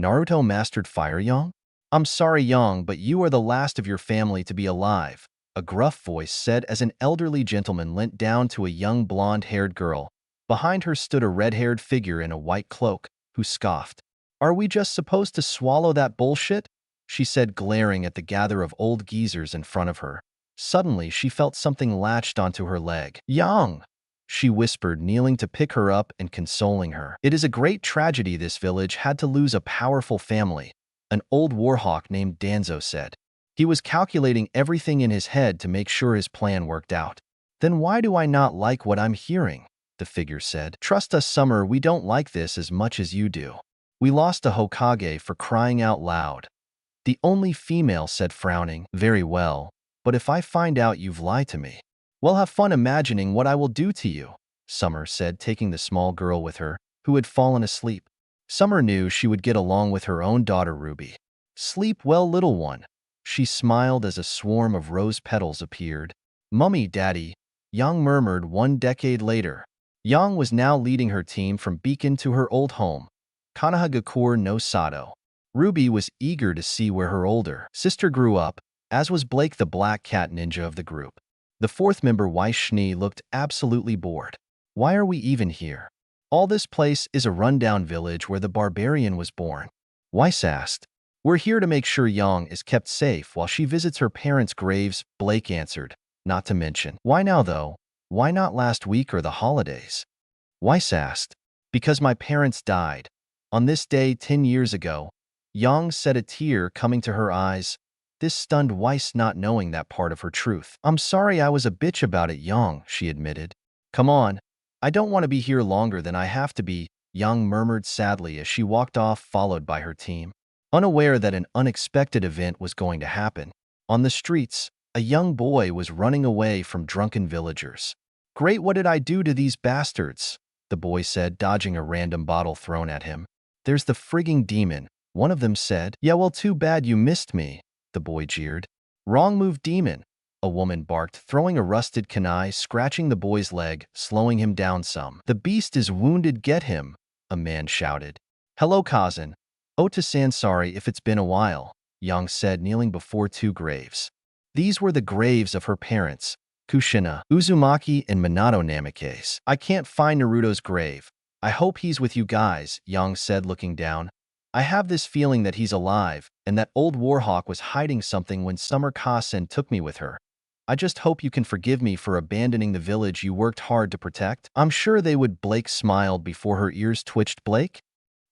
Naruto mastered fire, Yang? I'm sorry, Yang, but you are the last of your family to be alive, a gruff voice said as an elderly gentleman leant down to a young blonde-haired girl. Behind her stood a red-haired figure in a white cloak, who scoffed. Are we just supposed to swallow that bullshit? She said, glaring at the gather of old geezers in front of her. Suddenly, she felt something latched onto her leg. Yang! She whispered, kneeling to pick her up and consoling her. It is a great tragedy this village had to lose a powerful family, an old warhawk named Danzo said. He was calculating everything in his head to make sure his plan worked out. Then why do I not like what I'm hearing? The figure said. Trust us, Summer, we don't like this as much as you do. We lost a Hokage for crying out loud. The only female said, frowning. Very well, but if I find out you've lied to me, well, have fun imagining what I will do to you, Summer said, taking the small girl with her, who had fallen asleep. Summer knew she would get along with her own daughter Ruby. Sleep well, little one. She smiled as a swarm of rose petals appeared. Mummy, Daddy, Yang murmured 1 decade later. Yang was now leading her team from Beacon to her old home, Konohagakure no Sato. Ruby was eager to see where her older sister grew up, as was Blake, the black cat ninja of the group. The fourth member, Weiss Schnee, looked absolutely bored. Why are we even here? All this place is a rundown village where the barbarian was born. Weiss asked. We're here to make sure Yang is kept safe while she visits her parents' graves, Blake answered. Not to mention. Why now, though? Why not last week or the holidays? Weiss asked. Because my parents died. On this day 10 years ago. Yang said, a tear coming to her eyes. This stunned Weiss, not knowing that part of her truth. I'm sorry I was a bitch about it, Yang, she admitted. Come on. I don't want to be here longer than I have to be, Yang murmured sadly as she walked off, followed by her team. Unaware that an unexpected event was going to happen. On the streets, a young boy was running away from drunken villagers. Great, what did I do to these bastards? The boy said, dodging a random bottle thrown at him. There's the frigging demon, one of them said. Yeah, well, too bad you missed me, the boy jeered. Wrong move, demon, a woman barked, throwing a rusted kunai, scratching the boy's leg, slowing him down some. The beast is wounded, get him, a man shouted. Hello, cousin. Ota-san, sorry if it's been a while, Yang said, kneeling before 2 graves. These were the graves of her parents, Kushina, Uzumaki, and Minato Namikaze. I can't find Naruto's grave. I hope he's with you guys, Yang said, looking down. I have this feeling that he's alive, and that old warhawk was hiding something when Summer Kasen took me with her. I just hope you can forgive me for abandoning the village you worked hard to protect. I'm sure they would. Blake smiled before her ears twitched. Blake?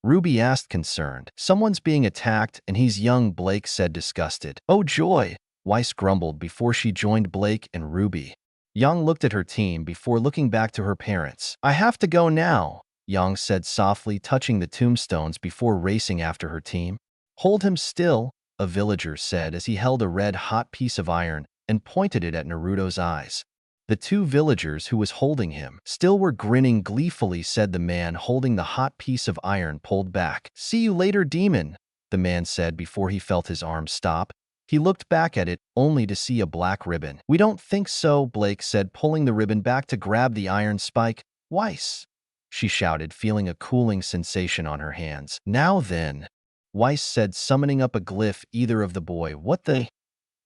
Ruby asked, concerned. Someone's being attacked, and he's young, Blake said, disgusted. Oh joy, Weiss grumbled before she joined Blake and Ruby. Yang looked at her team before looking back to her parents. I have to go now, Yang said softly, touching the tombstones before racing after her team. Hold him still, a villager said as he held a red-hot piece of iron and pointed it at Naruto's eyes. The 2 villagers who was holding him still were grinning gleefully, said the man holding the hot piece of iron pulled back. See you later, demon, the man said before he felt his arm stop. He looked back at it, only to see a black ribbon. We don't think so, Blake said, pulling the ribbon back to grab the iron spike. Weiss, she shouted, feeling a cooling sensation on her hands. Now then, Weiss said, summoning up a glyph. Either of the boy. What the?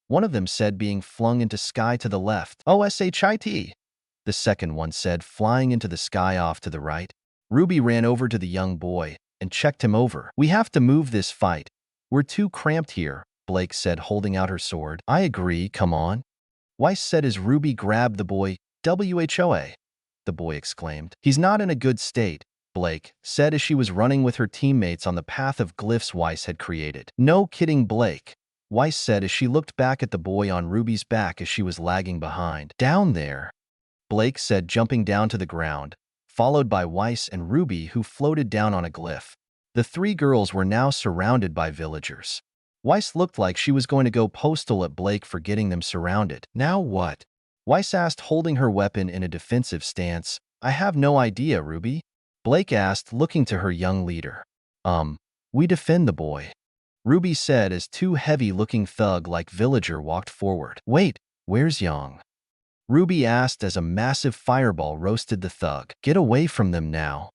One of them said, being flung into sky to the left. OSHIT, the second one said, flying into the sky off to the right. Ruby ran over to the young boy and checked him over. We have to move this fight. We're too cramped here, Blake said, holding out her sword. I agree, come on, Weiss said as Ruby grabbed the boy. WHOA, the boy exclaimed. He's not in a good state, Blake said as she was running with her teammates on the path of glyphs Weiss had created. No kidding, Blake, Weiss said as she looked back at the boy on Ruby's back as she was lagging behind. Down there, Blake said, jumping down to the ground, followed by Weiss and Ruby, who floated down on a glyph. The 3 girls were now surrounded by villagers. Weiss looked like she was going to go postal at Blake for getting them surrounded. Now what? Weiss asked, holding her weapon in a defensive stance. I have no idea, Ruby, Blake asked, looking to her young leader. We defend the boy, Ruby said as 2 heavy-looking thug-like villager walked forward. Wait, where's Yang? Ruby asked as a massive fireball roasted the thug. Get away from them now,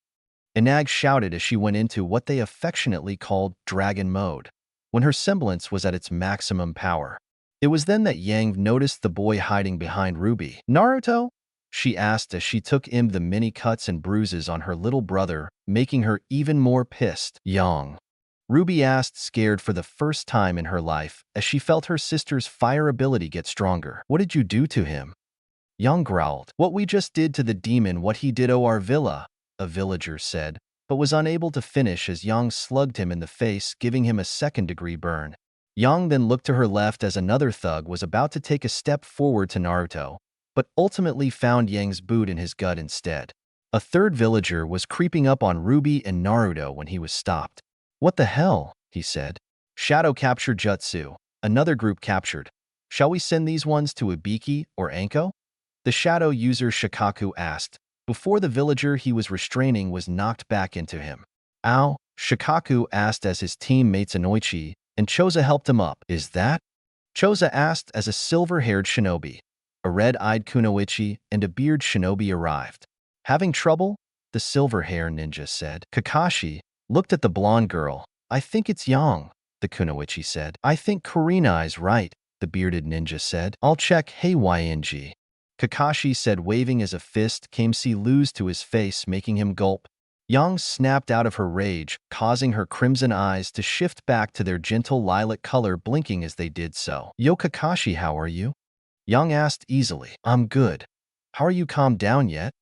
Inag shouted as she went into what they affectionately called dragon mode, when her semblance was at its maximum power. It was then that Yang noticed the boy hiding behind Ruby. "Naruto?" she asked as she took in the many cuts and bruises on her little brother, making her even more pissed. "Yang?" Ruby asked, scared for the first time in her life, as she felt her sister's fire ability get stronger. "What did you do to him?" Yang growled. "What we just did to the demon, what he did to our villa," a villager said, but was unable to finish as Yang slugged him in the face, giving him a second-degree burn. Yang then looked to her left as another thug was about to take a step forward to Naruto, but ultimately found Yang's boot in his gut instead. A third villager was creeping up on Ruby and Naruto when he was stopped. "What the hell?" he said. "Shadow capture jutsu. Another group captured. Shall we send these ones to Ibiki or Anko?" The shadow user Shikaku asked, before the villager he was restraining was knocked back into him. "Ow?" Shikaku asked as his teammates Anoichi and Choza helped him up. "Is that?" Choza asked as a silver-haired shinobi. A red-eyed kunoichi and a beard shinobi arrived. "Having trouble?" the silver-haired ninja said. Kakashi looked at the blonde girl. "I think it's Yang," the kunoichi said. "I think Karina is right," the bearded ninja said. "I'll check." "Hey YNG," Kakashi said, waving as a fist came loose to his face, making him gulp. Yang snapped out of her rage, causing her crimson eyes to shift back to their gentle lilac color, blinking as they did so. "Yo Kakashi, how are you?" Yang asked easily. "I'm good. How are you calmed down yet?"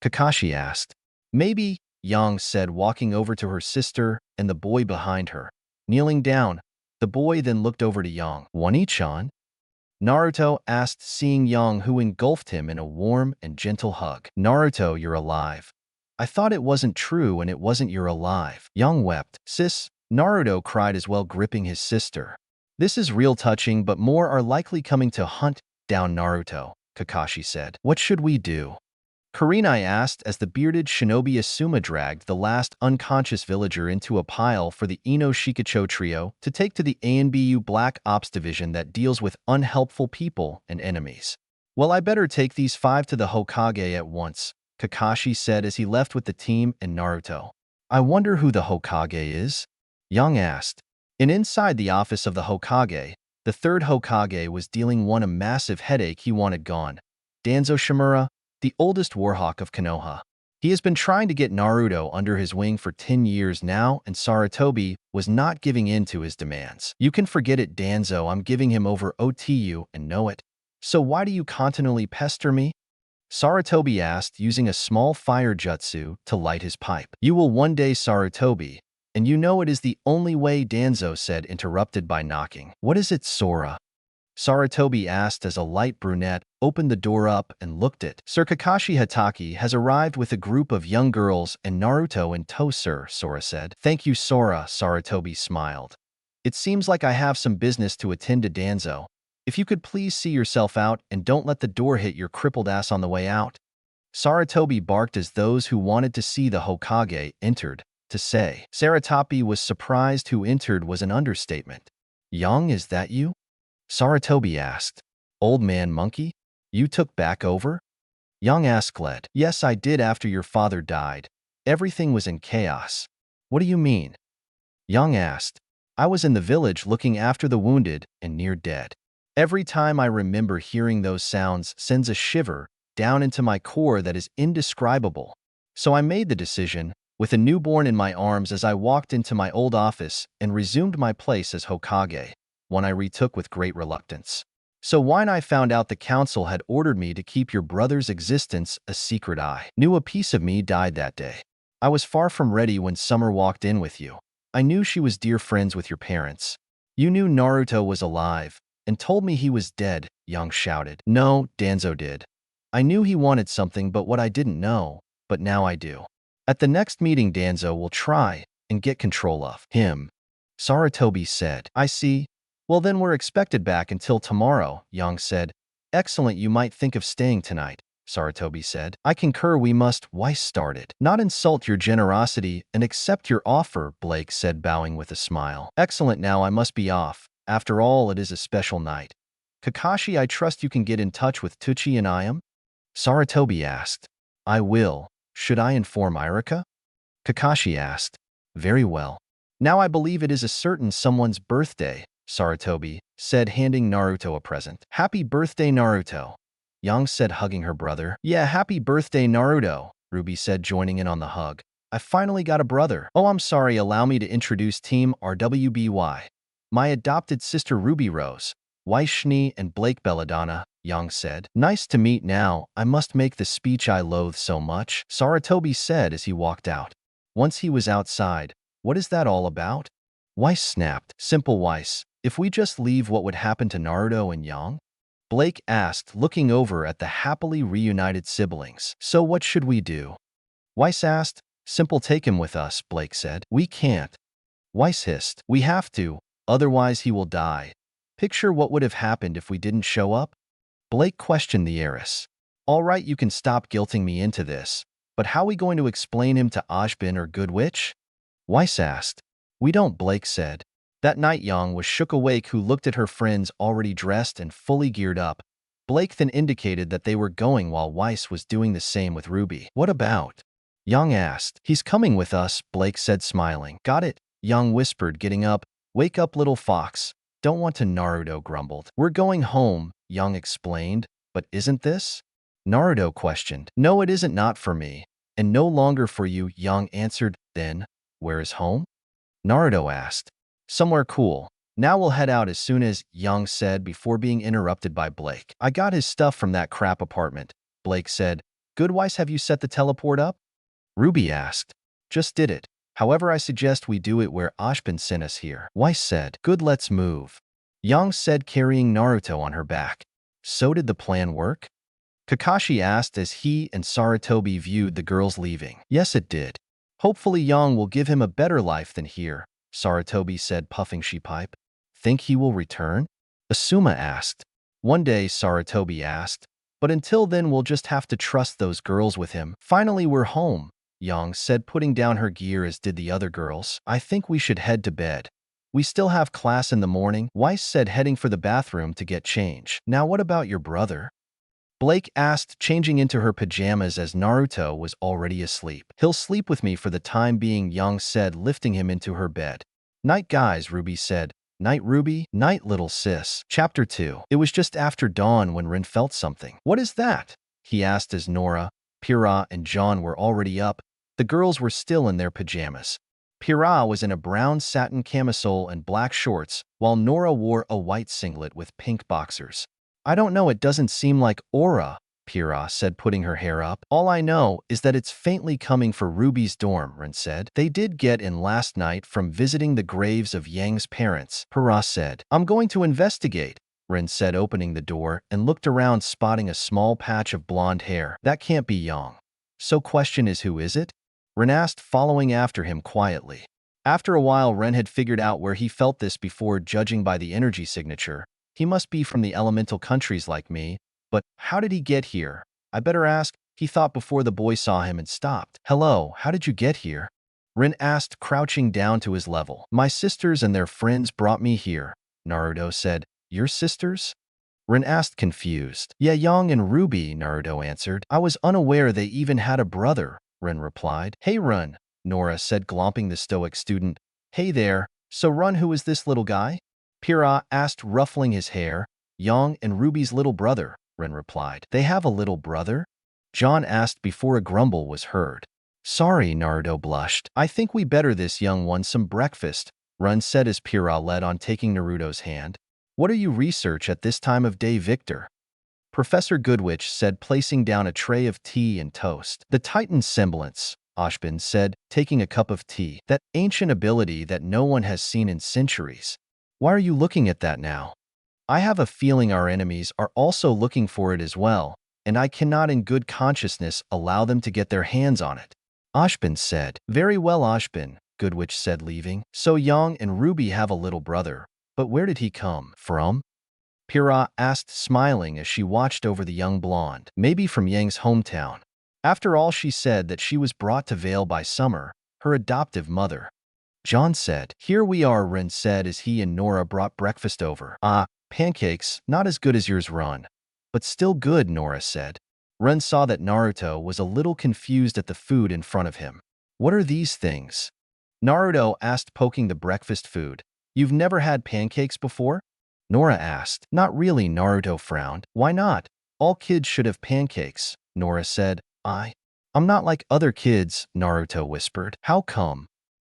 Kakashi asked. "Maybe," Yang said, walking over to her sister and the boy behind her. Kneeling down, the boy then looked over to Yang. "Wani-chan?" Naruto asked, seeing Yang, who engulfed him in a warm and gentle hug. "Naruto, you're alive. I thought it wasn't true and it wasn't you're alive." Yang wept. "Sis," Naruto cried as well, gripping his sister. "This is real touching, but more are likely coming to hunt down Naruto," Kakashi said. "What should we do?" Kurenai asked as the bearded shinobi Asuma dragged the last unconscious villager into a pile for the Ino Shikacho trio to take to the ANBU Black Ops division that deals with unhelpful people and enemies. "Well, I better take these 5 to the Hokage at once," Kakashi said as he left with the team and Naruto. "I wonder who the Hokage is?" Yang asked. And inside the office of the Hokage, the third Hokage was dealing one a massive headache he wanted gone. Danzo Shimura, the oldest warhawk of Konoha. He has been trying to get Naruto under his wing for 10 years now, and Sarutobi was not giving in to his demands. "You can forget it, Danzo. I'm giving him over OTU and know it. So why do you continually pester me?" Sarutobi asked, using a small fire jutsu to light his pipe. "You will one day, Sarutobi, and you know it is the only way," Danzo said, interrupted by knocking. "What is it, Sora?" Sarutobi asked as a light brunette opened the door up and looked at. "Sir Kakashi Hatake has arrived with a group of young girls and Naruto in tow, sir," Sora said. "Thank you, Sora," Sarutobi smiled. "It seems like I have some business to attend to, Danzo. If you could please see yourself out and don't let the door hit your crippled ass on the way out." Sarutobi barked as those who wanted to see the Hokage entered, to say. Sarutobi was surprised. Who entered was an understatement. "Yang, is that you?" Sarutobi asked. "Old man monkey? You took back over?" Yang asked glad. "Yes, I did after your father died. Everything was in chaos." "What do you mean?" Yang asked. "I was in the village looking after the wounded and near dead. Every time I remember hearing those sounds sends a shiver down into my core that is indescribable. So I made the decision, with a newborn in my arms as I walked into my old office and resumed my place as Hokage, one I retook with great reluctance. So when I found out the council had ordered me to keep your brother's existence a secret, I knew a piece of me died that day. I was far from ready when Summer walked in with you. I knew she was dear friends with your parents. You knew Naruto was alive and told me he was dead," Yang shouted. "No," Danzo did. "I knew he wanted something, but what I didn't know, but now I do. At the next meeting, Danzo will try and get control of him," Sarutobi said. "I see. Well, then we're expected back until tomorrow," Yang said. "Excellent, you might think of staying tonight," Sarutobi said. "I concur, we must," Weiss started. "Not insult your generosity and accept your offer," Blake said, bowing with a smile. "Excellent, now I must be off. After all, it is a special night. Kakashi, I trust you can get in touch with Tucci and Iam?" Sarutobi asked. "I will. Should I inform Irika?" Kakashi asked. Very well. Now I believe it is a certain someone's birthday, Sarutobi said, handing Naruto a present. Happy birthday, Naruto, Yang said, hugging her brother. Yeah, happy birthday, Naruto, Ruby said, joining in on the hug. I finally got a brother. Oh, I'm sorry, allow me to introduce Team RWBY. My adopted sister Ruby Rose, Waishni and Blake Belladonna, Yang said. Nice to meet now. I must make the speech I loathe so much, Sarutobi said as he walked out. Once he was outside, what is that all about? Weiss snapped. Simple, Weiss. If we just leave, what would happen to Naruto and Yang? Blake asked, looking over at the happily reunited siblings. So what should we do? Weiss asked. Simple, take him with us, Blake said. We can't. Weiss hissed. We have to, otherwise he will die. Picture what would have happened if we didn't show up? Blake questioned the heiress. All right, you can stop guilting me into this, but how are we going to explain him to Ashbin or Good Witch? Weiss asked. We don't, Blake said. That night Yang was shook awake, who looked at her friends already dressed and fully geared up. Blake then indicated that they were going while Weiss was doing the same with Ruby. What about? Yang asked. He's coming with us, Blake said, smiling. Got it, Yang whispered, getting up. Wake up, little fox. Don't want to, Naruto grumbled. We're going home, Yang explained. But isn't this? Naruto questioned. No, it isn't, not for me. And no longer for you, Yang answered. Then, where is home? Naruto asked. Somewhere cool. Now we'll head out as soon as, Yang said before being interrupted by Blake. I got his stuff from that crap apartment, Blake said. Good, Weiss, have you set the teleport up? Ruby asked. Just did it. However, I suggest we do it where Ashbin sent us here. Weiss said. Good, let's move. Yang said, carrying Naruto on her back. So did the plan work? Kakashi asked as he and Sarutobi viewed the girls leaving. Yes, it did. Hopefully Yang will give him a better life than here, Sarutobi said, puffing she pipe. Think he will return? Asuma asked. One day, Sarutobi asked. But until then, we'll just have to trust those girls with him. Finally, we're home, Yang said, putting down her gear, as did the other girls. I think we should head to bed. We still have class in the morning, Weiss said, heading for the bathroom to get change. Now what about your brother? Blake asked, changing into her pajamas as Naruto was already asleep. He'll sleep with me for the time being, Yang said, lifting him into her bed. Night, guys, Ruby said. Night, Ruby. Night, little sis. Chapter 2. It was just after dawn when Rin felt something. What is that? He asked as Nora, Pira, and John were already up. The girls were still in their pajamas. Pira was in a brown satin camisole and black shorts, while Nora wore a white singlet with pink boxers. I don't know, it doesn't seem like aura, Pira said, putting her hair up. All I know is that it's faintly coming for Ruby's dorm, Rin said. They did get in last night from visiting the graves of Yang's parents, Pira said. I'm going to investigate, Rin said, opening the door, and looked around, spotting a small patch of blonde hair. That can't be Yang. So question is, who is it? Ren asked, following after him quietly. After a while, Ren had figured out where he felt this before, judging by the energy signature. He must be from the elemental countries like me, but how did he get here? I better ask, he thought before the boy saw him and stopped. Hello, how did you get here? Ren asked, crouching down to his level. My sisters and their friends brought me here, Naruto said. Your sisters? Ren asked, confused. Yeah, Yang and Ruby, Naruto answered. I was unaware they even had a brother, Ren replied. Hey, Ren, Nora said, glomping the stoic student. Hey there, so Ren, who is this little guy? Pira asked, ruffling his hair. Yang and Ruby's little brother, Ren replied. They have a little brother? John asked before a grumble was heard. Sorry, Naruto blushed. I think we better this young one some breakfast, Ren said as Pira led on, taking Naruto's hand. What are you research at this time of day, Victor? Professor Goodwitch said, placing down a tray of tea and toast. The Titan semblance, Ashbin said, taking a cup of tea. That ancient ability that no one has seen in centuries. Why are you looking at that now? I have a feeling our enemies are also looking for it as well, and I cannot in good consciousness allow them to get their hands on it. Ashbin said. Very well, Ashbin, Goodwitch said, leaving. So Yang and Ruby have a little brother, but where did he come from? Pira asked, smiling as she watched over the young blonde. Maybe from Yang's hometown. After all, she said that she was brought to Vale by Summer, her adoptive mother. John said. Here we are, Ren said as he and Nora brought breakfast over. Ah, pancakes, not as good as yours, Ren. But still good, Nora said. Ren saw that Naruto was a little confused at the food in front of him. What are these things? Naruto asked, poking the breakfast food. You've never had pancakes before? Nora asked. Not really, Naruto frowned. Why not? All kids should have pancakes, Nora said. I'm not like other kids, Naruto whispered. How come?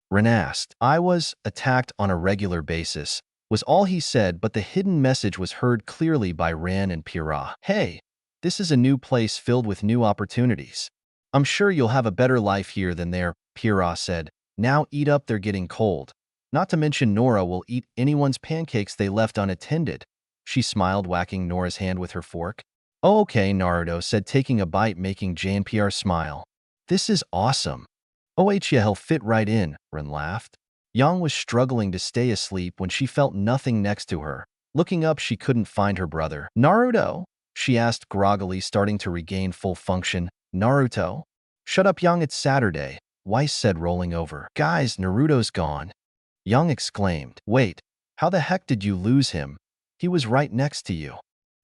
Rin asked. I was attacked on a regular basis, was all he said, but the hidden message was heard clearly by Ran and Pira. Hey, this is a new place filled with new opportunities. I'm sure you'll have a better life here than there, Pira said. Now eat up, they're getting cold. Not to mention Nora will eat anyone's pancakes they left unattended. She smiled, whacking Nora's hand with her fork. Oh, okay, Naruto said, taking a bite, making Janpr smile. This is awesome. He'll fit right in, Rin laughed. Yang was struggling to stay asleep when she felt nothing next to her. Looking up, she couldn't find her brother. Naruto? She asked groggily, starting to regain full function. Naruto? Shut up, Yang, it's Saturday, Weiss said, rolling over. Guys, Naruto's gone. Yang exclaimed. Wait, how the heck did you lose him? He was right next to you.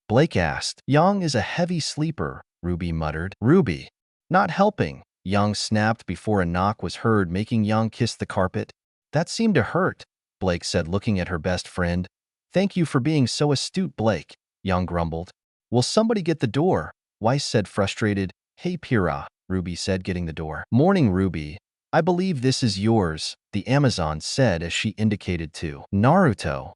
Blake asked. Yang is a heavy sleeper, Ruby muttered. Ruby. Not helping. Yang snapped before a knock was heard, making Yang kiss the carpet. That seemed to hurt, Blake said, looking at her best friend. Thank you for being so astute, Blake, Yang grumbled. Will somebody get the door? Weiss said, frustrated. Hey, Pira, Ruby said, getting the door. Morning, Ruby. I believe this is yours, the Amazon said as she indicated to Naruto.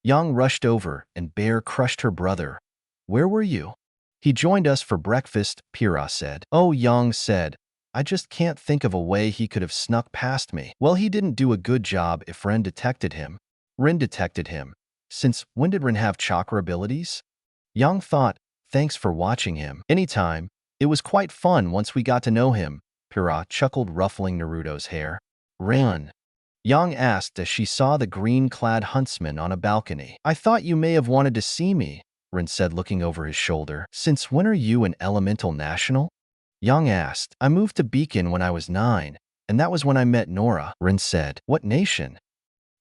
Yang rushed over, and Bear crushed her brother. Where were you? He joined us for breakfast, Pira said. Oh, Yang said. I just can't think of a way he could have snuck past me. Well, he didn't do a good job if Ren detected him. Ren detected him. Since when did Ren have chakra abilities? Yang thought, thanks for watching him. Anytime. It was quite fun once we got to know him, Pira chuckled, ruffling Naruto's hair. Ren? Yang asked as she saw the green-clad huntsman on a balcony. I thought you may have wanted to see me, Ren said, looking over his shoulder. Since when are you an elemental national? Yang asked. I moved to Beacon when I was 9, and that was when I met Nora, Ren said. What nation?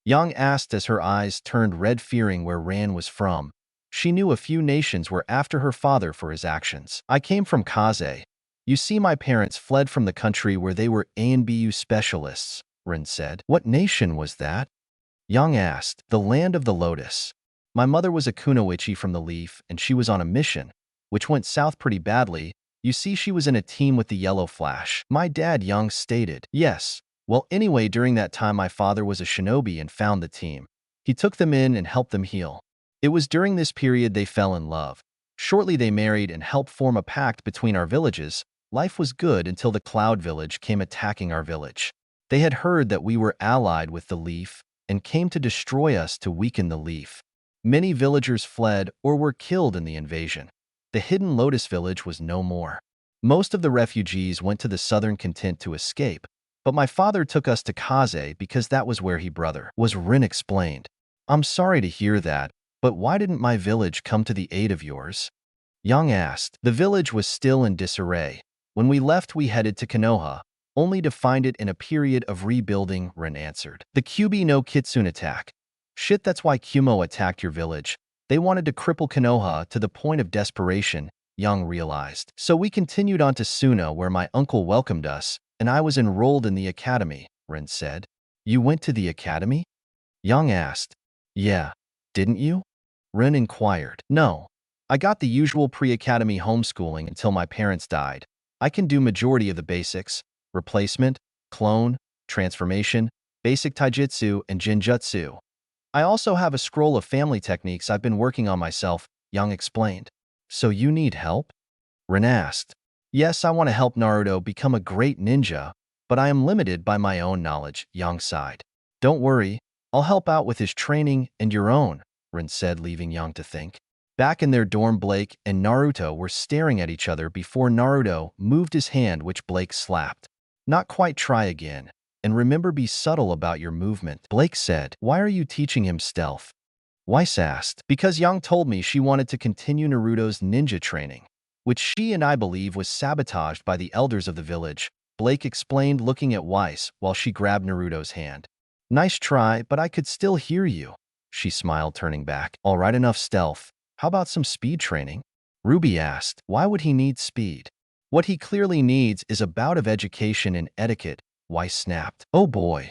Yang asked as her eyes turned red, fearing where Ran was from. She knew a few nations were after her father for his actions. I came from Kaze. You see, my parents fled from the country where they were ANBU specialists, Ren said. What nation was that? Yang asked. The land of the lotus. My mother was a kunoichi from the leaf, and she was on a mission, which went south pretty badly. You see, she was in a team with the Yellow Flash. My dad, Yang stated. Yes. Well, anyway, during that time my father was a shinobi and found the team. He took them in and helped them heal. It was during this period they fell in love. Shortly they married and helped form a pact between our villages. Life was good until the Cloud Village came attacking our village. They had heard that we were allied with the Leaf and came to destroy us to weaken the Leaf. Many villagers fled or were killed in the invasion. The hidden Lotus Village was no more. Most of the refugees went to the southern content to escape, but my father took us to Kaze because that was where he brother was, Rin explained. I'm sorry to hear that, but why didn't my village come to the aid of yours? Yang asked. The village was still in disarray. When we left, we headed to Konoha, only to find it in a period of rebuilding, Rin answered. The Kyubi no Kitsune attack. Shit, that's why Kumo attacked your village. They wanted to cripple Konoha to the point of desperation, Yang realized. So we continued on to Suna, where my uncle welcomed us, and I was enrolled in the academy, Rin said. You went to the academy? Yang asked. Yeah. Didn't you? Rin inquired. No. I got the usual pre-academy homeschooling until my parents died. I can do majority of the basics: replacement, clone, transformation, basic taijutsu, and genjutsu. I also have a scroll of family techniques I've been working on myself, Yang explained. So you need help? Rin asked. Yes, I want to help Naruto become a great ninja, but I am limited by my own knowledge, Yang sighed. Don't worry, I'll help out with his training and your own, Rin said, leaving Yang to think. Back in their dorm, Blake and Naruto were staring at each other before Naruto moved his hand, which Blake slapped. Not quite, try again. And remember, be subtle about your movement, Blake said. Why are you teaching him stealth? Weiss asked. Because Yang told me she wanted to continue Naruto's ninja training, which she and I believe was sabotaged by the elders of the village, Blake explained, looking at Weiss while she grabbed Naruto's hand. Nice try, but I could still hear you, she smiled, turning back. All right, enough stealth. How about some speed training? Ruby asked. Why would he need speed? What he clearly needs is a bout of education and etiquette, Weiss snapped. Oh boy.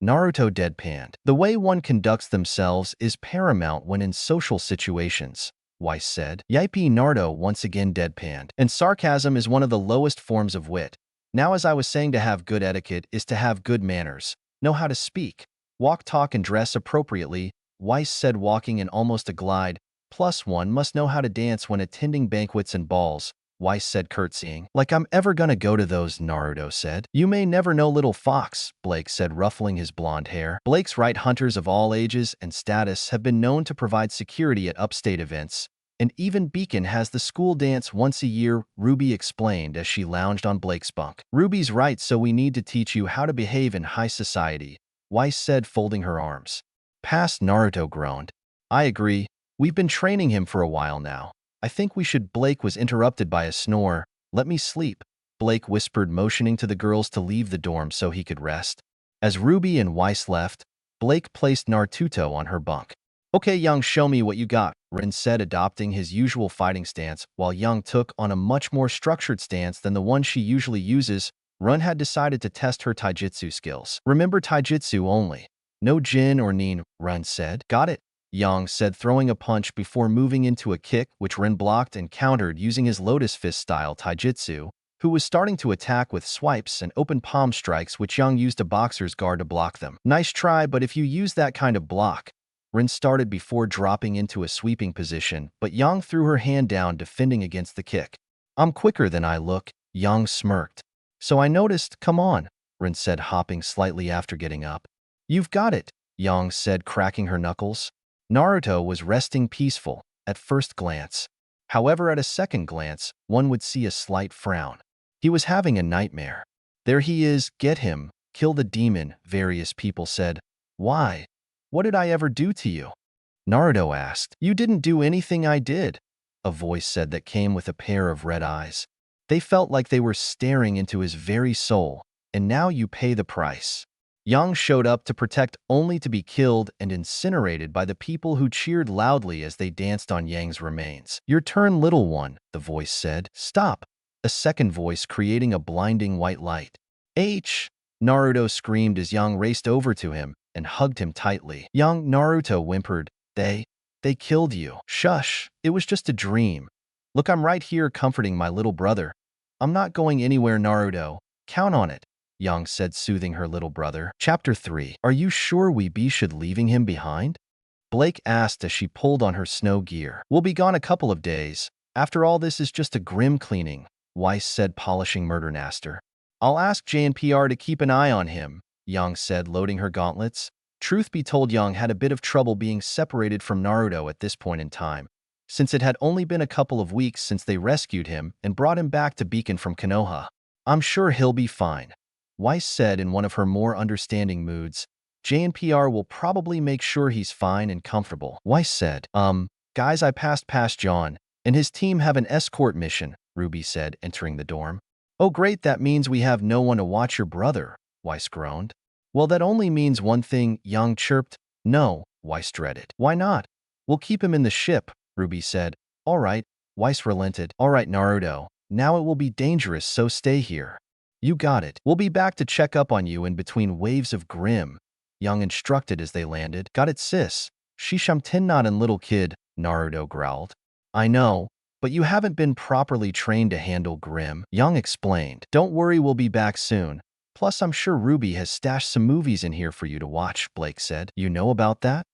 Naruto deadpanned. The way one conducts themselves is paramount when in social situations, Weiss said. Yippee Naruto once again deadpanned. And sarcasm is one of the lowest forms of wit. Now as I was saying, to have good etiquette is to have good manners, know how to speak, walk, talk, and dress appropriately, Weiss said, walking in almost a glide. Plus one must know how to dance when attending banquets and balls, Weiss said, curtsying. Like I'm ever gonna go to those, Naruto said. You may never know, little fox, Blake said, ruffling his blonde hair. Blake's right, hunters of all ages and status have been known to provide security at upstate events, and even Beacon has the school dance once a year, Ruby explained as she lounged on Blake's bunk. Ruby's right, so we need to teach you how to behave in high society, Weiss said, folding her arms. Past, Naruto groaned. I agree. We've been training him for a while now. I think we should. Blake was interrupted by a snore. Let me sleep, Blake whispered, motioning to the girls to leave the dorm so he could rest. As Ruby and Weiss left, Blake placed Naruto on her bunk. Okay, Young, show me what you got, Rin said, adopting his usual fighting stance, while Young took on a much more structured stance than the one she usually uses. Run had decided to test her taijutsu skills. Remember, taijutsu only. No jin or nin, Run said. Got it, Yang said, throwing a punch before moving into a kick, which Rin blocked and countered using his lotus fist-style taijutsu, who was starting to attack with swipes and open palm strikes, which Yang used a boxer's guard to block them. Nice try, but if you use that kind of block, Rin started before dropping into a sweeping position, but Yang threw her hand down, defending against the kick. I'm quicker than I look, Yang smirked. So I noticed, come on, Rin said, hopping slightly after getting up. You've got it, Yang said, cracking her knuckles. Naruto was resting peaceful, at first glance. However, at a second glance, one would see a slight frown. He was having a nightmare. There he is, get him, kill the demon, various people said. Why? What did I ever do to you? Naruto asked. You didn't do anything. I did, a voice said that came with a pair of red eyes. They felt like they were staring into his very soul, and now you pay the price. Yang showed up to protect, only to be killed and incinerated by the people who cheered loudly as they danced on Yang's remains. Your turn, little one, the voice said. Stop, a second voice, creating a blinding white light. H! Naruto screamed as Yang raced over to him and hugged him tightly. Young, Naruto whimpered. They killed you. Shush, it was just a dream. Look, I'm right here comforting my little brother. I'm not going anywhere, Naruto. Count on it, Yang said, soothing her little brother. Chapter 3. Are you sure we should leaving him behind? Blake asked as she pulled on her snow gear. We'll be gone a couple of days. After all, this is just a grim cleaning, Weiss said, polishing Murder Naster. I'll ask JNPR to keep an eye on him, Yang said, loading her gauntlets. Truth be told, Yang had a bit of trouble being separated from Naruto at this point in time, since it had only been a couple of weeks since they rescued him and brought him back to Beacon from Konoha. I'm sure he'll be fine, Weiss said in one of her more understanding moods. JNPR will probably make sure he's fine and comfortable. Weiss said, guys, I passed past John, and his team have an escort mission, Ruby said, entering the dorm. Oh great, that means we have no one to watch your brother, Weiss groaned. Well, that only means one thing, Yang chirped. No, Weiss dreaded. Why not? We'll keep him in the ship, Ruby said. All right, Weiss relented. All right, Naruto, now it will be dangerous, so stay here. You got it. We'll be back to check up on you in between waves of grim, Yang instructed as they landed. Got it, sis. Shishamtennan and little kid, Naruto growled. I know, but you haven't been properly trained to handle grim, Yang explained. Don't worry, we'll be back soon. Plus, I'm sure Ruby has stashed some movies in here for you to watch, Blake said. You know about that?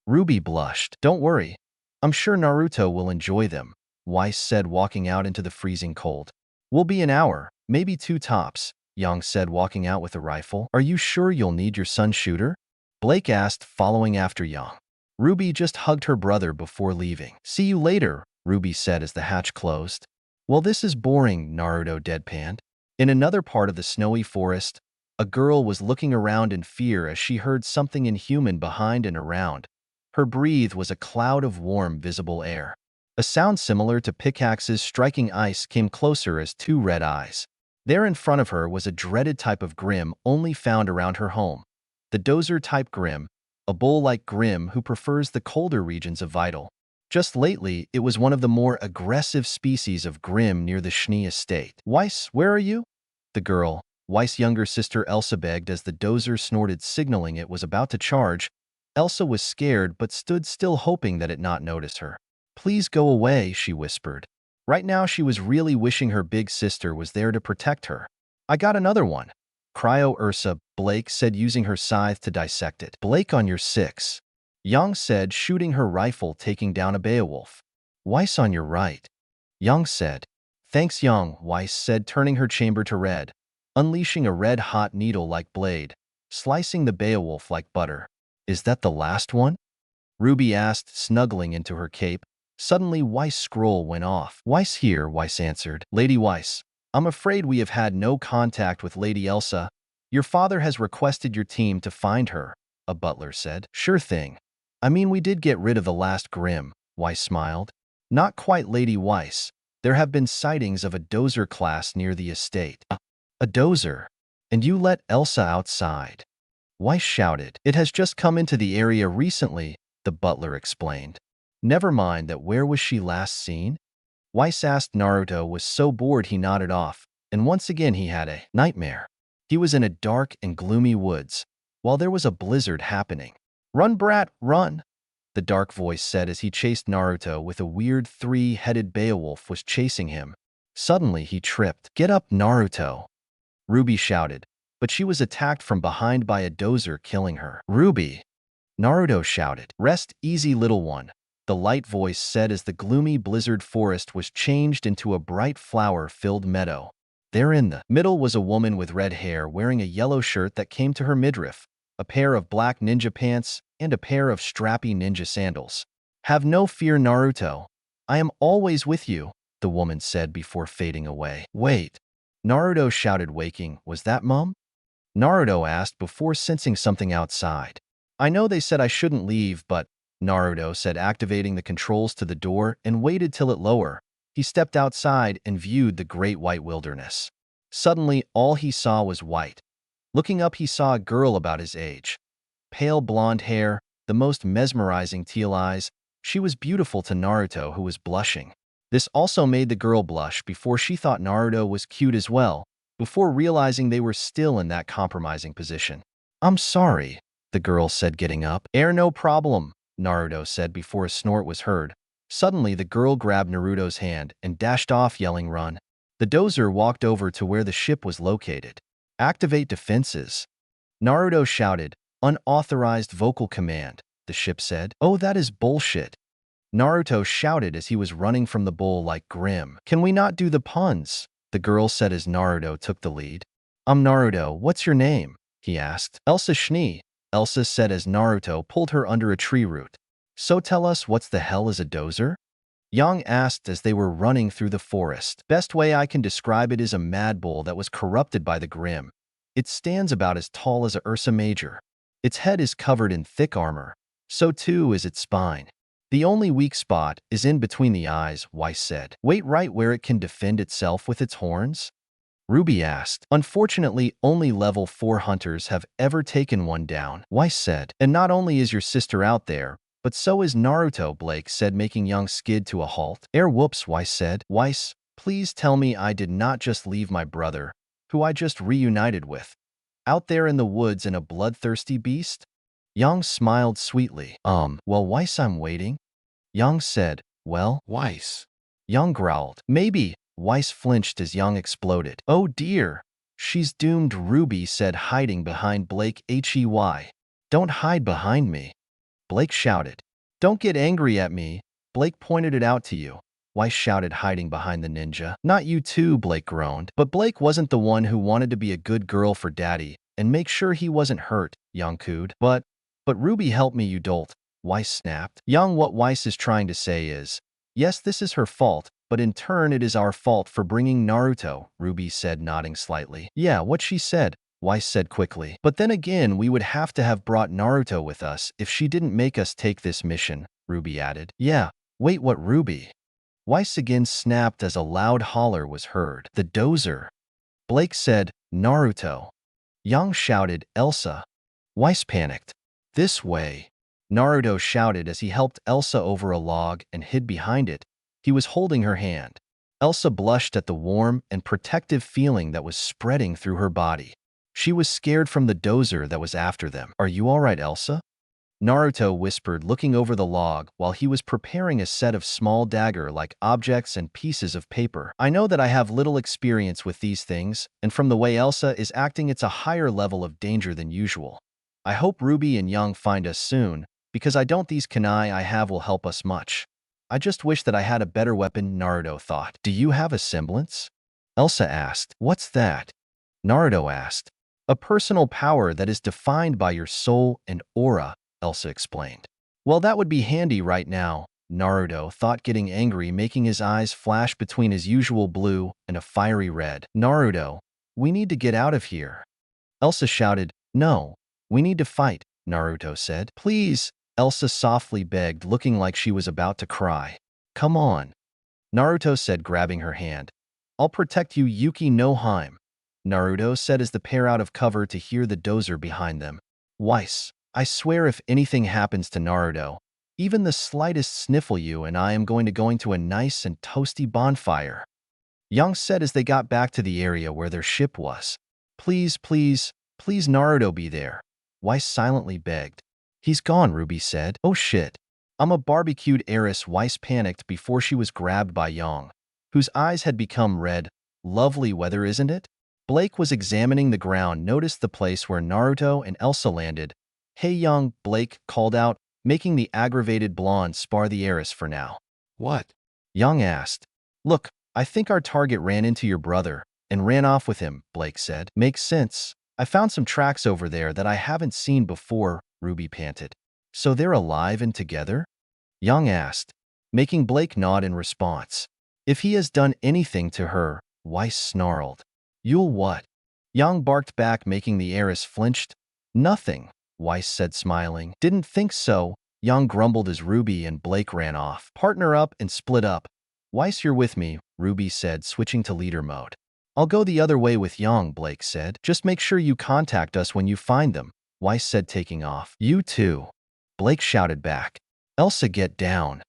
Ruby blushed. Don't worry. I'm sure Naruto will enjoy them, Weiss said, walking out into the freezing cold. We'll be an hour, maybe 2 tops, Yang said, walking out with a rifle. Are you sure you'll need your sun shooter? Blake asked, following after Yang. Ruby just hugged her brother before leaving. See you later, Ruby said as the hatch closed. Well, this is boring, Naruto deadpanned. In another part of the snowy forest, a girl was looking around in fear as she heard something inhuman behind and around. Her breath was a cloud of warm, visible air. A sound similar to pickaxes striking ice came closer as 2 red eyes. There in front of her was a dreaded type of grim only found around her home. The dozer-type grim, a bull-like grim who prefers the colder regions of Vital. Just lately, it was one of the more aggressive species of grim near the Schnee estate. Weiss, where are you? The girl, Weiss' younger sister Elsa begged as the dozer snorted, signaling it was about to charge. Elsa was scared but stood still, hoping that it not notice her. "Please go away," she whispered. Right now she was really wishing her big sister was there to protect her. "I got another one." "Cryo Ursa," Blake said, using her scythe to dissect it. "Blake, on your six," Young said, shooting her rifle, taking down a Beowulf. "Weiss, on your right," Young said. "Thanks, Young," Weiss said, turning her chamber to red, unleashing a red-hot needle-like blade, slicing the Beowulf like butter. "Is that the last one?" Ruby asked, snuggling into her cape. Suddenly, Weiss' scroll went off. "Weiss here," Weiss answered. "Lady Weiss, I'm afraid we have had no contact with Lady Elsa. Your father has requested your team to find her," a butler said. "Sure thing. I mean, we did get rid of the last Grimm," Weiss smiled. "Not quite, Lady Weiss. There have been sightings of a dozer class near the estate." "A dozer? And you let Elsa outside?" Weiss shouted. "It has just come into the area recently," the butler explained. "Never mind that. Where was she last seen?" Weiss asked. Naruto was so bored he nodded off, and once again he had a nightmare. He was in a dark and gloomy woods, while there was a blizzard happening. "Run, brat, run!" the dark voice said as he chased Naruto with a weird three-headed Beowulf was chasing him. Suddenly he tripped. "Get up, Naruto!" Ruby shouted, but she was attacked from behind by a dozer, killing her. "Ruby!" Naruto shouted. "Rest easy, little one," the light voice said as the gloomy blizzard forest was changed into a bright flower-filled meadow. There in the middle was a woman with red hair wearing a yellow shirt that came to her midriff, a pair of black ninja pants, and a pair of strappy ninja sandals. "Have no fear, Naruto. I am always with you," the woman said before fading away. "Wait," Naruto shouted, waking. "Was that Mum?" Naruto asked before sensing something outside. "I know they said I shouldn't leave, but," Naruto said, activating the controls to the door and waited till it lower. He stepped outside and viewed the great white wilderness. Suddenly, all he saw was white. Looking up, he saw a girl about his age. Pale blonde hair, the most mesmerizing teal eyes. She was beautiful to Naruto, who was blushing. This also made the girl blush before she thought Naruto was cute as well, before realizing they were still in that compromising position. "I'm sorry," the girl said, getting up. No problem," Naruto said before a snort was heard. Suddenly, the girl grabbed Naruto's hand and dashed off, yelling, "Run!" The dozer walked over to where the ship was located. "Activate defenses," Naruto shouted. "Unauthorized vocal command," the ship said. "Oh, that is bullshit," Naruto shouted as he was running from the bull like Grimm. "Can we not do the puns?" the girl said as Naruto took the lead. "I'm Naruto. What's your name?" he asked. "Elsa Schnee," Elsa said as Naruto pulled her under a tree root. "So tell us, what's the hell is a dozer?" Yang asked as they were running through the forest. "Best way I can describe it is a mad bull that was corrupted by the Grimm. It stands about as tall as a Ursa Major. Its head is covered in thick armor. So too is its spine. The only weak spot is in between the eyes," Weiss said. "Wait, right where it can defend itself with its horns?" Ruby asked. "Unfortunately, only level 4 hunters have ever taken one down," Weiss said. "And not only is your sister out there, but so is Naruto," Blake said, making Young skid to a halt. Whoops," Weiss said. "Weiss, please tell me I did not just leave my brother, who I just reunited with, out there in the woods in a bloodthirsty beast?" Young smiled sweetly. Well, Weiss, I'm waiting." Young said. "Well, Weiss." Young growled. "Maybe." Weiss flinched as Young exploded. "Oh dear. She's doomed," Ruby said, hiding behind Blake. "Don't hide behind me," Blake shouted. "Don't get angry at me. Blake pointed it out to you," Weiss shouted, hiding behind the ninja. "Not you too," Blake groaned. "But Blake wasn't the one who wanted to be a good girl for Daddy and make sure he wasn't hurt," Young cooed. But Ruby, help me, you dolt," Weiss snapped. Young, what Weiss is trying to say is, yes, this is her fault, but in turn it is our fault for bringing Naruto, Ruby said, nodding slightly. "Yeah, what she said," Weiss said quickly. "But then again, we would have to have brought Naruto with us if she didn't make us take this mission," Ruby added. "Yeah, wait, what, Ruby?" Weiss again snapped as a loud holler was heard. "The dozer!" Blake said. "Naruto!" Young shouted. "Elsa!" Weiss panicked. "This way!" Naruto shouted as he helped Elsa over a log and hid behind it. He was holding her hand. Elsa blushed at the warm and protective feeling that was spreading through her body. She was scared from the dozer that was after them. Are you all right, Elsa? Naruto whispered, looking over the log while he was preparing a set of small dagger-like objects and pieces of paper. I know that I have little experience with these things, and from the way Elsa is acting, it's a higher level of danger than usual. I hope Ruby and Young find us soon, because I don't these kunai I have will help us much. I just wish that I had a better weapon, Naruto thought. Do you have a semblance? Elsa asked. What's that? Naruto asked. A personal power that is defined by your soul and aura, Elsa explained. Well, that would be handy right now, Naruto thought, getting angry, making his eyes flash between his usual blue and a fiery red. Naruto, we need to get out of here. Elsa shouted. No, we need to fight, Naruto said. Please, Elsa softly begged, looking like she was about to cry. Come on, Naruto said, grabbing her hand. I'll protect you, Yuki no Hime, Naruto said as the pair out of cover to hear the dozer behind them. Weiss, I swear if anything happens to Naruto, even the slightest sniffle, you and I am going to a nice and toasty bonfire, Young said as they got back to the area where their ship was. Please, please, please Naruto be there, Weiss silently begged. He's gone, Ruby said. Oh shit. I'm a barbecued heiress, Weiss panicked before she was grabbed by Young, whose eyes had become red. Lovely weather, isn't it? Blake was examining the ground, noticed the place where Naruto and Elsa landed. Hey Young, Blake called out, making the aggravated blonde spar the heiress for now. What? Young asked. Look, I think our target ran into your brother and ran off with him, Blake said. Makes sense. I found some tracks over there that I haven't seen before, Ruby panted. So they're alive and together? Young asked, making Blake nod in response. If he has done anything to her, Weiss snarled. You'll what? Young barked back, making the heiress flinched. Nothing, Weiss said, smiling. Didn't think so, Young grumbled as Ruby and Blake ran off. Partner up and split up. Weiss, you're with me, Ruby said, switching to leader mode. I'll go the other way with Young, Blake said. Just make sure you contact us when you find them, Weiss said, taking off. You too, Blake shouted back. Elsa, get down,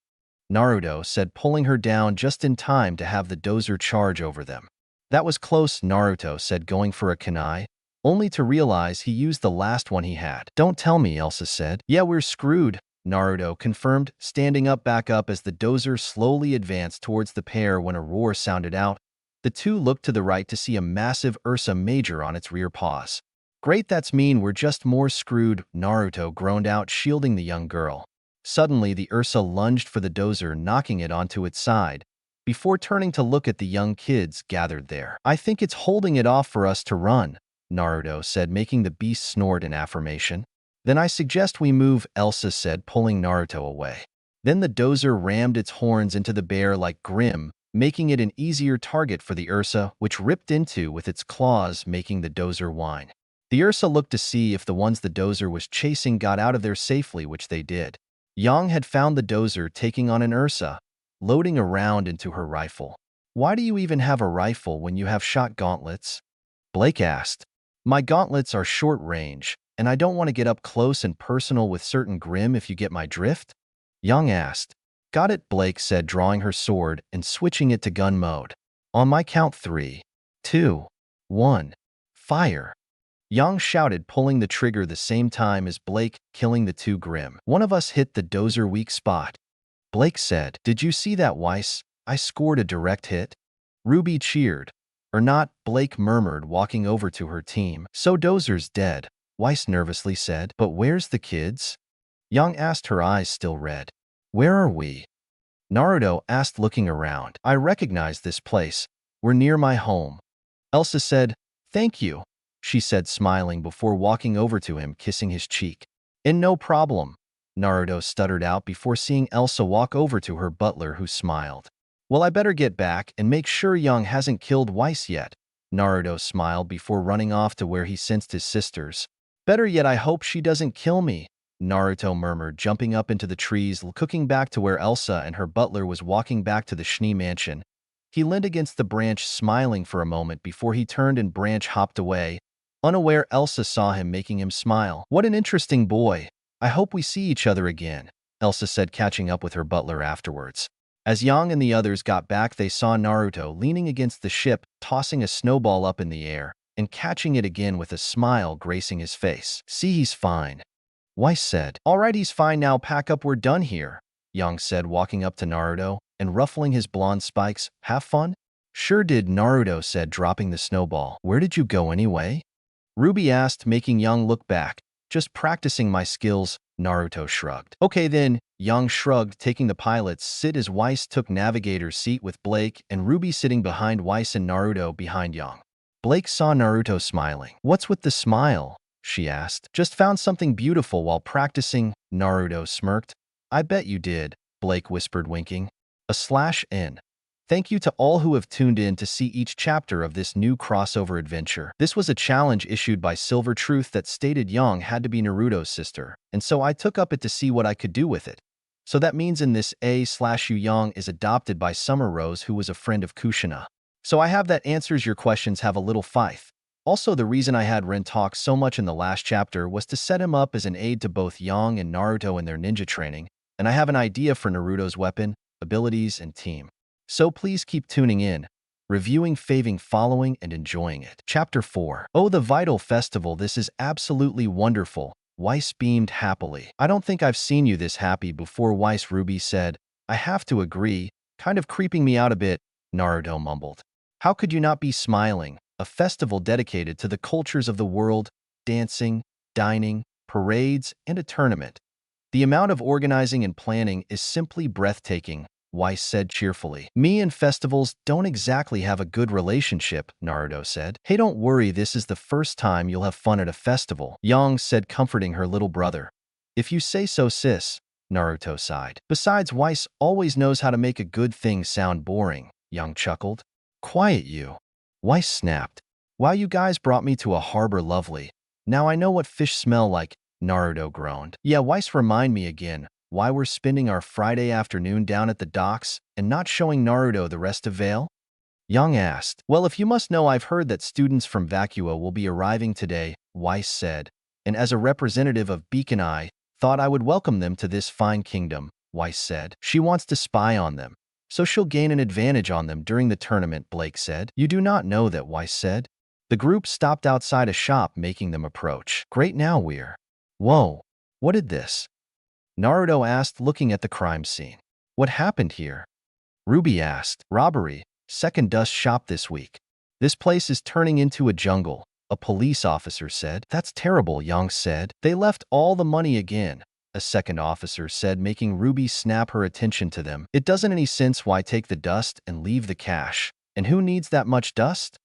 Naruto said, pulling her down just in time to have the dozer charge over them. That was close, Naruto said, going for a kunai, only to realize he used the last one he had. Don't tell me, Elsa said. Yeah, we're screwed, Naruto confirmed, standing up back up as the dozer slowly advanced towards the pair. When a roar sounded out, the two looked to the right to see a massive Ursa Major on its rear paws. Great, that's mean we're just more screwed, Naruto groaned out, shielding the young girl. Suddenly, the Ursa lunged for the dozer, knocking it onto its side, before turning to look at the young kids gathered there. I think it's holding it off for us to run, Naruto said, making the beast snort in affirmation. Then I suggest we move, Elsa said, pulling Naruto away. Then the dozer rammed its horns into the bear like Grim, making it an easier target for the Ursa, which ripped into with its claws, making the dozer whine. The Ursa looked to see if the ones the dozer was chasing got out of there safely, which they did. Yang had found the dozer taking on an Ursa, loading a round into her rifle. Why do you even have a rifle when you have shot gauntlets? Blake asked. My gauntlets are short range, and I don't want to get up close and personal with certain Grim, if you get my drift? Young asked. Got it, Blake said, drawing her sword and switching it to gun mode. On my count 3, 2, 1, fire. Yang shouted, pulling the trigger the same time as Blake, killing the two Grim. One of us hit the dozer weak spot. Blake said, Did you see that, Weiss? I scored a direct hit. Ruby cheered. Or not, Blake murmured, walking over to her team. So dozer's dead, Weiss nervously said. But where's the kids? Yang asked, her eyes still red. Where are we? Naruto asked, looking around. I recognize this place. We're near my home. Elsa said, Thank you, she said, smiling before walking over to him, kissing his cheek. And no problem, Naruto stuttered out before seeing Elsa walk over to her butler, who smiled. Well, I better get back and make sure Young hasn't killed Weiss yet, Naruto smiled before running off to where he sensed his sisters. Better yet, I hope she doesn't kill me, Naruto murmured, jumping up into the trees, looking back to where Elsa and her butler was walking back to the Schnee mansion. He leaned against the branch, smiling for a moment before he turned and branch hopped away. Unaware, Elsa saw him, making him smile. What an interesting boy. I hope we see each other again, Elsa said, catching up with her butler afterwards. As Yang and the others got back, they saw Naruto leaning against the ship, tossing a snowball up in the air, and catching it again with a smile gracing his face. "See, he's fine," Weiss said. "All right, he's fine now. Pack up, we're done here," Yang said, walking up to Naruto and ruffling his blonde spikes. "Have fun?" "Sure did," Naruto said, dropping the snowball. "Where did you go anyway?" Ruby asked, making Yang look back. "Just practicing my skills," Naruto shrugged. "Okay then," Yang shrugged, taking the pilot's seat as Weiss took navigator's seat with Blake and Ruby sitting behind Weiss and Naruto behind Yang. Blake saw Naruto smiling. "What's with the smile?" she asked. "Just found something beautiful while practicing," Naruto smirked. "I bet you did," Blake whispered, winking. /N. Thank you to all who have tuned in to see each chapter of this new crossover adventure. This was a challenge issued by Silver Truth that stated Yang had to be Naruto's sister, and so I took up it to see what I could do with it. So that means in this A/U Yang is adopted by Summer Rose, who was a friend of Kushina. So I have that answers your questions. Have a little faith. Also, the reason I had Ren talk so much in the last chapter was to set him up as an aide to both Yang and Naruto in their ninja training, and I have an idea for Naruto's weapon, abilities, and team. So please keep tuning in, reviewing, faving, following, and enjoying it. Chapter 4. Oh, the Vital Festival. This is absolutely wonderful. Weiss beamed happily. "I don't think I've seen you this happy before, Weiss," Ruby said. "I have to agree. Kind of creeping me out a bit," Naruto mumbled. "How could you not be smiling? A festival dedicated to the cultures of the world, dancing, dining, parades, and a tournament. The amount of organizing and planning is simply breathtaking," Weiss said cheerfully. "Me and festivals don't exactly have a good relationship," Naruto said. "Hey, don't worry, this is the first time you'll have fun at a festival," Yang said, comforting her little brother. "If you say so, sis," Naruto sighed. "Besides, Weiss always knows how to make a good thing sound boring," Yang chuckled. "Quiet you," Weiss snapped. "Wow, you guys brought me to a harbor lovely. Now I know what fish smell like," Naruto groaned. "Yeah, Weiss, remind me again why we're spending our Friday afternoon down at the docks and not showing Naruto the rest of Vale?" Yang asked. "Well, if you must know, I've heard that students from Vacuo will be arriving today," Weiss said, "and as a representative of Beacon, I thought I would welcome them to this fine kingdom," Weiss said. "She wants to spy on them, so she'll gain an advantage on them during the tournament," Blake said. "You do not know that," Weiss said. The group stopped outside a shop, making them approach. "Great, now we're..." "Whoa, what did this?" Naruto asked, looking at the crime scene. "What happened here?" Ruby asked. "Robbery. Second dust shop this week. This place is turning into a jungle," a police officer said. "That's terrible," Yang said. "They left all the money again," a second officer said, making Ruby snap her attention to them. "It doesn't any sense. Why take the dust and leave the cash? And who needs that much dust?"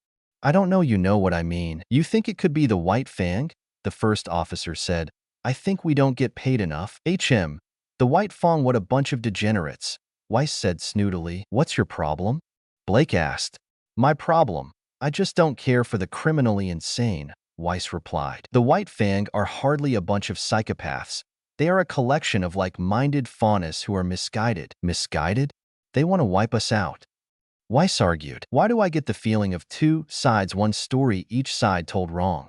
"I don't know, you know what I mean." "You think it could be the White Fang?" the first officer said. "I think we don't get paid enough." The White Fang, what a bunch of degenerates," Weiss said snootily. "What's your problem?" Blake asked. "My problem? I just don't care for the criminally insane," Weiss replied. "The White Fang are hardly a bunch of psychopaths. They are a collection of like-minded faunus who are misguided." "Misguided? They want to wipe us out," Weiss argued. "Why do I get the feeling of two sides, one story each side told wrong?"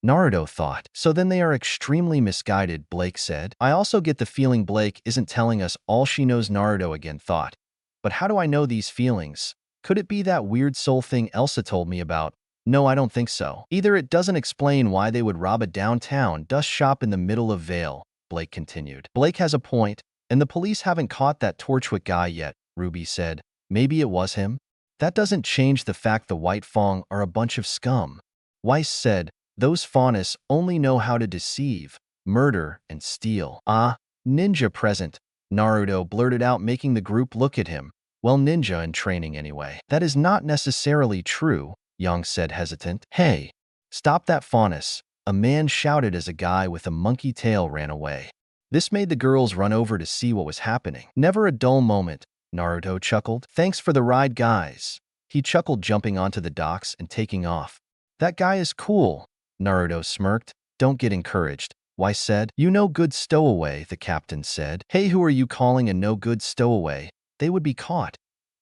Naruto thought. "So then they are extremely misguided," Blake said. "I also get the feeling Blake isn't telling us all she knows," Naruto again thought. "But how do I know these feelings? Could it be that weird soul thing Elsa told me about?" "No, I don't think so. Either it doesn't explain why they would rob a downtown dust shop in the middle of Vale," Blake continued. "Blake has a point, and the police haven't caught that Torchwick guy yet," Ruby said. "Maybe it was him." "That doesn't change the fact the White Fang are a bunch of scum," Weiss said. "Those faunus only know how to deceive, murder, and steal." "Ah, ninja present," Naruto blurted out, making the group look at him. "Well, ninja in training anyway." "That is not necessarily true," Yang said, hesitant. "Hey, stop that faunus," a man shouted as a guy with a monkey tail ran away. This made the girls run over to see what was happening. "Never a dull moment," Naruto chuckled. "Thanks for the ride, guys." He chuckled, jumping onto the docks and taking off. "That guy is cool," Naruto smirked. "Don't get encouraged," Weiss said. "You no good stowaway," the captain said. "Hey, who are you calling a no good stowaway? They would be caught."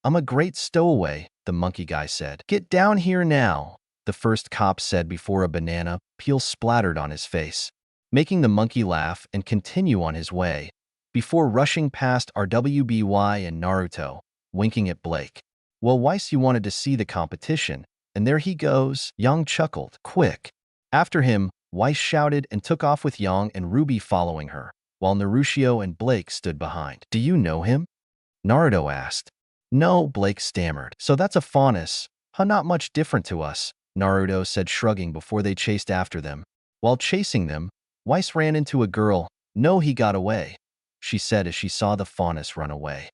"I'm a great stowaway," the monkey guy said. "Get down here now," the first cop said before a banana peel splattered on his face, making the monkey laugh and continue on his way. before rushing past RWBY and Naruto, winking at Blake. Well, Weiss, you wanted to see the competition, and there he goes. Yang chuckled. Quick. After him, Weiss shouted and took off with Yang and Ruby following her, while Naruto and Blake stood behind. Do you know him? Naruto asked. No, Blake stammered. So that's a faunus. Huh, not much different to us, Naruto said, shrugging before they chased after them. While chasing them, Weiss ran into a girl. No, he got away, she said as she saw the faunus run away.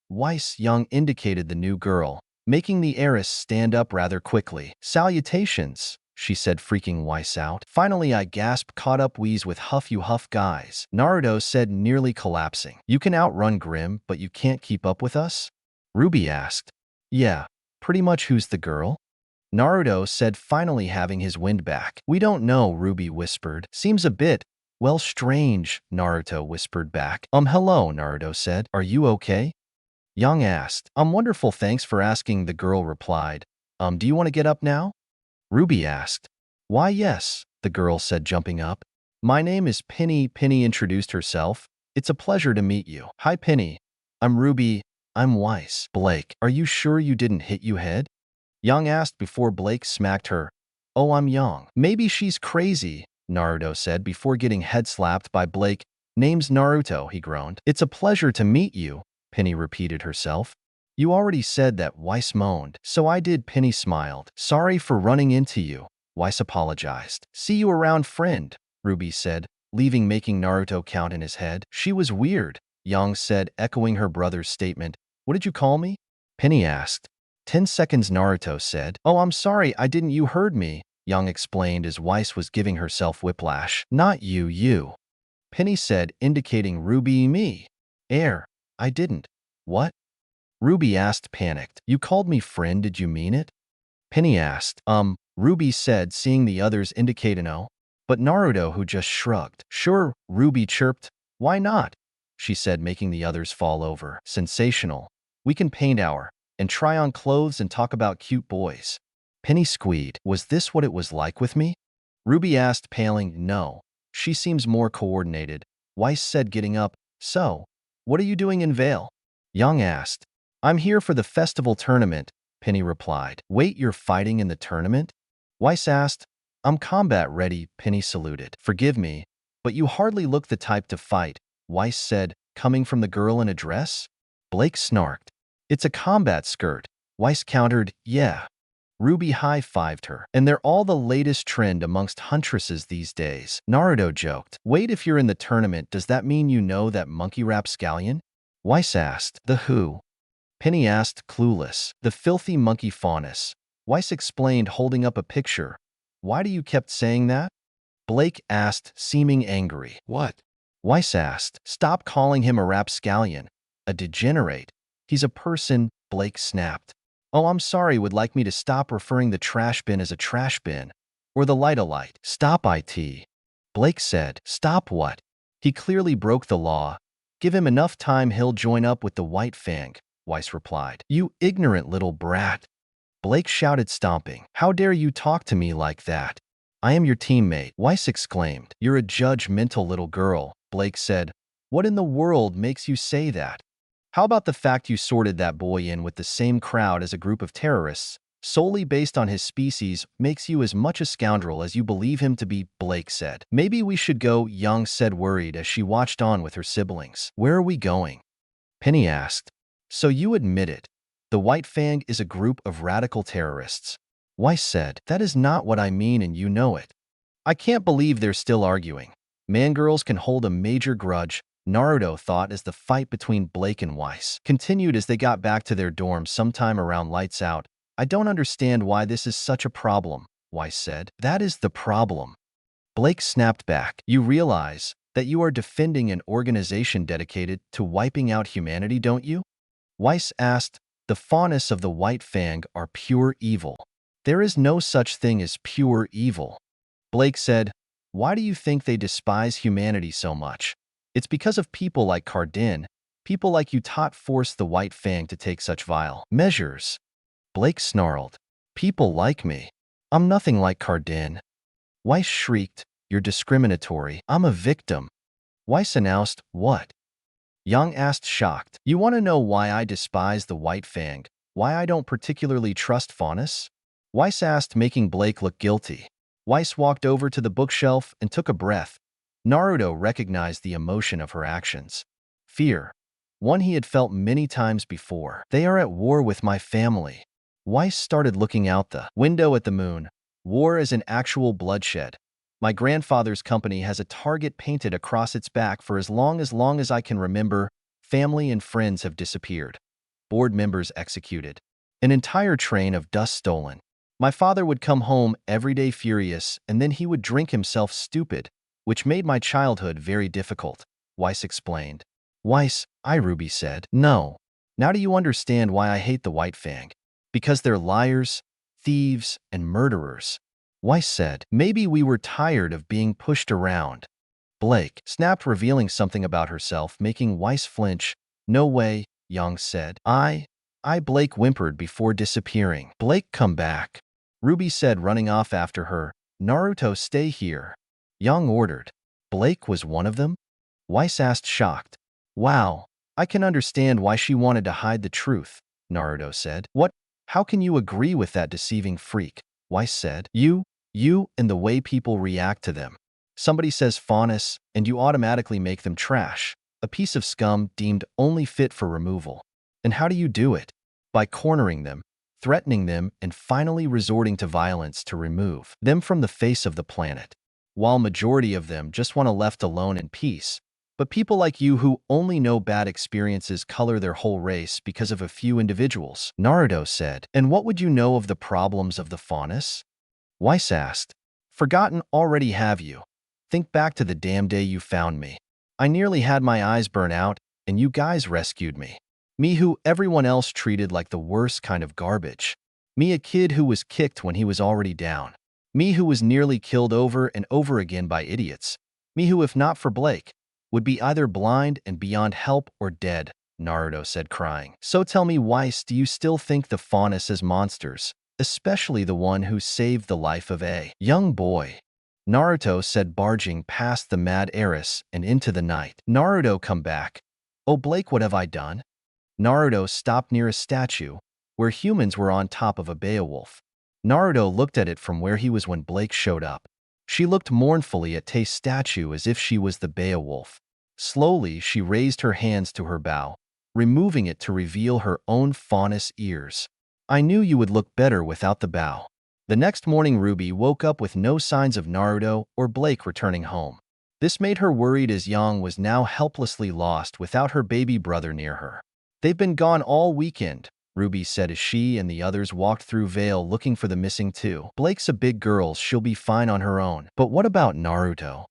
Weiss Young indicated the new girl, making the heiress stand up rather quickly. Salutations, she said, freaking Weiss out. Finally, I gasped, caught up wheeze with Huff you Huff guys, Naruto said, nearly collapsing. You can outrun Grim, but you can't keep up with us? Ruby asked. Yeah, pretty much. Who's the girl? Naruto said, finally having his wind back. We don't know, Ruby whispered. Seems a bit, well, strange, Naruto whispered back. Hello, Naruto said. Are you okay? Young asked. Wonderful, thanks for asking, the girl replied. Do you want to get up now? Ruby asked. Why, yes, the girl said, jumping up. My name is Penny. Penny introduced herself. It's a pleasure to meet you. Hi, Penny. I'm Ruby. I'm Weiss. Blake, are you sure you didn't hit you head? Young asked before Blake smacked her. Oh, I'm Young. Maybe she's crazy, Naruto said before getting head slapped by Blake. Name's Naruto, he groaned. It's a pleasure to meet you, Penny repeated herself. You already said that, Weiss moaned. So I did, Penny smiled. Sorry for running into you, Weiss apologized. See you around, friend, Ruby said, leaving, making Naruto count in his head. She was weird, Young said, echoing her brother's statement. What did you call me? Penny asked. 10 seconds, Naruto said. Oh, I'm sorry, I didn't. You heard me, Young explained as Weiss was giving herself whiplash. Not you, you, Penny said, indicating Ruby. Me. I didn't. What? Ruby asked, panicked. You called me friend, did you mean it? Penny asked. Ruby said, seeing the others indicate an O. But Naruto, who just shrugged. Sure, Ruby chirped. Why not? She said, making the others fall over. Sensational. We can paint our and try on clothes and talk about cute boys. Penny squeaked. Was this what it was like with me? Ruby asked, paling. No. She seems more coordinated, Weiss said, getting up. So, what are you doing in Vale? Young asked. I'm here for the festival tournament, Penny replied. Wait, you're fighting in the tournament? Weiss asked. I'm combat ready, Penny saluted. Forgive me, but you hardly look the type to fight, Weiss said, coming from the girl in a dress. Blake snarked. It's a combat skirt, Weiss countered. Yeah. Ruby high-fived her. And they're all the latest trend amongst huntresses these days, Naruto joked. Wait, if you're in the tournament, does that mean you know that monkey rapscallion? Weiss asked. The who? Penny asked, clueless. The filthy monkey faunus, Weiss explained, holding up a picture. Why do you kept saying that? Blake asked, seeming angry. What? Weiss asked. Stop calling him a rapscallion. A degenerate. He's a person, Blake snapped. Oh, I'm sorry, would like me to stop referring the trash bin as a trash bin? Or the light a light? Stop it. Blake said. Stop what? He clearly broke the law. Give him enough time, he'll join up with the White Fang, Weiss replied. You ignorant little brat. Blake shouted, stomping. How dare you talk to me like that? I am your teammate, Weiss exclaimed. You're a judgmental little girl, Blake said. What in the world makes you say that? How about the fact you sorted that boy in with the same crowd as a group of terrorists, solely based on his species, makes you as much a scoundrel as you believe him to be, Blake said. Maybe we should go, Young said, worried as she watched on with her siblings. Where are we going? Penny asked. So you admit it. The White Fang is a group of radical terrorists. Weiss said. That is not what I mean, and you know it. I can't believe they're still arguing. Man-girls can hold a major grudge, Naruto thought as the fight between Blake and Weiss continued as they got back to their dorm sometime around lights out. I don't understand why this is such a problem, Weiss said. That is the problem. Blake snapped back. You realize that you are defending an organization dedicated to wiping out humanity, don't you? Weiss asked. The faunus of the White Fang are pure evil. There is no such thing as pure evil. Blake said. Why do you think they despise humanity so much? It's because of people like Cardin. People like you taught forced the White Fang to take such vile measures. Blake snarled. People like me. I'm nothing like Cardin. Weiss shrieked. You're discriminatory. I'm a victim. Weiss announced. What? Young asked, shocked. You want to know why I despise the White Fang? Why I don't particularly trust Faunus? Weiss asked, making Blake look guilty. Weiss walked over to the bookshelf and took a breath. Naruto recognized the emotion of her actions. Fear. One he had felt many times before. They are at war with my family. Weiss started looking out the window at the moon. War is an actual bloodshed. My grandfather's company has a target painted across its back for as long as I can remember. Family and friends have disappeared. Board members executed. An entire train of dust stolen. My father would come home every day furious, and then he would drink himself stupid, which made my childhood very difficult, Weiss explained. Weiss, Ruby said. No. Now do you understand why I hate the White Fang? Because they're liars, thieves, and murderers. Weiss said. Maybe we were tired of being pushed around. Blake snapped, revealing something about herself, making Weiss flinch. No way, Young said. Blake whimpered before disappearing. Blake, come back. Ruby said, running off after her. Naruto, stay here. Young ordered. Blake was one of them? Weiss asked, shocked. Wow, I can understand why she wanted to hide the truth, Naruto said. What? How can you agree with that deceiving freak? Weiss said. You, and the way people react to them. Somebody says Faunus, and you automatically make them trash, a piece of scum deemed only fit for removal. And how do you do it? By cornering them, threatening them, and finally resorting to violence to remove them from the face of the planet. While majority of them just want to left alone in peace, but people like you who only know bad experiences color their whole race because of a few individuals, Naruto said. And what would you know of the problems of the Faunus? Weiss asked. Forgotten already, have you? Think back to the damn day you found me. I nearly had my eyes burn out, and you guys rescued me. Me who everyone else treated like the worst kind of garbage. Me, a kid who was kicked when he was already down. Me who was nearly killed over and over again by idiots. Me who, if not for Blake, would be either blind and beyond help or dead, Naruto said, crying. So tell me, Weiss, do you still think the Faunus as monsters, especially the one who saved the life of a young boy? Naruto said, barging past the mad heiress and into the night. Naruto, come back. Oh, Blake, what have I done? Naruto stopped near a statue, where humans were on top of a Beowulf. Naruto looked at it from where he was when Blake showed up. She looked mournfully at Tei's statue as if she was the Beowulf. Slowly, she raised her hands to her bow, removing it to reveal her own Faunus ears. I knew you would look better without the bow. The next morning, Ruby woke up with no signs of Naruto or Blake returning home. This made her worried as Yang was now helplessly lost without her baby brother near her. They've been gone all weekend, Ruby said as she and the others walked through Vale looking for the missing two. Blake's a big girl, she'll be fine on her own. But what about Naruto?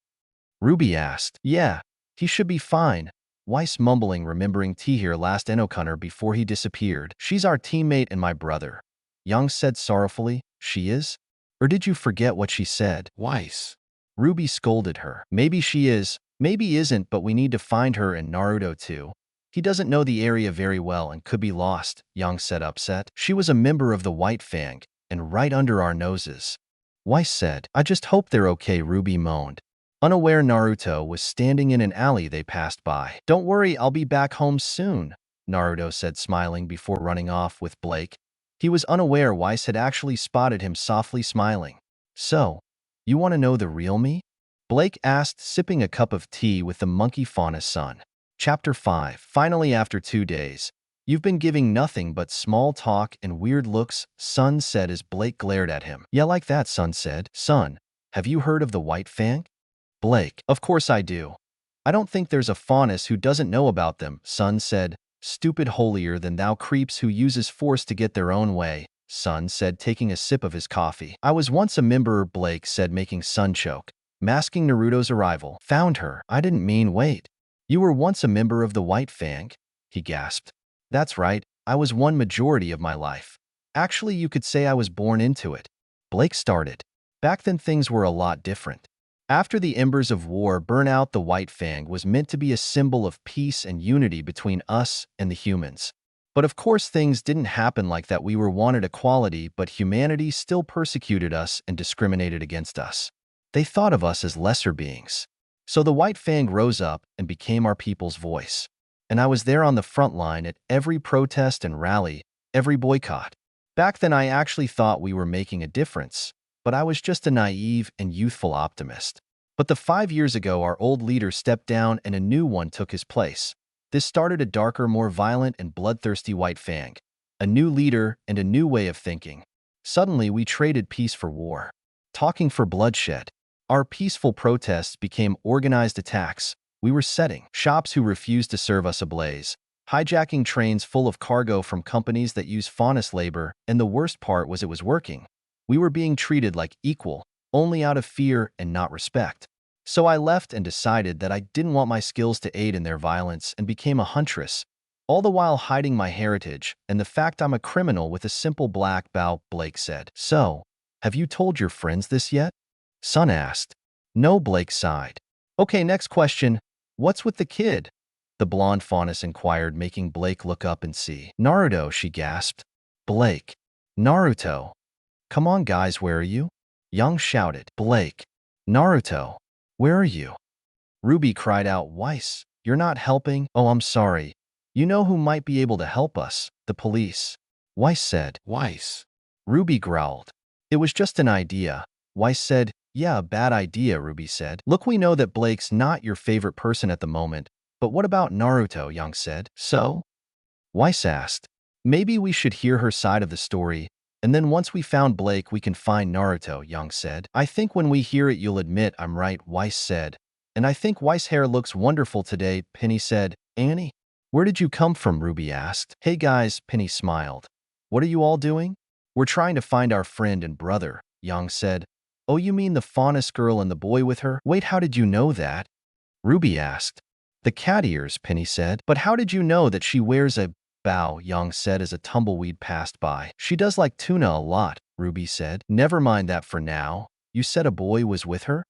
Ruby asked. Yeah, he should be fine. Weiss mumbling, remembering Tahir last Enokunner before he disappeared. She's our teammate and my brother. Yang said sorrowfully. She is? Or did you forget what she said? Weiss. Ruby scolded her. Maybe she is, maybe isn't, but we need to find her and Naruto too. He doesn't know the area very well and could be lost, Yang said, upset. She was a member of the White Fang, and right under our noses. Weiss said. I just hope they're okay, Ruby moaned. Unaware Naruto was standing in an alley they passed by. Don't worry, I'll be back home soon, Naruto said, smiling before running off with Blake. He was unaware Weiss had actually spotted him softly smiling. So, you want to know the real me? Blake asked, sipping a cup of tea with the monkey Faunus son. Chapter 5. Finally, after 2 days. You've been giving nothing but small talk and weird looks, Sun said as Blake glared at him. Yeah, like that, Sun said. Sun, have you heard of the White Fang? Blake. Of course I do. I don't think there's a Faunus who doesn't know about them, Sun said. Stupid holier-than-thou creeps who uses force to get their own way, Sun said, taking a sip of his coffee. I was once a member, Blake said, making Sun choke. Masking Naruto's arrival. Found her. I didn't mean wait. You were once a member of the White Fang? He gasped. That's right. I was one majority of my life. Actually, you could say I was born into it. Blake started. Back then things were a lot different. After the embers of war burn out, the White Fang was meant to be a symbol of peace and unity between us and the humans. But of course things didn't happen like that. We were wanted equality, but humanity still persecuted us and discriminated against us. They thought of us as lesser beings. So the White Fang rose up and became our people's voice. And I was there on the front line at every protest and rally, every boycott. Back then, I actually thought we were making a difference, but I was just a naive and youthful optimist. But the 5 years ago, our old leader stepped down and a new one took his place. This started a darker, more violent and bloodthirsty White Fang. A new leader and a new way of thinking. Suddenly, we traded peace for war. Talking for bloodshed. Our peaceful protests became organized attacks. We were setting shops who refused to serve us ablaze, hijacking trains full of cargo from companies that use honest labor, and the worst part was it was working. We were being treated like equal, only out of fear and not respect. So I left and decided that I didn't want my skills to aid in their violence and became a huntress, all the while hiding my heritage and the fact I'm a criminal with a simple black bow, Blake said. So, have you told your friends this yet? Sun asked. No, Blake sighed. Okay, next question. What's with the kid? The blonde faunus inquired, making Blake look up and see. Naruto, she gasped. Blake. Naruto. Come on, guys, where are you? Young shouted. Blake. Naruto. Where are you? Ruby cried out. Weiss, you're not helping? Oh, I'm sorry. You know who might be able to help us? The police. Weiss said. Weiss. Ruby growled. It was just an idea. Weiss said. Yeah, a bad idea, Ruby said. Look, we know that Blake's not your favorite person at the moment, but what about Naruto, Young said. So? Weiss asked. Maybe we should hear her side of the story, and then once we found Blake, we can find Naruto, Young said. I think when we hear it, you'll admit I'm right, Weiss said. And I think Weiss' hair looks wonderful today, Penny said. Annie? Where did you come from, Ruby asked. Hey guys, Penny smiled. What are you all doing? We're trying to find our friend and brother, Young said. Oh, you mean the faunus girl and the boy with her? Wait, how did you know that? Ruby asked. The cat ears, Penny said. But how did you know that she wears a bow, Young said as a tumbleweed passed by. She does like tuna a lot, Ruby said. Never mind that for now. You said a boy was with her?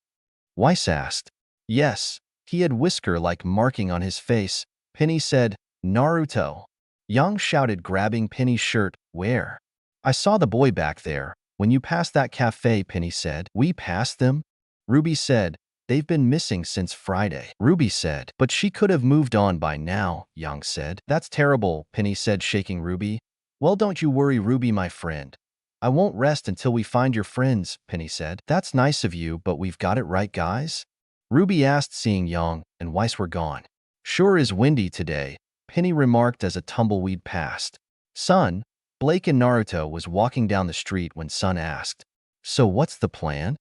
Weiss asked. Yes. He had whisker-like marking on his face. Penny said, Naruto. Young shouted, grabbing Penny's shirt. Where? I saw the boy back there. When you passed that cafe, Penny said. We passed them? Ruby said. They've been missing since Friday. Ruby said. But she could have moved on by now, Young said. That's terrible, Penny said, shaking Ruby. Well, don't you worry, Ruby, my friend. I won't rest until we find your friends, Penny said. That's nice of you, but we've got it right, guys? Ruby asked, seeing Young and Weiss were gone. Sure is windy today, Penny remarked as a tumbleweed passed. Son, Blake and Naruto was walking down the street when Sun asked, So what's the plan?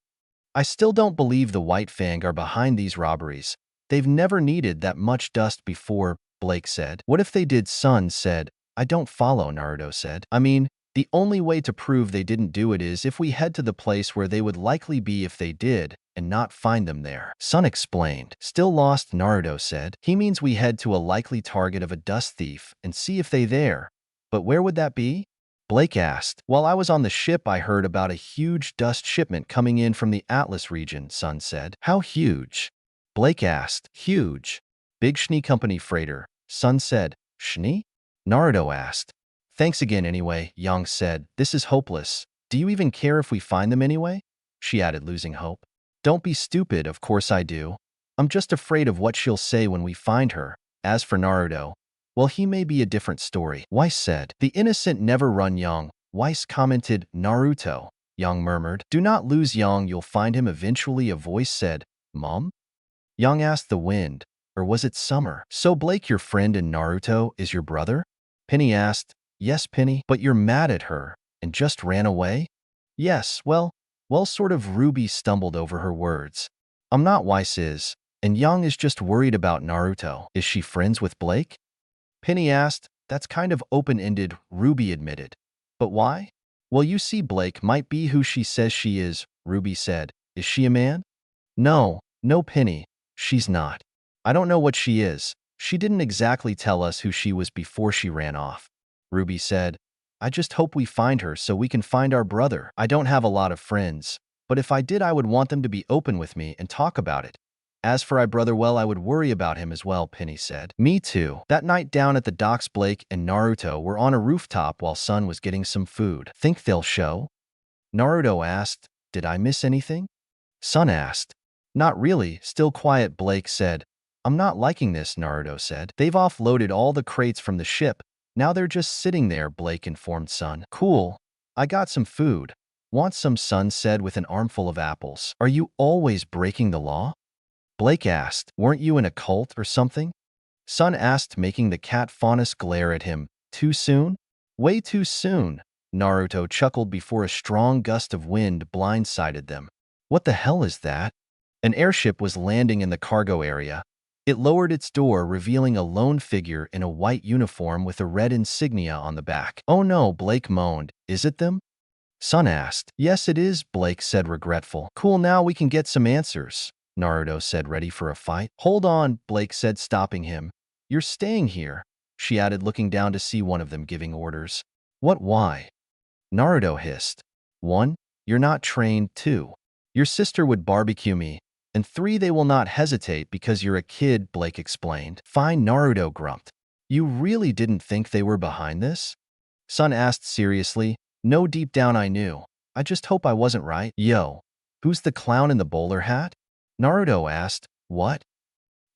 I still don't believe the White Fang are behind these robberies. They've never needed that much dust before, Blake said. What if they did? Sun said. I don't follow, Naruto said. I mean, the only way to prove they didn't do it is if we head to the place where they would likely be if they did, and not find them there. Sun explained. Still lost, Naruto said. He means we head to a likely target of a dust thief and see if they there. But where would that be? Blake asked. While I was on the ship, I heard about a huge dust shipment coming in from the Atlas region, Sun said. How huge? Blake asked. Huge. Big Schnee Company freighter. Sun said. Schnee? Naruto asked. Thanks again anyway, Young said. This is hopeless. Do you even care if we find them anyway? She added, losing hope. Don't be stupid, of course I do. I'm just afraid of what she'll say when we find her. As for Naruto, well, he may be a different story, Weiss said. The innocent never run, Young. Weiss commented. Naruto, Young murmured. Do not lose, Young, you'll find him eventually, a voice said. Mom? Young asked the wind. Or was it summer? So Blake, your friend and Naruto, is your brother? Penny asked. Yes, Penny, but you're mad at her and just ran away? Yes, well, sort of. Ruby stumbled over her words. I'm not, Weiss is, and Young is just worried about Naruto. Is she friends with Blake? Penny asked. That's kind of open-ended, Ruby admitted. But why? Well, you see, Blake might be who she says she is, Ruby said. Is she a man? No, Penny, she's not. I don't know what she is. She didn't exactly tell us who she was before she ran off. Ruby said, I just hope we find her so we can find our brother. I don't have a lot of friends, but if I did, I would want them to be open with me and talk about it. As for my brother, well, I would worry about him as well, Penny said. Me too. That night down at the docks, Blake and Naruto were on a rooftop while Sun was getting some food. Think they'll show? Naruto asked. Did I miss anything? Sun asked. Not really. Still quiet, Blake said. I'm not liking this, Naruto said. They've offloaded all the crates from the ship. Now they're just sitting there, Blake informed Sun. Cool. I got some food. Want some, Sun said with an armful of apples. Are you always breaking the law? Blake asked. Weren't you in a cult or something? Sun asked, making the cat faunus glare at him. Too soon? Way too soon. Naruto chuckled before a strong gust of wind blindsided them. What the hell is that? An airship was landing in the cargo area. It lowered its door, revealing a lone figure in a white uniform with a red insignia on the back. Oh no, Blake moaned. Is it them? Sun asked. Yes, it is, Blake said, regretful. Cool, now we can get some answers, Naruto said, ready for a fight. Hold on, Blake said, stopping him. You're staying here, she added, looking down to see one of them giving orders. What, why? Naruto hissed. 1. You're not trained. 2. Your sister would barbecue me. And 3, they will not hesitate because you're a kid, Blake explained. Fine, Naruto grumped. You really didn't think they were behind this? Sun asked seriously. No, deep down I knew. I just hope I wasn't right. Yo, who's the clown in the bowler hat? Naruto asked. What?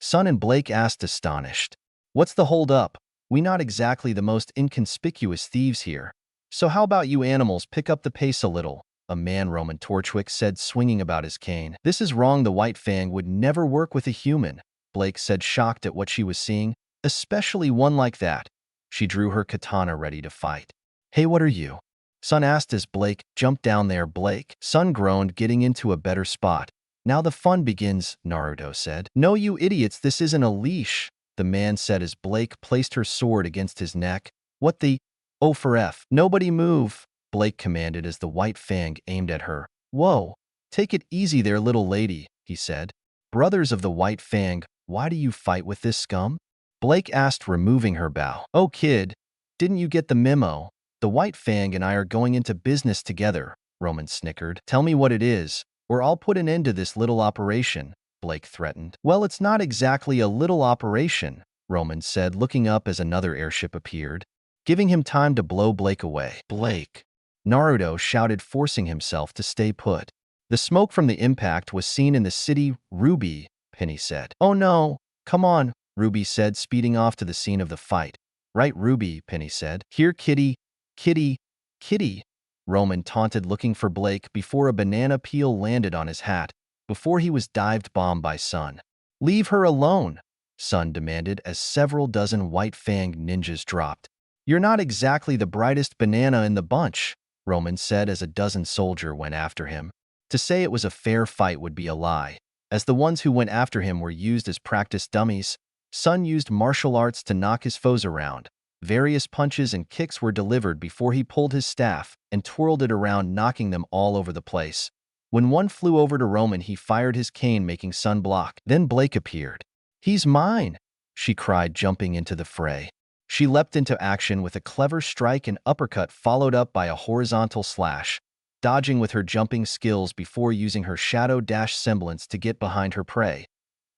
Sun and Blake asked, astonished. What's the hold up? We not exactly the most inconspicuous thieves here. So how about you animals pick up the pace a little? A man, Roman Torchwick said, swinging about his cane. This is wrong. The White Fang would never work with a human, Blake said, shocked at what she was seeing, especially one like that. She drew her katana ready to fight. Hey, what are you? Sun asked as Blake jumped down there. Blake. Sun groaned, getting into a better spot. Now the fun begins, Naruto said. No, you idiots, this isn't a leash, the man said as Blake placed her sword against his neck. What the? Oh, for F. Nobody move, Blake commanded as the White Fang aimed at her. Whoa, take it easy there, little lady, he said. Brothers of the White Fang, why do you fight with this scum? Blake asked, removing her bow. Oh, kid, didn't you get the memo? The White Fang and I are going into business together, Roman snickered. Tell me what it is, or I'll put an end to this little operation, Blake threatened. Well, it's not exactly a little operation, Roman said, looking up as another airship appeared, giving him time to blow Blake away. Blake, Naruto shouted, forcing himself to stay put. The smoke from the impact was seen in the city. Ruby, Penny said. Oh no, come on, Ruby said, speeding off to the scene of the fight. Right, Ruby, Penny said. Here, kitty, kitty, kitty, Roman taunted, looking for Blake before a banana peel landed on his hat, before he was dived bombed by Sun. Leave her alone, Sun demanded as several dozen White Fang ninjas dropped. You're not exactly the brightest banana in the bunch, Roman said as a dozen soldier went after him. To say it was a fair fight would be a lie, as the ones who went after him were used as practice dummies. Sun used martial arts to knock his foes around. Various punches and kicks were delivered before he pulled his staff and twirled it around, knocking them all over the place. When one flew over to Roman, he fired his cane, making Sun block. Then Blake appeared. He's mine, she cried, jumping into the fray. She leapt into action with a clever strike and uppercut followed up by a horizontal slash, dodging with her jumping skills before using her shadow dash semblance to get behind her prey,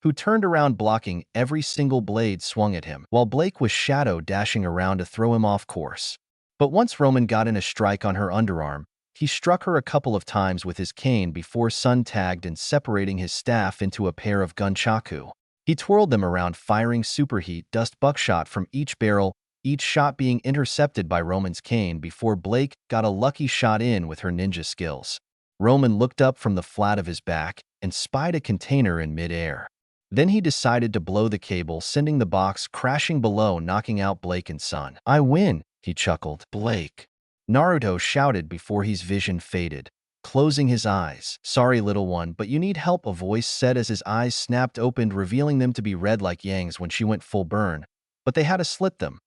who turned around, blocking every single blade swung at him, while Blake was shadow dashing around to throw him off course. But once Roman got in a strike on her underarm, he struck her a couple of times with his cane before Sun tagged and separating his staff into a pair of gunchaku. He twirled them around, firing superheat dust buckshot from each barrel, each shot being intercepted by Roman's cane before Blake got a lucky shot in with her ninja skills. Roman looked up from the flat of his back and spied a container in mid-air. Then he decided to blow the cable, sending the box crashing below, knocking out Blake and Sun. I win, he chuckled. Blake, Naruto shouted before his vision faded, closing his eyes. Sorry, little one, but you need help, a voice said as his eyes snapped open, revealing them to be red like Yang's when she went full burn. But they had to slit them.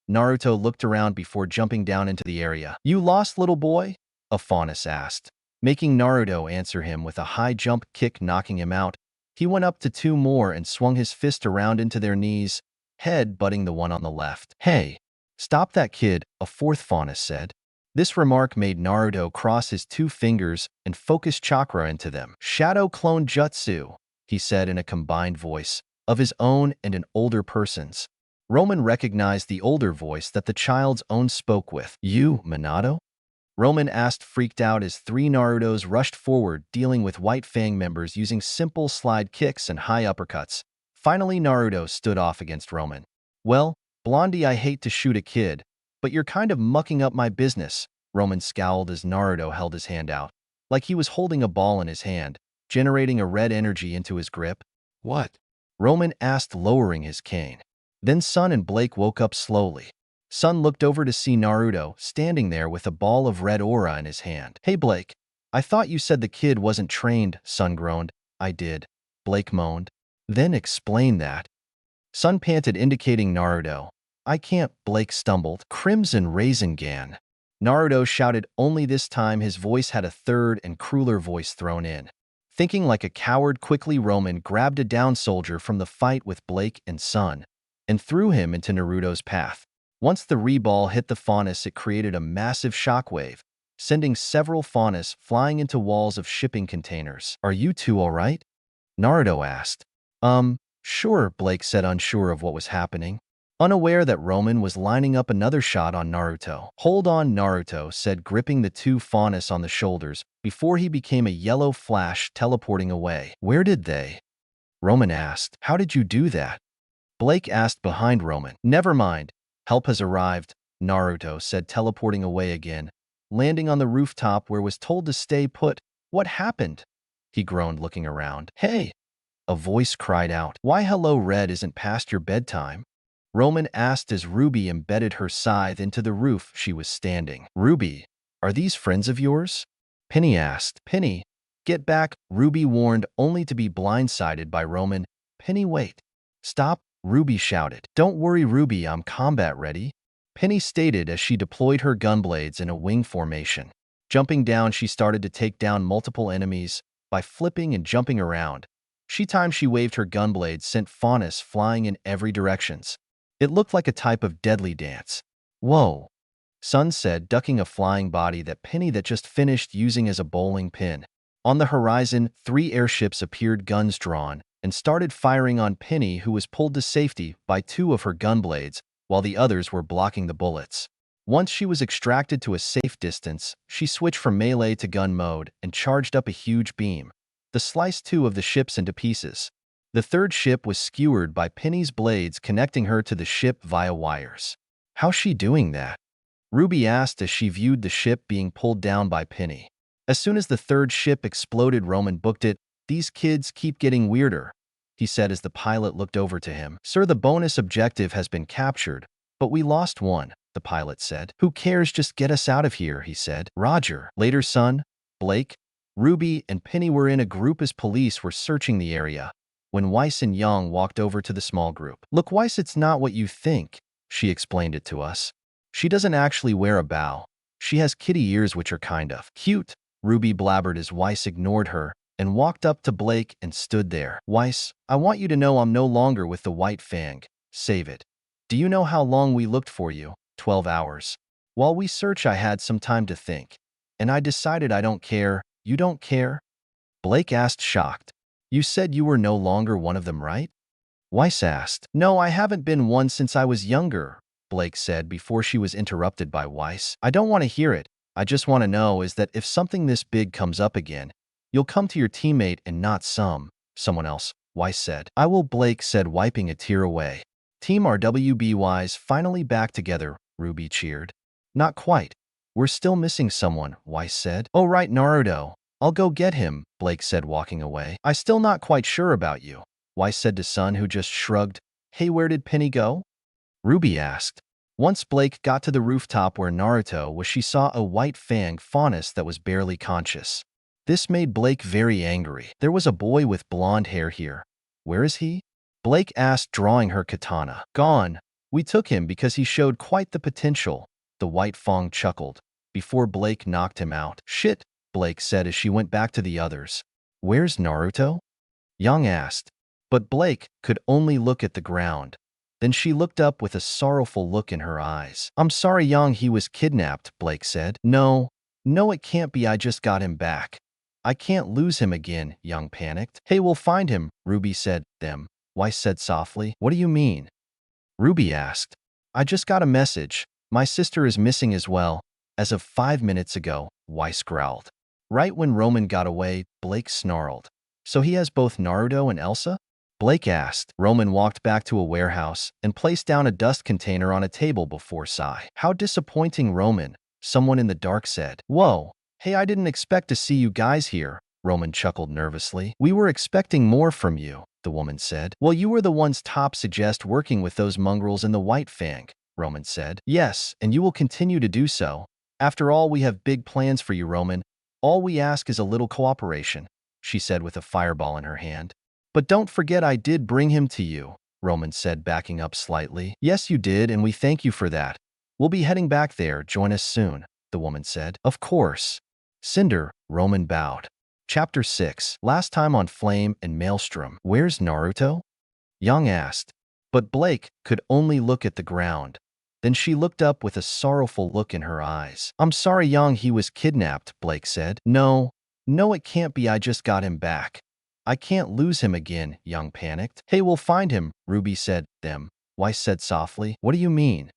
Naruto looked around before jumping down into the area. You lost, little boy? A faunus asked, making Naruto answer him with a high jump kick, knocking him out. He went up to 2 more and swung his fist around into their knees, head butting the one on the left. Hey, stop that, kid, a 4th faunus said. This remark made Naruto cross his 2 fingers and focus chakra into them. Shadow clone jutsu, he said in a combined voice, of his own and an older person's. Roman recognized the older voice that the child's own spoke with. You, Minato? Roman asked, freaked out, as 3 Narutos rushed forward, dealing with White Fang members using simple slide kicks and high uppercuts, Finally, Naruto stood off against Roman. Well, Blondie, I hate to shoot a kid, but you're kind of mucking up my business. Roman scowled as Naruto held his hand out, like he was holding a ball in his hand, generating a red energy into his grip. What? Roman asked, lowering his cane. Then Sun and Blake woke up slowly. Sun looked over to see Naruto standing there with a ball of red aura in his hand. Hey Blake, I thought you said the kid wasn't trained, Sun groaned. I did, Blake moaned. Then explain that. Sun panted, indicating Naruto. I can't, Blake stumbled. Crimson Rasengan. Naruto shouted, only this time his voice had a third and crueler voice thrown in. Thinking like a coward, quickly Roman grabbed a down soldier from the fight with Blake and Sun and threw him into Naruto's path. Once the re-ball hit the Faunus, it created a massive shockwave, sending several Faunus flying into walls of shipping containers. Are you two all right? Naruto asked. Sure, Blake said, unsure of what was happening, unaware that Roman was lining up another shot on Naruto. Hold on, Naruto said, gripping the two Faunus on the shoulders before he became a yellow flash teleporting away. Where did they? Roman asked. How did you do that? Blake asked behind Roman. Never mind. Help has arrived, Naruto said, teleporting away again, landing on the rooftop where was told to stay put. What happened? He groaned, looking around. Hey! A voice cried out. Why hello, Red, isn't past your bedtime? Roman asked as Ruby embedded her scythe into the roof she was standing. Ruby, are these friends of yours? Penny asked. Penny, get back, Ruby warned, only to be blindsided by Roman. Penny, wait. Stop, Ruby shouted. Don't worry, Ruby, I'm combat ready, Penny stated as she deployed her gunblades in a wing formation. Jumping down, she started to take down multiple enemies by flipping and jumping around. She waved her gunblades, sent Faunus flying in every directions. It looked like a type of deadly dance. Whoa, Sun said, ducking a flying body that Penny that just finished using as a bowling pin. On the horizon, 3 airships appeared, guns drawn, and started firing on Penny, who was pulled to safety by 2 of her gunblades, while the others were blocking the bullets. Once she was extracted to a safe distance, she switched from melee to gun mode and charged up a huge beam. The sliced 2 of the ships into pieces. The 3rd ship was skewered by Penny's blades, connecting her to the ship via wires. How's she doing that? Ruby asked as she viewed the ship being pulled down by Penny. As soon as the 3rd ship exploded, Roman booked it. These kids keep getting weirder, he said as the pilot looked over to him. Sir, the bonus objective has been captured, but we lost one, the pilot said. Who cares, just get us out of here, he said. Roger. Later, Sun, Blake, Ruby, and Penny were in a group as police were searching the area when Weiss and Young walked over to the small group. Look, Weiss, it's not what you think, she explained it to us. She doesn't actually wear a bow. She has kitty ears, which are kind of cute, Ruby blabbered as Weiss ignored her and walked up to Blake and stood there. Weiss, I want you to know I'm no longer with the White Fang. Save it. Do you know how long we looked for you? 12 hours. While we search, I had some time to think, and I decided I don't care. You don't care? Blake asked, shocked. You said you were no longer one of them, right? Weiss asked. No, I haven't been one since I was younger, Blake said before she was interrupted by Weiss. I don't want to hear it. I just want to know is that if something this big comes up again, you'll come to your teammate and not someone else, Weiss said. I will, Blake said, wiping a tear away. Team RWBY's finally back together, Ruby cheered. Not quite. We're still missing someone, Weiss said. Oh right, Naruto. I'll go get him, Blake said, walking away. I still not quite sure about you, Weiss said to Sun, who just shrugged. Hey, where did Penny go? Ruby asked. Once Blake got to the rooftop where Naruto was, she saw a White Fang Faunus that was barely conscious. This made Blake very angry. There was a boy with blonde hair here. Where is he? Blake asked, drawing her katana. Gone. We took him because he showed quite the potential, the White Fang chuckled, before Blake knocked him out. Shit, Blake said as she went back to the others. Where's Naruto? Young asked. But Blake could only look at the ground. Then she looked up with a sorrowful look in her eyes. I'm sorry, Young, he was kidnapped, Blake said. No, it can't be, I just got him back. I can't lose him again, Young panicked. Hey, we'll find him, Ruby said. Them, Weiss said softly. What do you mean? Ruby asked. I just got a message. My sister is missing as well. As of 5 minutes ago, Weiss growled. Right when Roman got away, Blake snarled. So he has both Naruto and Elsa? Blake asked. Roman walked back to a warehouse and placed down a dust container on a table before Sai. How disappointing, Roman, someone in the dark said. Whoa, hey, I didn't expect to see you guys here, Roman chuckled nervously. We were expecting more from you, the woman said. Well, you were the ones top suggest working with those mongrels in the White Fang, Roman said. Yes, and you will continue to do so. After all, we have big plans for you, Roman. All we ask is a little cooperation, she said with a fireball in her hand. But don't forget I did bring him to you, Roman said, backing up slightly. Yes, you did, and we thank you for that. We'll be heading back there. Join us soon, the woman said. Of course. Cinder, Roman bowed. Chapter 6. Last time on Flame and Maelstrom. Where's Naruto? Young asked. But Blake could only look at the ground. Then she looked up with a sorrowful look in her eyes. I'm sorry, Young, he was kidnapped, Blake said. No, it can't be. I just got him back. I can't lose him again, Young panicked. Hey, we'll find him, Ruby said. Them. Weiss said softly. What do you mean?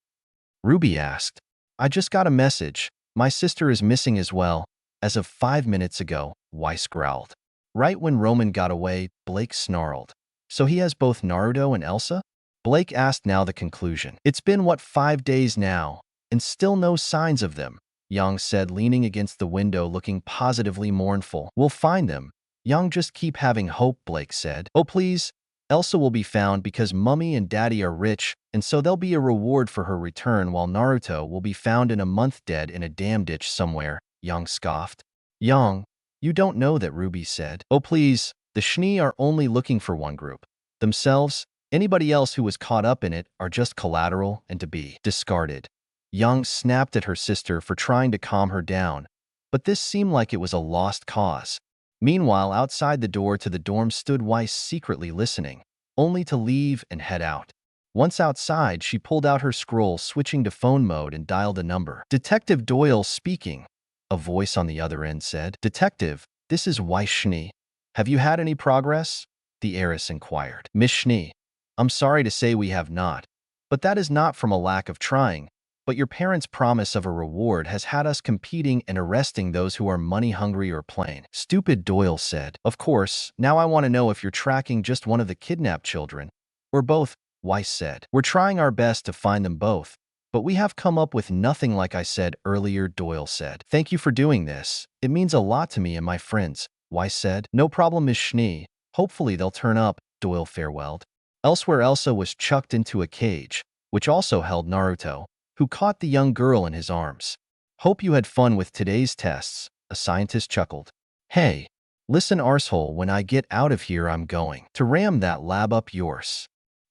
Ruby asked. I just got a message. My sister is missing as well. As of 5 minutes ago, Weiss growled. Right when Roman got away, Blake snarled. So he has both Naruto and Elsa? Blake asked now the conclusion. It's been, 5 days now, and still no signs of them, Young said, leaning against the window looking positively mournful. We'll find them. Young, just keep having hope, Blake said. Oh, please. Elsa will be found because Mummy and Daddy are rich, and so there'll be a reward for her return, while Naruto will be found in a month dead in a dam ditch somewhere, Young scoffed. Young, you don't know that, Ruby said. Oh, please. The Shnee are only looking for one group. Themselves. Anybody else who was caught up in it are just collateral and to be discarded. Young snapped at her sister for trying to calm her down, but this seemed like it was a lost cause. Meanwhile, outside the door to the dorm stood Weiss, secretly listening, only to leave and head out. Once outside, she pulled out her scroll, switching to phone mode, and dialed a number. Detective Doyle speaking, a voice on the other end said. Detective, this is Weiss Schnee. Have you had any progress? The heiress inquired. Miss Schnee, I'm sorry to say we have not, but that is not from a lack of trying. But your parents' promise of a reward has had us competing and arresting those who are money-hungry or plain stupid, Doyle said. Of course, now I want to know if you're tracking just one of the kidnapped children, or both, Weiss said. We're trying our best to find them both, but we have come up with nothing, like I said earlier, Doyle said. Thank you for doing this. It means a lot to me and my friends, Weiss said. No problem, Miss Schnee. Hopefully they'll turn up, Doyle farewelled. Elsewhere, Elsa was chucked into a cage, which also held Naruto, who caught the young girl in his arms. Hope you had fun with today's tests, a scientist chuckled. Hey, listen, arsehole, when I get out of here I'm going to ram that lab up yours.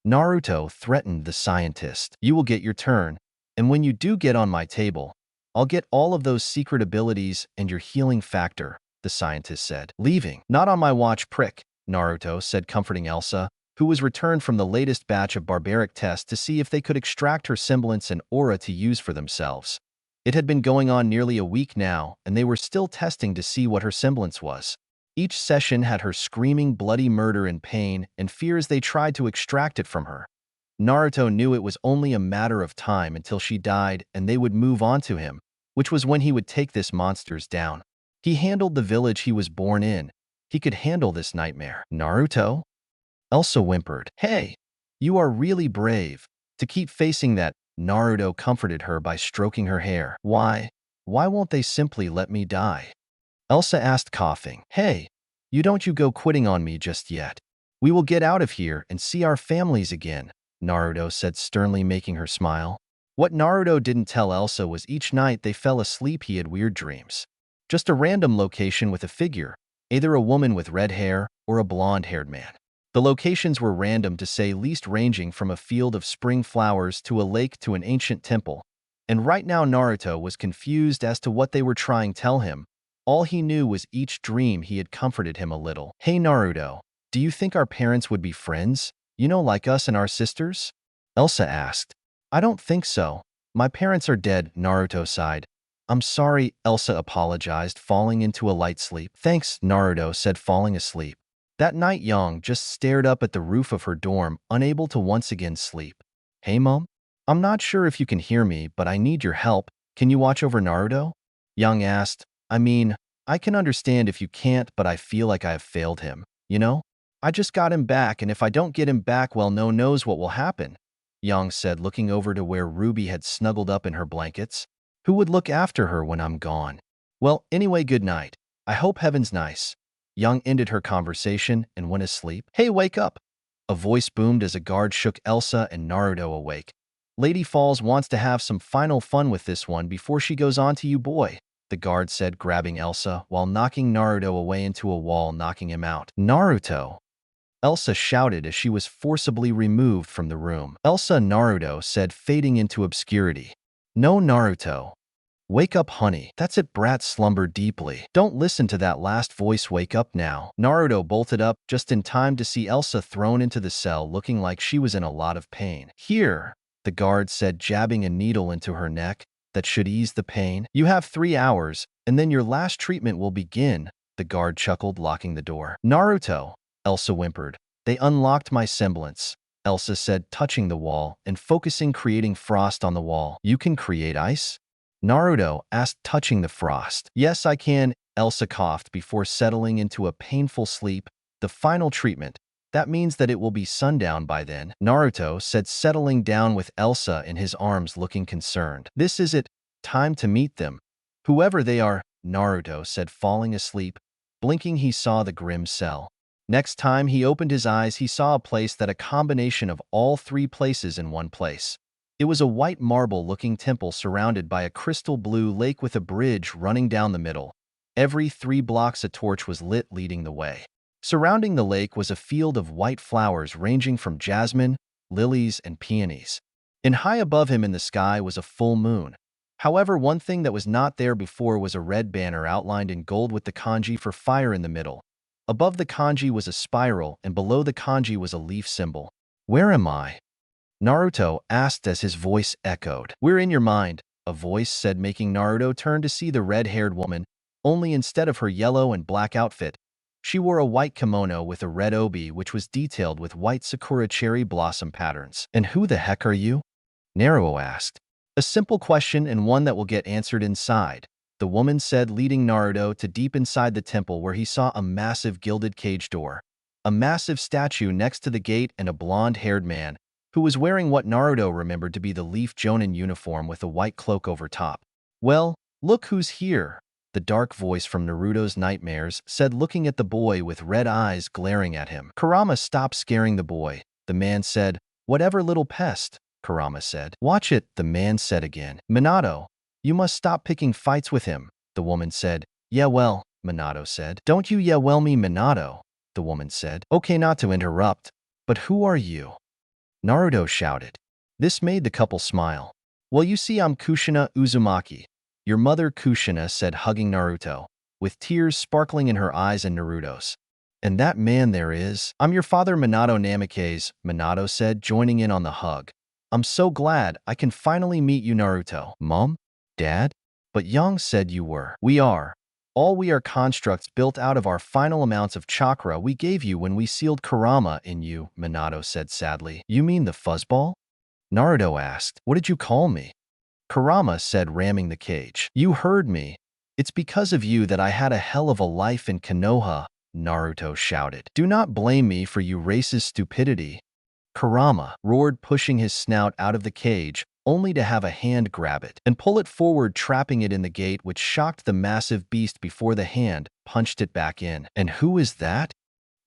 Naruto threatened the scientist. You will get your turn, and when you do get on my table, I'll get all of those secret abilities and your healing factor, the scientist said. Leaving. Not on my watch, prick, Naruto said, comforting Elsa, who was returned from the latest batch of barbaric tests to see if they could extract her semblance and aura to use for themselves. It had been going on nearly a week now, and they were still testing to see what her semblance was. Each session had her screaming bloody murder and pain and fear as they tried to extract it from her. Naruto knew it was only a matter of time until she died and they would move on to him, which was when he would take this monsters down. He handled the village he was born in. He could handle this nightmare. Naruto? Elsa whimpered. Hey, you are really brave to keep facing that. Naruto comforted her by stroking her hair. Why won't they simply let me die? Elsa asked, coughing. Hey, you go quitting on me just yet. We will get out of here and see our families again, Naruto said sternly, making her smile. What Naruto didn't tell Elsa was each night they fell asleep he had weird dreams. Just a random location with a figure, either a woman with red hair or a blonde-haired man. The locations were random to say least, ranging from a field of spring flowers to a lake to an ancient temple. And right now Naruto was confused as to what they were trying to tell him. All he knew was each dream he had comforted him a little. Hey Naruto, do you think our parents would be friends? Like us and our sisters? Elsa asked. I don't think so. My parents are dead, Naruto sighed. I'm sorry, Elsa apologized, falling into a light sleep. Thanks, Naruto said, falling asleep. That night, Yang just stared up at the roof of her dorm, unable to once again sleep. Hey, Mom? I'm not sure if you can hear me, but I need your help. Can you watch over Naruto? Yang asked. I mean, I can understand if you can't, but I feel like I have failed him, I just got him back, and if I don't get him back, well, no knows what will happen, Yang said, looking over to where Ruby had snuggled up in her blankets. Who would look after her when I'm gone? Well, anyway, good night. I hope heaven's nice. Yang ended her conversation and went asleep. Hey, wake up! A voice boomed as a guard shook Elsa and Naruto awake. Lady Falls wants to have some final fun with this one before she goes on to you, boy, the guard said, grabbing Elsa while knocking Naruto away into a wall, knocking him out. Naruto! Elsa shouted as she was forcibly removed from the room. Elsa, Naruto said, fading into obscurity. No, Naruto. Wake up, honey. That's it, brat, slumber deeply. Don't listen to that last voice, wake up now. Naruto bolted up just in time to see Elsa thrown into the cell looking like she was in a lot of pain. Here, the guard said, jabbing a needle into her neck. That should ease the pain. You have 3 hours, and then your last treatment will begin, the guard chuckled, locking the door. Naruto, Elsa whimpered. They unlocked my semblance, Elsa said, touching the wall and focusing, creating frost on the wall. You can create ice? Naruto asked, touching the frost. Yes, I can, Elsa coughed before settling into a painful sleep. The final treatment. That means that it will be sundown by then, Naruto said, settling down with Elsa in his arms, looking concerned. This is it. Time to meet them. Whoever they are, Naruto said, falling asleep. Blinking, he saw the grim cell. Next time he opened his eyes, he saw a place that a combination of all 3 places in one place. It was a white marble-looking temple surrounded by a crystal blue lake with a bridge running down the middle. Every 3 blocks a torch was lit, leading the way. Surrounding the lake was a field of white flowers ranging from jasmine, lilies, and peonies. And high above him in the sky was a full moon. However, one thing that was not there before was a red banner outlined in gold with the kanji for fire in the middle. Above the kanji was a spiral, and below the kanji was a leaf symbol. Where am I? Naruto asked as his voice echoed. We're in your mind, a voice said, making Naruto turn to see the red-haired woman, only instead of her yellow and black outfit, she wore a white kimono with a red obi which was detailed with white sakura cherry blossom patterns. And who the heck are you? Naruto asked. A simple question and one that will get answered inside, the woman said, leading Naruto to deep inside the temple where he saw a massive gilded cage door, a massive statue next to the gate, and a blonde-haired man who was wearing what Naruto remembered to be the Leaf Jonin uniform with a white cloak over top. Well, look who's here, the dark voice from Naruto's nightmares said, looking at the boy with red eyes glaring at him. Kurama, stop scaring the boy, the man said. Whatever, little pest, Kurama said. Watch it, the man said again. Minato, you must stop picking fights with him, the woman said. Yeah, well, Minato said. Don't you yeah well me, Minato, the woman said. Okay, not to interrupt, but who are you? Naruto shouted. This made the couple smile. Well, you see, I'm Kushina Uzumaki. Your mother, Kushina said, hugging Naruto, with tears sparkling in her eyes and Naruto's. And that man there is? I'm your father, Minato Namikaze, Minato said, joining in on the hug. I'm so glad I can finally meet you, Naruto. Mom? Dad? But Yang said you were. We are. All we are constructs built out of our final amounts of chakra we gave you when we sealed Kurama in you, Minato said sadly. You mean the fuzzball? Naruto asked. What did you call me? Kurama said, ramming the cage. You heard me. It's because of you that I had a hell of a life in Konoha, Naruto shouted. Do not blame me for you racist stupidity. Kurama roared, pushing his snout out of the cage, only to have a hand grab it and pull it forward, trapping it in the gate, which shocked the massive beast before the hand punched it back in. And who is that?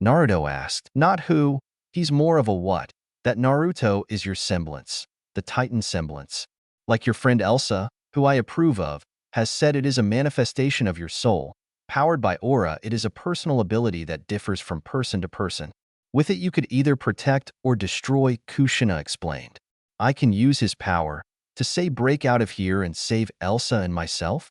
Naruto asked. Not who, he's more of a what. That Naruto is your semblance, the Titan semblance. Like your friend Elsa, who I approve of, has said, it is a manifestation of your soul. Powered by aura, it is a personal ability that differs from person to person. With it you could either protect or destroy, Kushina explained. I can use his power to say break out of here and save Elsa and myself?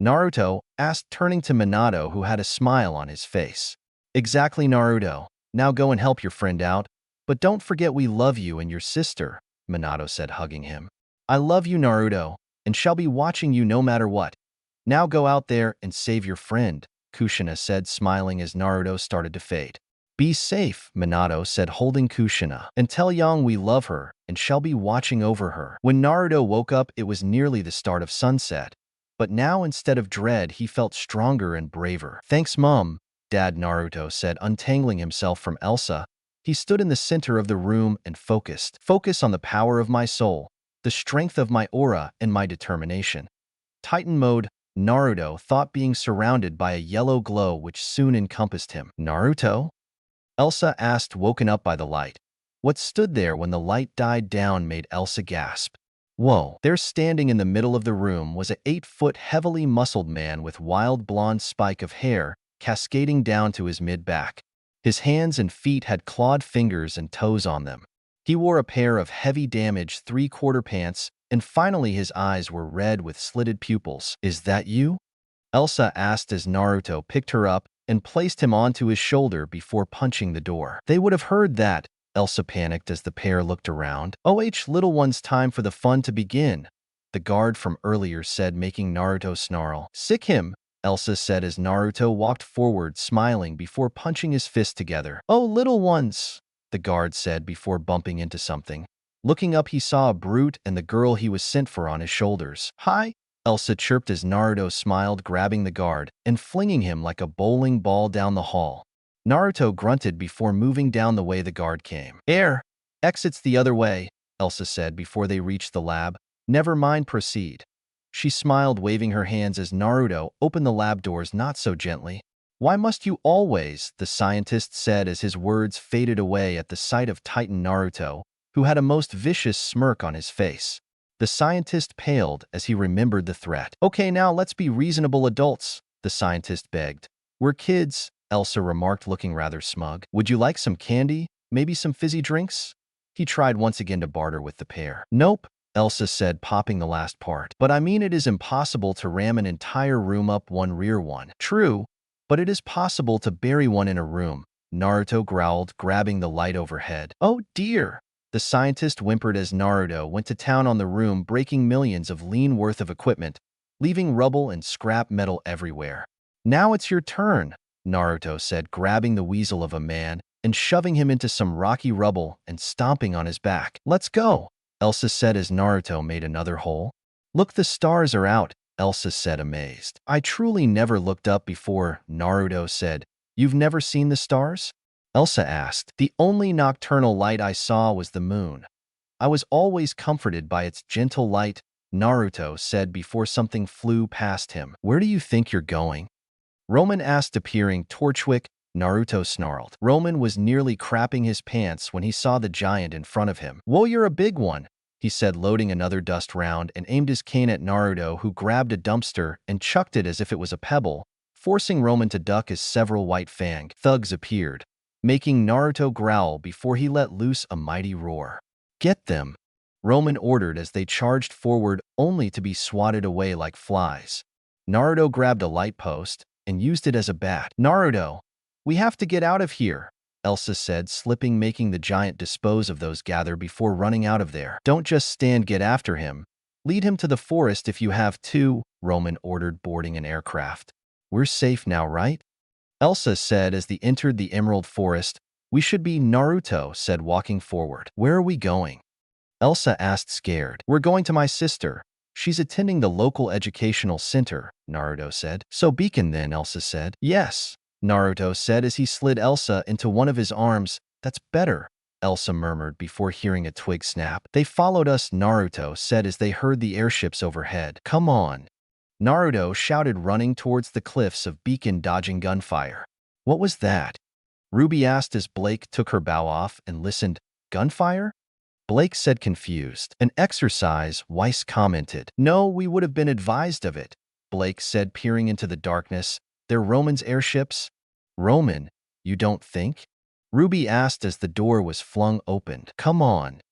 Naruto asked, turning to Minato, who had a smile on his face. Exactly, Naruto. Now go and help your friend out. But don't forget we love you and your sister, Minato said, hugging him. I love you, Naruto, and shall be watching you no matter what. Now go out there and save your friend, Kushina said, smiling as Naruto started to fade. Be safe, Minato said, holding Kushina, and tell Yang we love her and shall be watching over her. When Naruto woke up, it was nearly the start of sunset. But now, instead of dread, he felt stronger and braver. Thanks, Mom, Dad, Naruto said, untangling himself from Elsa. He stood in the center of the room and focused. Focus on the power of my soul, the strength of my aura, and my determination. Titan mode, Naruto thought, being surrounded by a yellow glow which soon encompassed him. Naruto? Elsa asked, woken up by the light. What stood there when the light died down made Elsa gasp. Whoa. There, standing in the middle of the room, was a 8-foot heavily muscled man with wild blonde spike of hair cascading down to his mid-back. His hands and feet had clawed fingers and toes on them. He wore a pair of heavy damaged three-quarter pants, and finally his eyes were red with slitted pupils. Is that you? Elsa asked as Naruto picked her up and placed him onto his shoulder before punching the door. They would have heard that. Elsa panicked as the pair looked around. "Oh, little one's, time for the fun to begin," the guard from earlier said, making Naruto snarl. "Sick him," Elsa said as Naruto walked forward, smiling before punching his fist together. "Oh, little ones," the guard said before bumping into something. Looking up, he saw a brute and the girl he was sent for on his shoulders. "Hi," Elsa chirped as Naruto smiled, grabbing the guard and flinging him like a bowling ball down the hall. Naruto grunted before moving down the way the guard came. Exits the other way," Elsa said before they reached the lab. "Never mind, proceed." She smiled, waving her hands as Naruto opened the lab doors not so gently. "Why must you always?" the scientist said as his words faded away at the sight of Titan Naruto, who had a most vicious smirk on his face. The scientist paled as he remembered the threat. "Okay, now let's be reasonable adults," the scientist begged. "We're kids," Elsa remarked, looking rather smug. "Would you like some candy? Maybe some fizzy drinks?" He tried once again to barter with the pair. "Nope," Elsa said, popping the last part. "But I mean, it is impossible to ram an entire room up one rear one." "True, but it is possible to bury one in a room," Naruto growled, grabbing the light overhead. "Oh dear," the scientist whimpered as Naruto went to town on the room, breaking millions of lean worth of equipment, leaving rubble and scrap metal everywhere. "Now it's your turn," Naruto said, grabbing the weasel of a man and shoving him into some rocky rubble and stomping on his back. "Let's go," Elsa said as Naruto made another hole. "Look, the stars are out," Elsa said, amazed. "I truly never looked up before," Naruto said. "You've never seen the stars?" Elsa asked. "The only nocturnal light I saw was the moon. I was always comforted by its gentle light," Naruto said before something flew past him. "Where do you think you're going?" Roman asked, appearing. "Torchwick," Naruto snarled. Roman was nearly crapping his pants when he saw the giant in front of him. "Whoa, you're a big one," he said, loading another dust round and aimed his cane at Naruto, who grabbed a dumpster and chucked it as if it was a pebble, forcing Roman to duck as several white fanged thugs appeared, making Naruto growl before he let loose a mighty roar. "Get them," Roman ordered as they charged forward, only to be swatted away like flies. Naruto grabbed a light post and used it as a bat. "Naruto, we have to get out of here," Elsa said, slipping, making the giant dispose of those gathered before running out of there. "Don't just stand, get after him. Lead him to the forest if you have to," Roman ordered, boarding an aircraft. "We're safe now, right?" Elsa said as they entered the Emerald Forest. "We should be," Naruto said, walking forward. "Where are we going?" Elsa asked, scared. "We're going to my sister. She's attending the local educational center," Naruto said. "So Beacon then," Elsa said. "Yes," Naruto said as he slid Elsa into one of his arms. "That's better," Elsa murmured before hearing a twig snap. "They followed us," Naruto said as they heard the airships overhead. "Come on," Naruto shouted, running towards the cliffs of Beacon, dodging gunfire. "What was that?" Ruby asked as Blake took her bow off and listened. "Gunfire?" Blake said, confused. "An exercise," Weiss commented. "No, we would have been advised of it," Blake said, peering into the darkness. "They're Roman's airships." "Roman, you don't think?" Ruby asked as the door was flung open. "Come on,"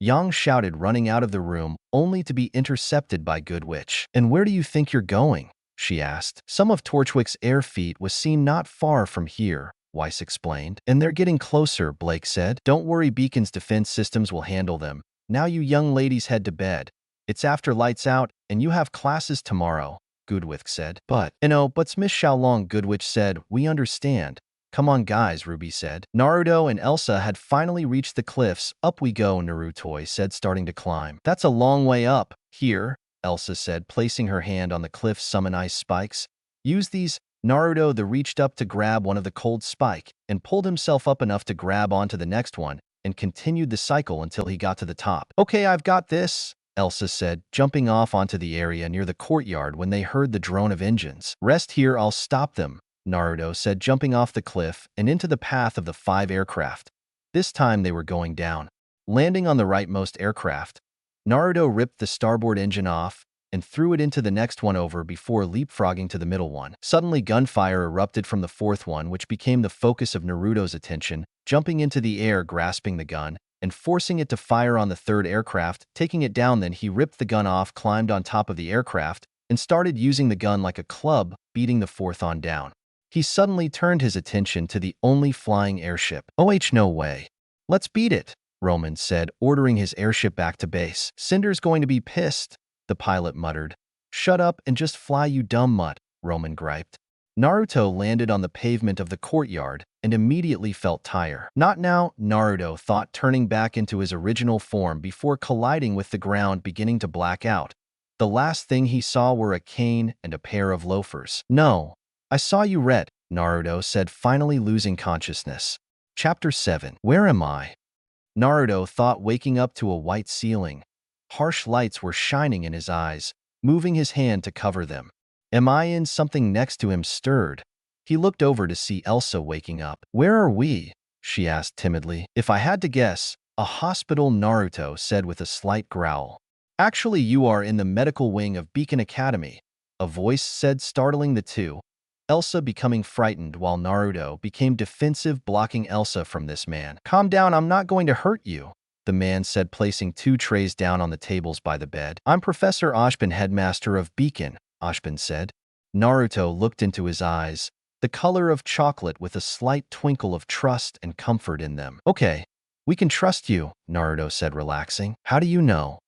Yang shouted, running out of the room, only to be intercepted by Good Witch. "And where do you think you're going?" she asked. "Some of Torchwick's air fleet was seen not far from here," Weiss explained. "And they're getting closer," Blake said. "Don't worry, Beacon's defense systems will handle them. Now you young ladies head to bed. It's after lights out, and you have classes tomorrow," Goodwith said. "But Miss Xiaolong," Goodwitch said. "We understand." "Come on, guys," Ruby said. Naruto and Elsa had finally reached the cliffs. "Up we go," Naruto said, starting to climb. "That's a long way up." "Here," Elsa said, placing her hand on the cliff's summon ice spikes. "Use these," Naruto reached up to grab one of the cold spike and pulled himself up enough to grab onto the next one and continued the cycle until he got to the top. "Okay, I've got this," Elsa said, jumping off onto the area near the courtyard when they heard the drone of engines. "Rest here, I'll stop them," Naruto said, jumping off the cliff and into the path of the 5 aircraft. This time they were going down. Landing on the rightmost aircraft, Naruto ripped the starboard engine off and threw it into the next one over before leapfrogging to the middle one. Suddenly, gunfire erupted from the fourth one, which became the focus of Naruto's attention, jumping into the air, grasping the gun, and forcing it to fire on the third aircraft. Taking it down, then he ripped the gun off, climbed on top of the aircraft, and started using the gun like a club, beating the fourth on down. He suddenly turned his attention to the only flying airship. "Oh, no way. Let's beat it," Roman said, ordering his airship back to base. "Cinder's going to be pissed," the pilot muttered. "Shut up and just fly, you dumb mutt," Roman griped. Naruto landed on the pavement of the courtyard and immediately felt tired. "Not now," Naruto thought, turning back into his original form before colliding with the ground, beginning to black out. The last thing he saw were a cane and a pair of loafers. "No, I saw you red," Naruto said, finally losing consciousness. Chapter 7. Where am I? Naruto thought, waking up to a white ceiling. Harsh lights were shining in his eyes, moving his hand to cover them. "Am I in?" Something next to him stirred. He looked over to see Elsa waking up. "Where are we?" she asked timidly. "If I had to guess, a hospital," Naruto said with a slight growl. "Actually, you are in the medical wing of Beacon Academy," a voice said, startling the two. Elsa becoming frightened while Naruto became defensive, blocking Elsa from this man. "Calm down, I'm not going to hurt you," the man said, placing 2 trays down on the tables by the bed. "I'm Professor Ashbin, headmaster of Beacon," Ashbin said. Naruto looked into his eyes, the color of chocolate with a slight twinkle of trust and comfort in them. "Okay, we can trust you," Naruto said, relaxing. "How do you know?"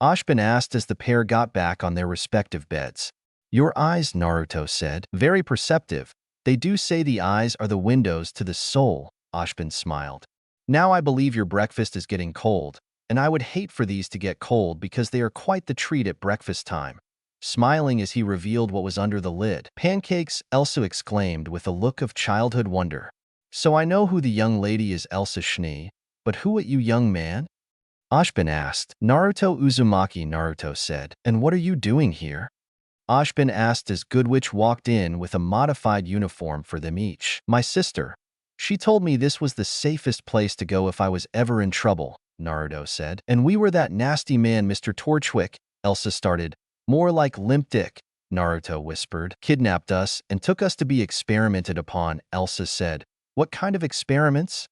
Ashbin asked as the pair got back on their respective beds. "Your eyes," Naruto said. "Very perceptive. They do say the eyes are the windows to the soul," Ashbin smiled. "Now I believe your breakfast is getting cold, and I would hate for these to get cold because they are quite the treat at breakfast time." Smiling as he revealed what was under the lid. "Pancakes," Elsa exclaimed with a look of childhood wonder. "So I know who the young lady is, Elsa Schnee, but who are you, young man?" Ashbin asked. "Naruto Uzumaki," Naruto said. "And what are you doing here?" Ashbin asked as Goodwitch walked in with a modified uniform for them each. "My sister. She told me this was the safest place to go if I was ever in trouble," Naruto said. "And we were that nasty man, Mr. Torchwick," Elsa started. "More like Limp Dick," Naruto whispered. "Kidnapped us and took us to be experimented upon," Elsa said. "What kind of experiments?"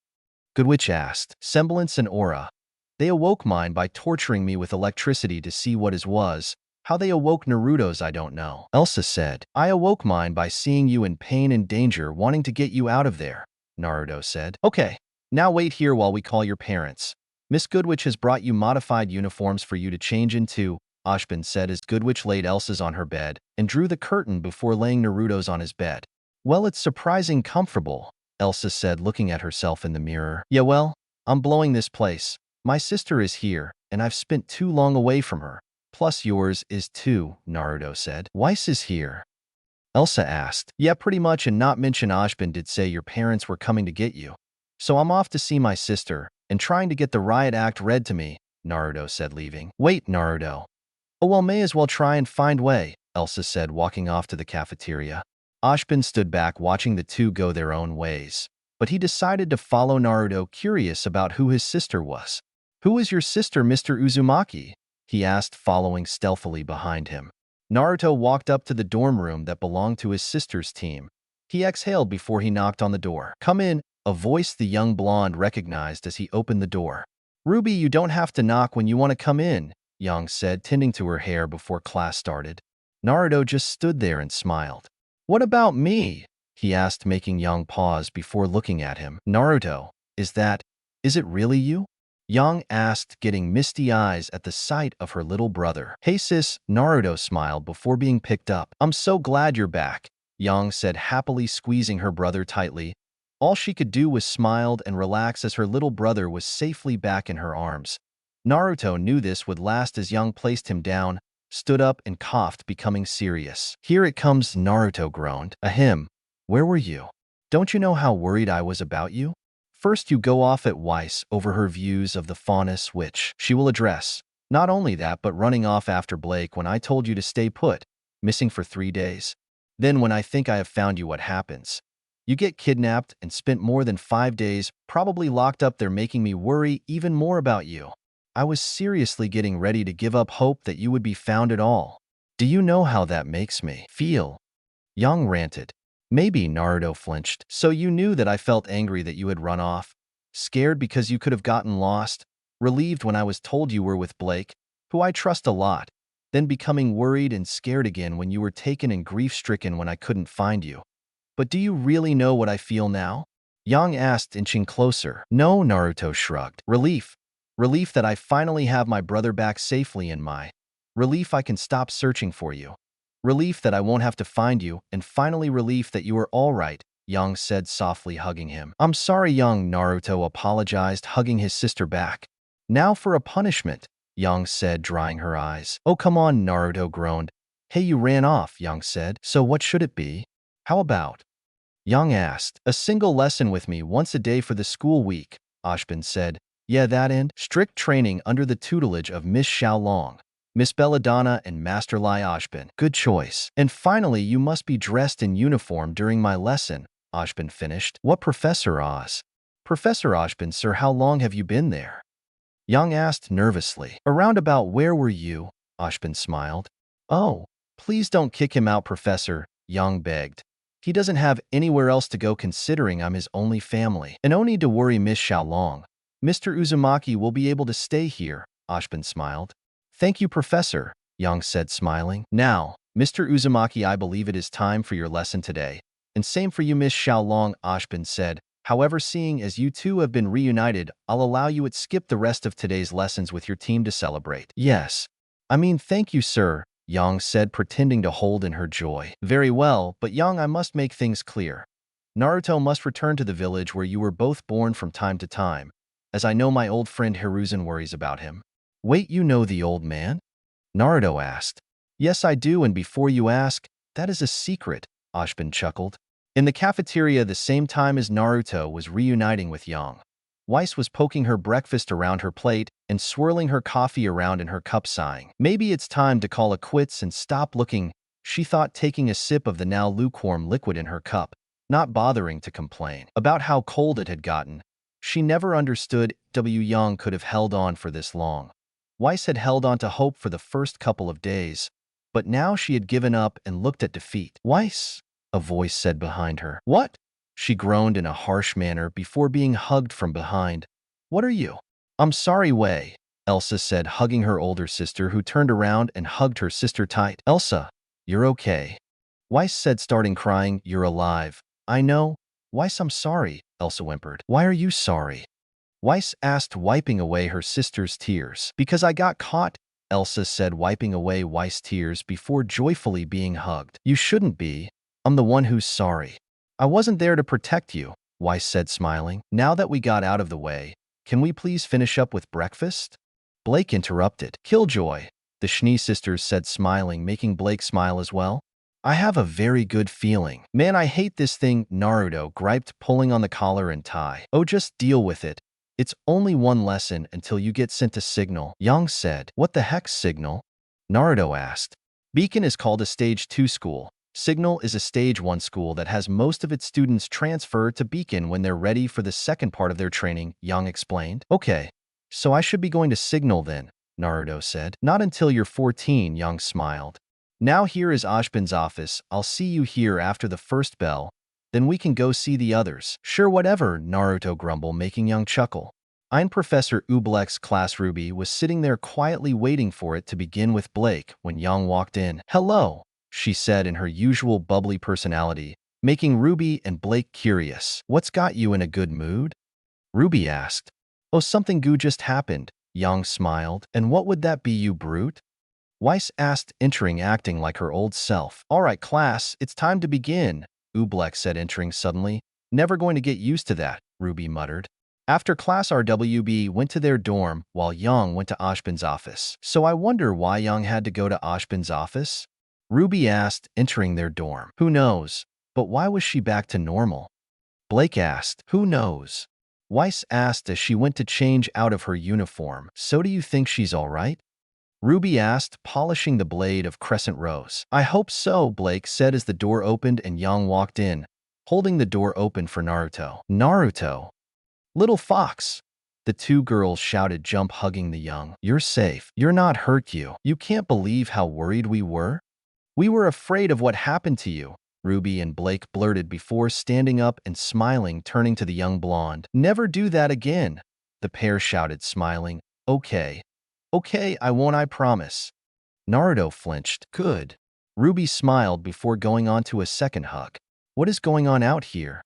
Goodwitch asked. "Semblance and aura. They awoke mine by torturing me with electricity to see what is was. How they awoke Naruto's I don't know," Elsa said. "I awoke mine by seeing you in pain and danger, wanting to get you out of there," Naruto said. "Okay, now wait here while we call your parents. Miss Goodwitch has brought you modified uniforms for you to change into," Ashbin said as Goodwitch laid Elsa's on her bed and drew the curtain before laying Naruto's on his bed. "Well, it's surprising comfortable," Elsa said, looking at herself in the mirror. "Yeah, well, I'm blowing this place. My sister is here, and I've spent too long away from her. Plus yours is too," Naruto said. "Weiss is here?" Elsa asked. "Yeah, pretty much, and not mention Ashbin did say your parents were coming to get you. So I'm off to see my sister, and trying to get the riot act read to me," Naruto said, leaving. "Wait, Naruto." "Oh well, may as well try and find way," Elsa said, walking off to the cafeteria. Ashbin stood back watching the two go their own ways, but he decided to follow Naruto, curious about who his sister was. "Who is your sister, Mr. Uzumaki?" he asked, following stealthily behind him. Naruto walked up to the dorm room that belonged to his sister's team. He exhaled before he knocked on the door. "Come in," a voice the young blonde recognized as he opened the door. "Ruby, you don't have to knock when you want to come in," Yang said, tending to her hair before class started. Naruto just stood there and smiled. "What about me?" he asked, making Yang pause before looking at him. "Naruto, is it really you?" Yang asked, getting misty eyes at the sight of her little brother. "Hey sis," Naruto smiled before being picked up. "I'm so glad you're back," Yang said, happily squeezing her brother tightly. All she could do was smile and relax as her little brother was safely back in her arms. Naruto knew this would last as Yang placed him down, stood up and coughed, becoming serious. Here it comes, Naruto groaned. Ahem. Where were you? Don't you know how worried I was about you? First you go off at Weiss over her views of the faunus, which she will address. Not only that, but running off after Blake when I told you to stay put, missing for 3 days. Then when I think I have found you, what happens? You get kidnapped and spent more than 5 days, probably locked up there, making me worry even more about you. I was seriously getting ready to give up hope that you would be found at all. Do you know how that makes me feel? Yang ranted. Maybe, Naruto flinched. So you knew that I felt angry that you had run off? Scared because you could have gotten lost? Relieved when I was told you were with Blake, who I trust a lot? Then becoming worried and scared again when you were taken and grief-stricken when I couldn't find you. But do you really know what I feel now? Yang asked, inching closer. No, Naruto shrugged. Relief. Relief that I finally have my brother back safely in my. Relief I can stop searching for you. Relief that I won't have to find you, and finally relief that you are all right, Yang said softly, hugging him. I'm sorry, Yang, Naruto apologized, hugging his sister back. Now for a punishment, Yang said, drying her eyes. Oh, come on, Naruto groaned. Hey, you ran off, Yang said. So what should it be? How about? Yang asked. A single lesson with me once a day for the school week, Ashbin said. Yeah, that and strict training under the tutelage of Miss Xiaolong, Miss Belladonna, and Master Lai Ashbin. Good choice. And finally, you must be dressed in uniform during my lesson, Ashbin finished. What, Professor Oz? Professor Ashbin, sir, how long have you been there? Yang asked nervously. Around about where were you? Ashbin smiled. Oh, please don't kick him out, Professor, Yang begged. He doesn't have anywhere else to go considering I'm his only family. And no need to worry, Miss Xiaolong. Mr. Uzumaki will be able to stay here, Ashbin smiled. Thank you, Professor, Yang said, smiling. Now, Mr. Uzumaki, I believe it is time for your lesson today. And same for you, Miss Xiaolong, Ashbin said. However, seeing as you two have been reunited, I'll allow you to skip the rest of today's lessons with your team to celebrate. Yes. I mean, thank you, sir, Yang said, pretending to hold in her joy. Very well, but Yang, I must make things clear. Naruto must return to the village where you were both born from time to time, as I know my old friend Hiruzen worries about him. Wait, you know the old man? Naruto asked. Yes, I do, and before you ask, that is a secret, Ashbin chuckled. In the cafeteria the same time as Naruto was reuniting with Yang, Weiss was poking her breakfast around her plate and swirling her coffee around in her cup, sighing. Maybe it's time to call it quits and stop looking, she thought, taking a sip of the now lukewarm liquid in her cup, not bothering to complain about how cold it had gotten. She never understood Yang could have held on for this long. Weiss had held on to hope for the first couple of days, but now she had given up and looked at defeat. Weiss, a voice said behind her. What? She groaned in a harsh manner before being hugged from behind. What are you? I'm sorry, Wei, Elsa said, hugging her older sister, who turned around and hugged her sister tight. Elsa, you're okay. Weiss said, starting crying. You're alive. I know. Weiss, I'm sorry, Elsa whimpered. Why are you sorry? Weiss asked, wiping away her sister's tears. Because I got caught, Elsa said, wiping away Weiss' tears before joyfully being hugged. You shouldn't be. I'm the one who's sorry. I wasn't there to protect you, Weiss said, smiling. Now that we got out of the way, can we please finish up with breakfast? Blake interrupted. Killjoy, the Schnee sisters said, smiling, making Blake smile as well. I have a very good feeling. Man, I hate this thing, Naruto griped, pulling on the collar and tie. Oh, just deal with it. It's only one lesson until you get sent to Signal, Yang said. What the heck's Signal? Naruto asked. Beacon is called a Stage 2 school. Signal is a Stage 1 school that has most of its students transfer to Beacon when they're ready for the second part of their training, Yang explained. Okay, so I should be going to Signal then, Naruto said. Not until you're 14, Yang smiled. Now here is Ashbin's office. I'll see you here after the first bell. Then we can go see the others. Sure, whatever, Naruto grumbled, making Yang chuckle. In Professor Oobleck's class, Ruby was sitting there quietly waiting for it to begin with Blake when Yang walked in. Hello, she said in her usual bubbly personality, making Ruby and Blake curious. What's got you in a good mood? Ruby asked. Oh, something good just happened, Yang smiled. And what would that be, you brute? Weiss asked, entering, acting like her old self. All right, class, it's time to begin, Oobleck said, entering suddenly. Never going to get used to that, Ruby muttered. After class, RWB went to their dorm while Young went to Ashbin's office. So I wonder why Young had to go to Ashbin's office? Ruby asked, entering their dorm. Who knows? But why was she back to normal? Blake asked. Who knows? Weiss asked as she went to change out of her uniform. So do you think she's all right? Ruby asked, polishing the blade of Crescent Rose. I hope so, Blake said as the door opened and Young walked in, holding the door open for Naruto. Naruto? Little fox! The two girls shouted, jump hugging the Young. You're safe. You're not hurt you. You can't believe how worried we were? We were afraid of what happened to you, Ruby and Blake blurted before standing up and smiling, turning to the young blonde. Never do that again, the pair shouted, smiling. Okay. Okay, I won't, I promise. Naruto flinched. Good. Ruby smiled before going on to a second hug. What is going on out here?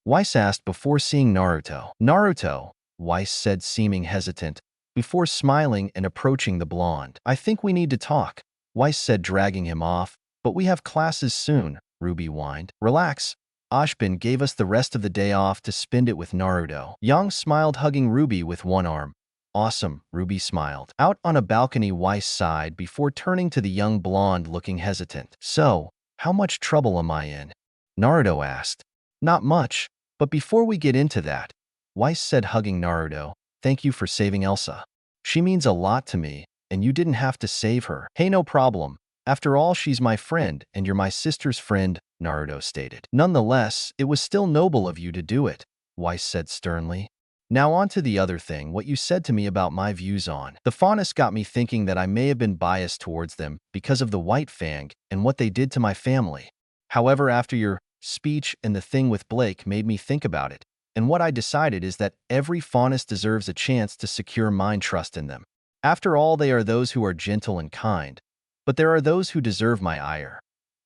Weiss asked before seeing Naruto. Naruto, Weiss said, seeming hesitant, before smiling and approaching the blonde. I think we need to talk, Weiss said, dragging him off. But we have classes soon, Ruby whined. Relax. Ashbin gave us the rest of the day off to spend it with Naruto. Yang smiled, hugging Ruby with one arm. Awesome, Ruby smiled. Out on a balcony, Weiss sighed before turning to the young blonde, looking hesitant. So, how much trouble am I in? Naruto asked. Not much, but before we get into that, Weiss said, hugging Naruto, thank you for saving Elsa. She means a lot to me, and you didn't have to save her. Hey, no problem. After all, she's my friend, and you're my sister's friend, Naruto stated. Nonetheless, it was still noble of you to do it, Weiss said sternly. Now on to the other thing, what you said to me about my views on the Faunus got me thinking that I may have been biased towards them because of the White Fang and what they did to my family. However, after your speech and the thing with Blake made me think about it, and what I decided is that every Faunus deserves a chance to secure my trust in them. After all, they are those who are gentle and kind, but there are those who deserve my ire.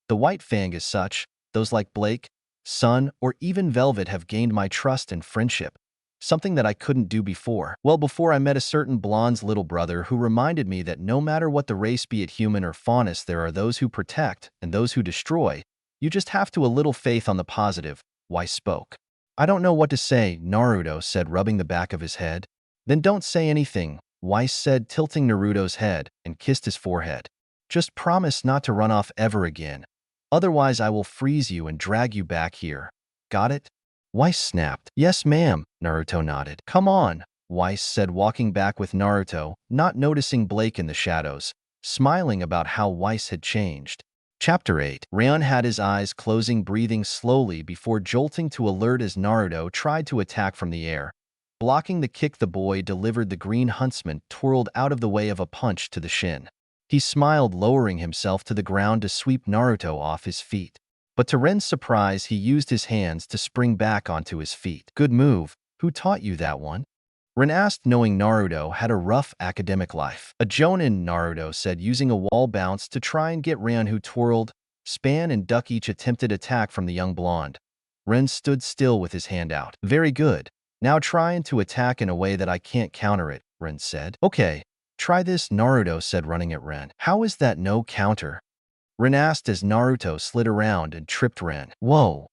The White Fang is such, those like Blake, Sun, or even Velvet have gained my trust and friendship. Something that I couldn't do before. Well, before I met a certain blonde's little brother who reminded me that no matter what the race, be it human or faunus, there are those who protect and those who destroy. You just have to a little faith on the positive, Weiss spoke. I don't know what to say, Naruto said, rubbing the back of his head. Then don't say anything, Weiss said, tilting Naruto's head, and kissed his forehead. Just promise not to run off ever again. Otherwise I will freeze you and drag you back here. Got it? Weiss snapped. Yes, ma'am, Naruto nodded. Come on, Weiss said, walking back with Naruto, not noticing Blake in the shadows, smiling about how Weiss had changed. Chapter 8. Ryan had his eyes closing, breathing slowly before jolting to alert as Naruto tried to attack from the air. Blocking the kick the boy delivered, the green huntsman twirled out of the way of a punch to the shin. He smiled, lowering himself to the ground to sweep Naruto off his feet. But to Ren's surprise, he used his hands to spring back onto his feet. Good move. Who taught you that one? Ren asked, knowing Naruto had a rough academic life. A jonin, Naruto said, using a wall bounce to try and get Ren, who twirled, span, and duck each attempted attack from the young blonde. Ren stood still with his hand out. Very good. Now trying to attack in a way that I can't counter it, Ren said. Okay, try this, Naruto said, running at Ren. How is that no counter? Ren asked as Naruto slid around and tripped Ren. Whoa!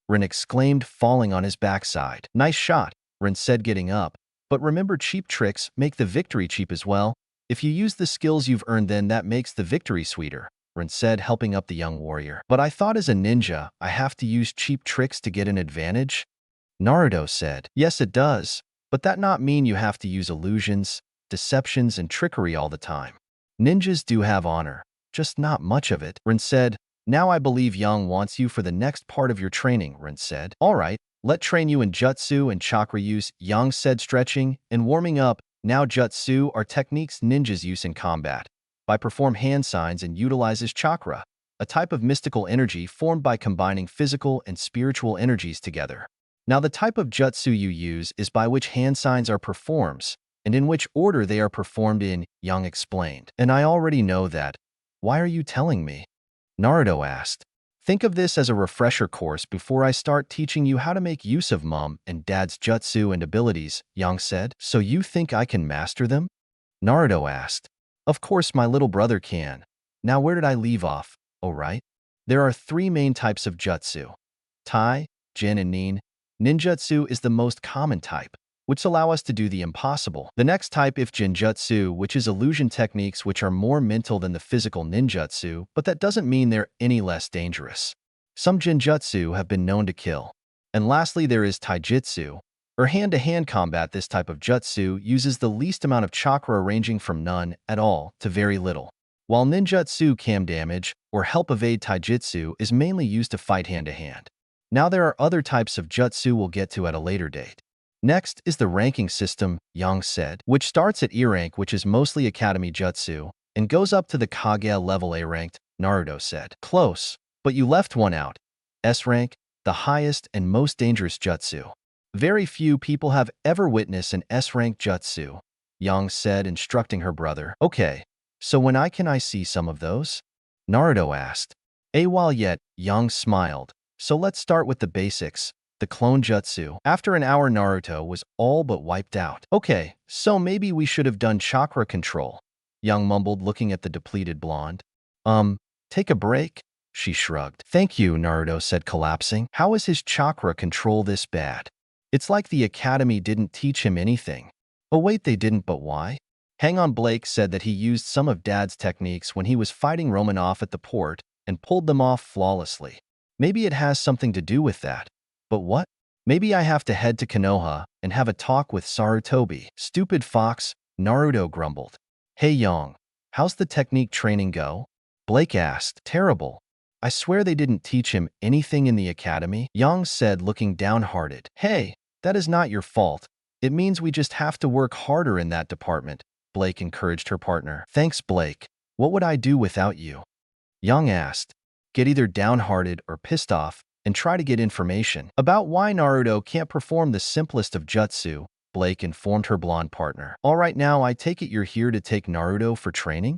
Ren exclaimed, falling on his backside. Nice shot, Ren said, getting up. But remember, cheap tricks make the victory cheap as well. If you use the skills you've earned, then that makes the victory sweeter, Ren said, helping up the young warrior. But I thought as a ninja, I have to use cheap tricks to get an advantage? Naruto said. Yes, it does. But that not mean you have to use illusions, deceptions, and trickery all the time. Ninjas do have honor. Just not much of it, Ren said. Now I believe Yang wants you for the next part of your training, Ren said. All right, let train you in jutsu and chakra use, Yang said, stretching and warming up. Now jutsu are techniques ninjas use in combat. By perform hand signs and utilizes chakra, a type of mystical energy formed by combining physical and spiritual energies together. Now the type of jutsu you use is by which hand signs are performed, and in which order they are performed in, Yang explained. And I already know that. Why are you telling me? Naruto asked. Think of this as a refresher course before I start teaching you how to make use of Mom and Dad's jutsu and abilities, Yang said. So you think I can master them? Naruto asked. Of course my little brother can. Now where did I leave off? Oh right. There are 3 main types of jutsu. Tai, Jin, and Nin. Ninjutsu is the most common type. which allow us to do the impossible. The next type is Genjutsu, which is illusion techniques which are more mental than the physical ninjutsu, but that doesn't mean they're any less dangerous. Some Genjutsu have been known to kill. And lastly, there is Taijutsu, or hand-to-hand combat. This type of jutsu uses the least amount of chakra, ranging from none at all to very little. While ninjutsu can damage or help evade, taijutsu is mainly used to fight hand-to-hand. Now there are other types of jutsu we'll get to at a later date. Next is the ranking system, Yang said, which starts at E rank, which is mostly academy jutsu, and goes up to the Kage level A ranked, Naruto said. Close, but you left one out. S rank, the highest and most dangerous jutsu. Very few people have ever witnessed an S-rank jutsu, Yang said, instructing her brother. Okay, so when can I see some of those? Naruto asked. While yet, Yang smiled. So let's start with the basics, the clone jutsu. After an hour, Naruto was all but wiped out. Okay, so maybe we should have done chakra control, Yang mumbled, looking at the depleted blonde. Take a break? She shrugged. Thank you, Naruto said, collapsing. How is his chakra control this bad? It's like the academy didn't teach him anything. Oh wait, they didn't, but why? Hang on, Blake said that he used some of Dad's techniques when he was fighting Romanoff at the port and pulled them off flawlessly. Maybe it has something to do with that. But what? Maybe I have to head to Konoha and have a talk with Sarutobi. Stupid fox, Naruto grumbled. Hey Yang, how's the technique training go? Blake asked. Terrible. I swear they didn't teach him anything in the academy, Yang said, looking downhearted. Hey, that is not your fault. It means we just have to work harder in that department, Blake encouraged her partner. Thanks, Blake. What would I do without you? Yang asked. Get either downhearted or pissed off and try to get information about why Naruto can't perform the simplest of jutsu, Blake informed her blonde partner. All right, now I take it you're here to take Naruto for training?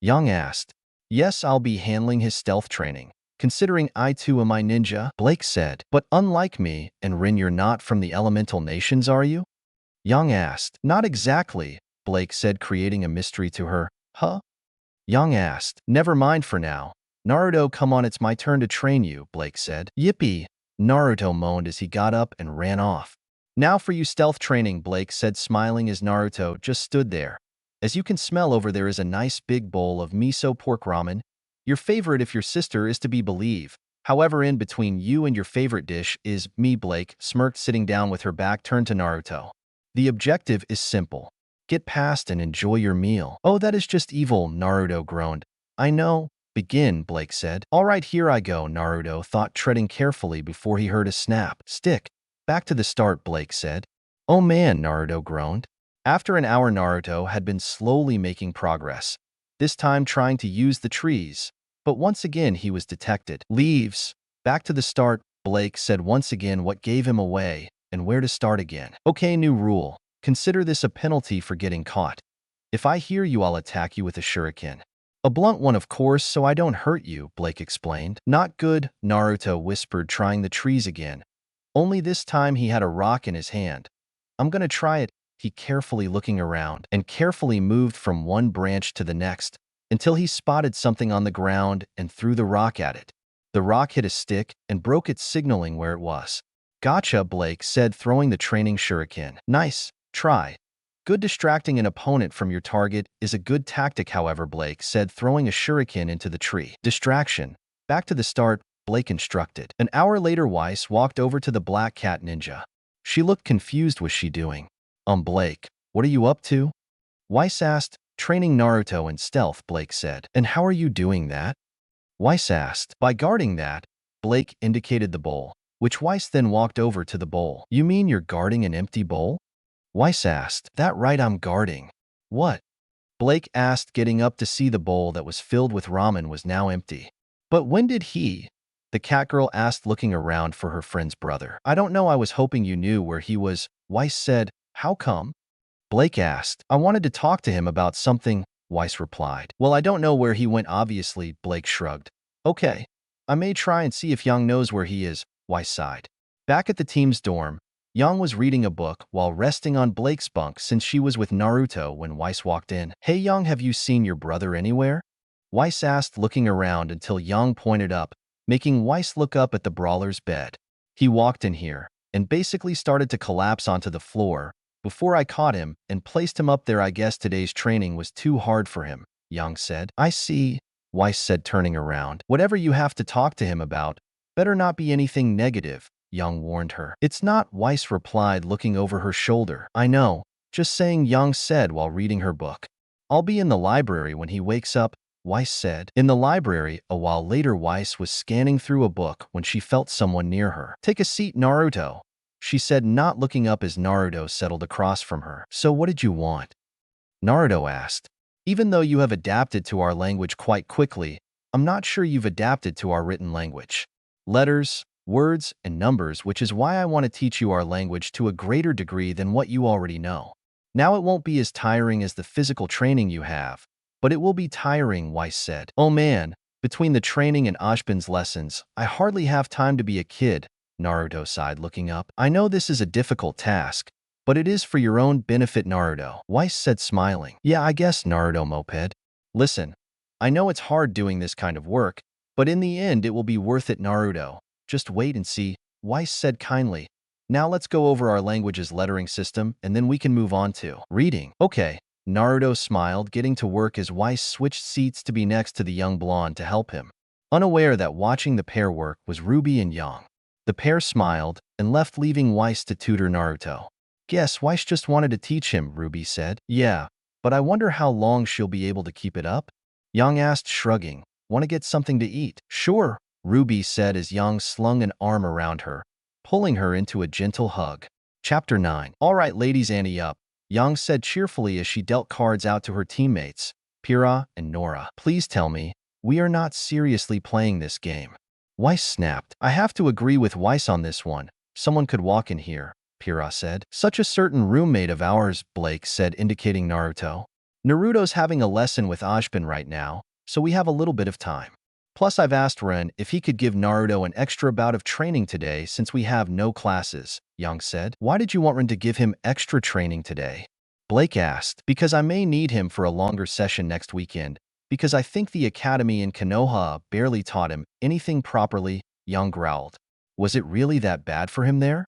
Yang asked. Yes, I'll be handling his stealth training, considering I too am a ninja, Blake said. But unlike me and Rin, you're not from the elemental nations, are you? Yang asked. Not exactly, Blake said, creating a mystery to her. Huh? Yang asked. Never mind for now. Naruto, come on, it's my turn to train you, Blake said. Yippee! Naruto moaned as he got up and ran off. Now for you stealth training, Blake said, smiling as Naruto just stood there. As you can smell over there is a nice big bowl of miso pork ramen, your favorite if your sister is to be believed. However, in between you and your favorite dish is me, Blake smirked, sitting down with her back turned to Naruto. The objective is simple. Get past and enjoy your meal. Oh, that is just evil, Naruto groaned. I know. Begin, Blake said. All right, here I go, Naruto thought, treading carefully before he heard a snap. Stick. Back to the start, Blake said. Oh man, Naruto groaned. After an hour, Naruto had been slowly making progress, this time trying to use the trees. But once again, he was detected. Leaves. Back to the start, Blake said once again, what gave him away and where to start again. Okay, new rule. Consider this a penalty for getting caught. If I hear you, I'll attack you with a shuriken. A blunt one, of course, so I don't hurt you, Blake explained. Not good, Naruto whispered, trying the trees again. Only this time he had a rock in his hand. I'm gonna try it. He carefully looking around and carefully moved from one branch to the next until he spotted something on the ground and threw the rock at it. The rock hit a stick and broke it, signaling where it was. Gotcha, Blake said, throwing the training shuriken. Nice try. Good, distracting an opponent from your target is a good tactic, however, Blake said, throwing a shuriken into the tree. Distraction. Back to the start, Blake instructed. An hour later, Weiss walked over to the black cat ninja. She looked confused. Was she doing? Blake, what are you up to? Weiss asked. Training Naruto in stealth, Blake said. And how are you doing that? Weiss asked. By guarding that. Blake indicated the bowl, which Weiss then walked over to the bowl. You mean you're guarding an empty bowl? Weiss asked. That right, I'm guarding. What? Blake asked, getting up to see the bowl that was filled with ramen was now empty. But when did he? The cat girl asked, looking around for her friend's brother. I don't know, I was hoping you knew where he was, Weiss said. How come? Blake asked. I wanted to talk to him about something, Weiss replied. Well, I don't know where he went, obviously, Blake shrugged. Okay. I may try and see if Yang knows where he is, Weiss sighed. Back at the team's dorm, Yang was reading a book while resting on Blake's bunk since she was with Naruto when Weiss walked in. Hey Yang, have you seen your brother anywhere? Weiss asked, looking around until Yang pointed up, making Weiss look up at the brawler's bed. He walked in here, and basically started to collapse onto the floor. Before I caught him and placed him up there, I guess today's training was too hard for him, Yang said. I see, Weiss said, turning around. Whatever you have to talk to him about, better not be anything negative, Yang warned her. It's not, Weiss replied, looking over her shoulder. I know, just saying, Yang said while reading her book. I'll be in the library when he wakes up, Weiss said. In the library, a while later, Weiss was scanning through a book when she felt someone near her. Take a seat, Naruto, she said, not looking up as Naruto settled across from her. So what did you want? Naruto asked. Even though you have adapted to our language quite quickly, I'm not sure you've adapted to our written language. Letters, words, and numbers, which is why I want to teach you our language to a greater degree than what you already know. Now it won't be as tiring as the physical training you have, but it will be tiring, Weiss said. Oh man, between the training and Ashbin's lessons, I hardly have time to be a kid, Naruto sighed, looking up. I know this is a difficult task, but it is for your own benefit, Naruto, Weiss said, smiling. Yeah, I guess, Naruto moped. Listen, I know it's hard doing this kind of work, but in the end it will be worth it, Naruto. Just wait and see, Weiss said kindly. Now let's go over our language's lettering system, and then we can move on to reading. Okay, Naruto smiled, getting to work as Weiss switched seats to be next to the young blonde to help him, unaware that watching the pair work was Ruby and Yang. The pair smiled and left, leaving Weiss to tutor Naruto. Guess Weiss just wanted to teach him, Ruby said. Yeah, but I wonder how long she'll be able to keep it up? Yang asked, shrugging. Want to get something to eat? Sure, Ruby said as Yang slung an arm around her, pulling her into a gentle hug. Chapter 9. All right, ladies, ante up, Yang said cheerfully as she dealt cards out to her teammates, Pyrrha and Nora. Please tell me, we are not seriously playing this game. Weiss snapped. I have to agree with Weiss on this one. Someone could walk in here, Pyrrha said. Such a certain roommate of ours, Blake said, indicating Naruto. Naruto's having a lesson with Ashbin right now, so we have a little bit of time. Plus, I've asked Ren if he could give Naruto an extra bout of training today since we have no classes, Yang said. Why did you want Ren to give him extra training today? Blake asked. Because I may need him for a longer session next weekend, because I think the academy in Konoha barely taught him anything properly, Yang growled. Was it really that bad for him there?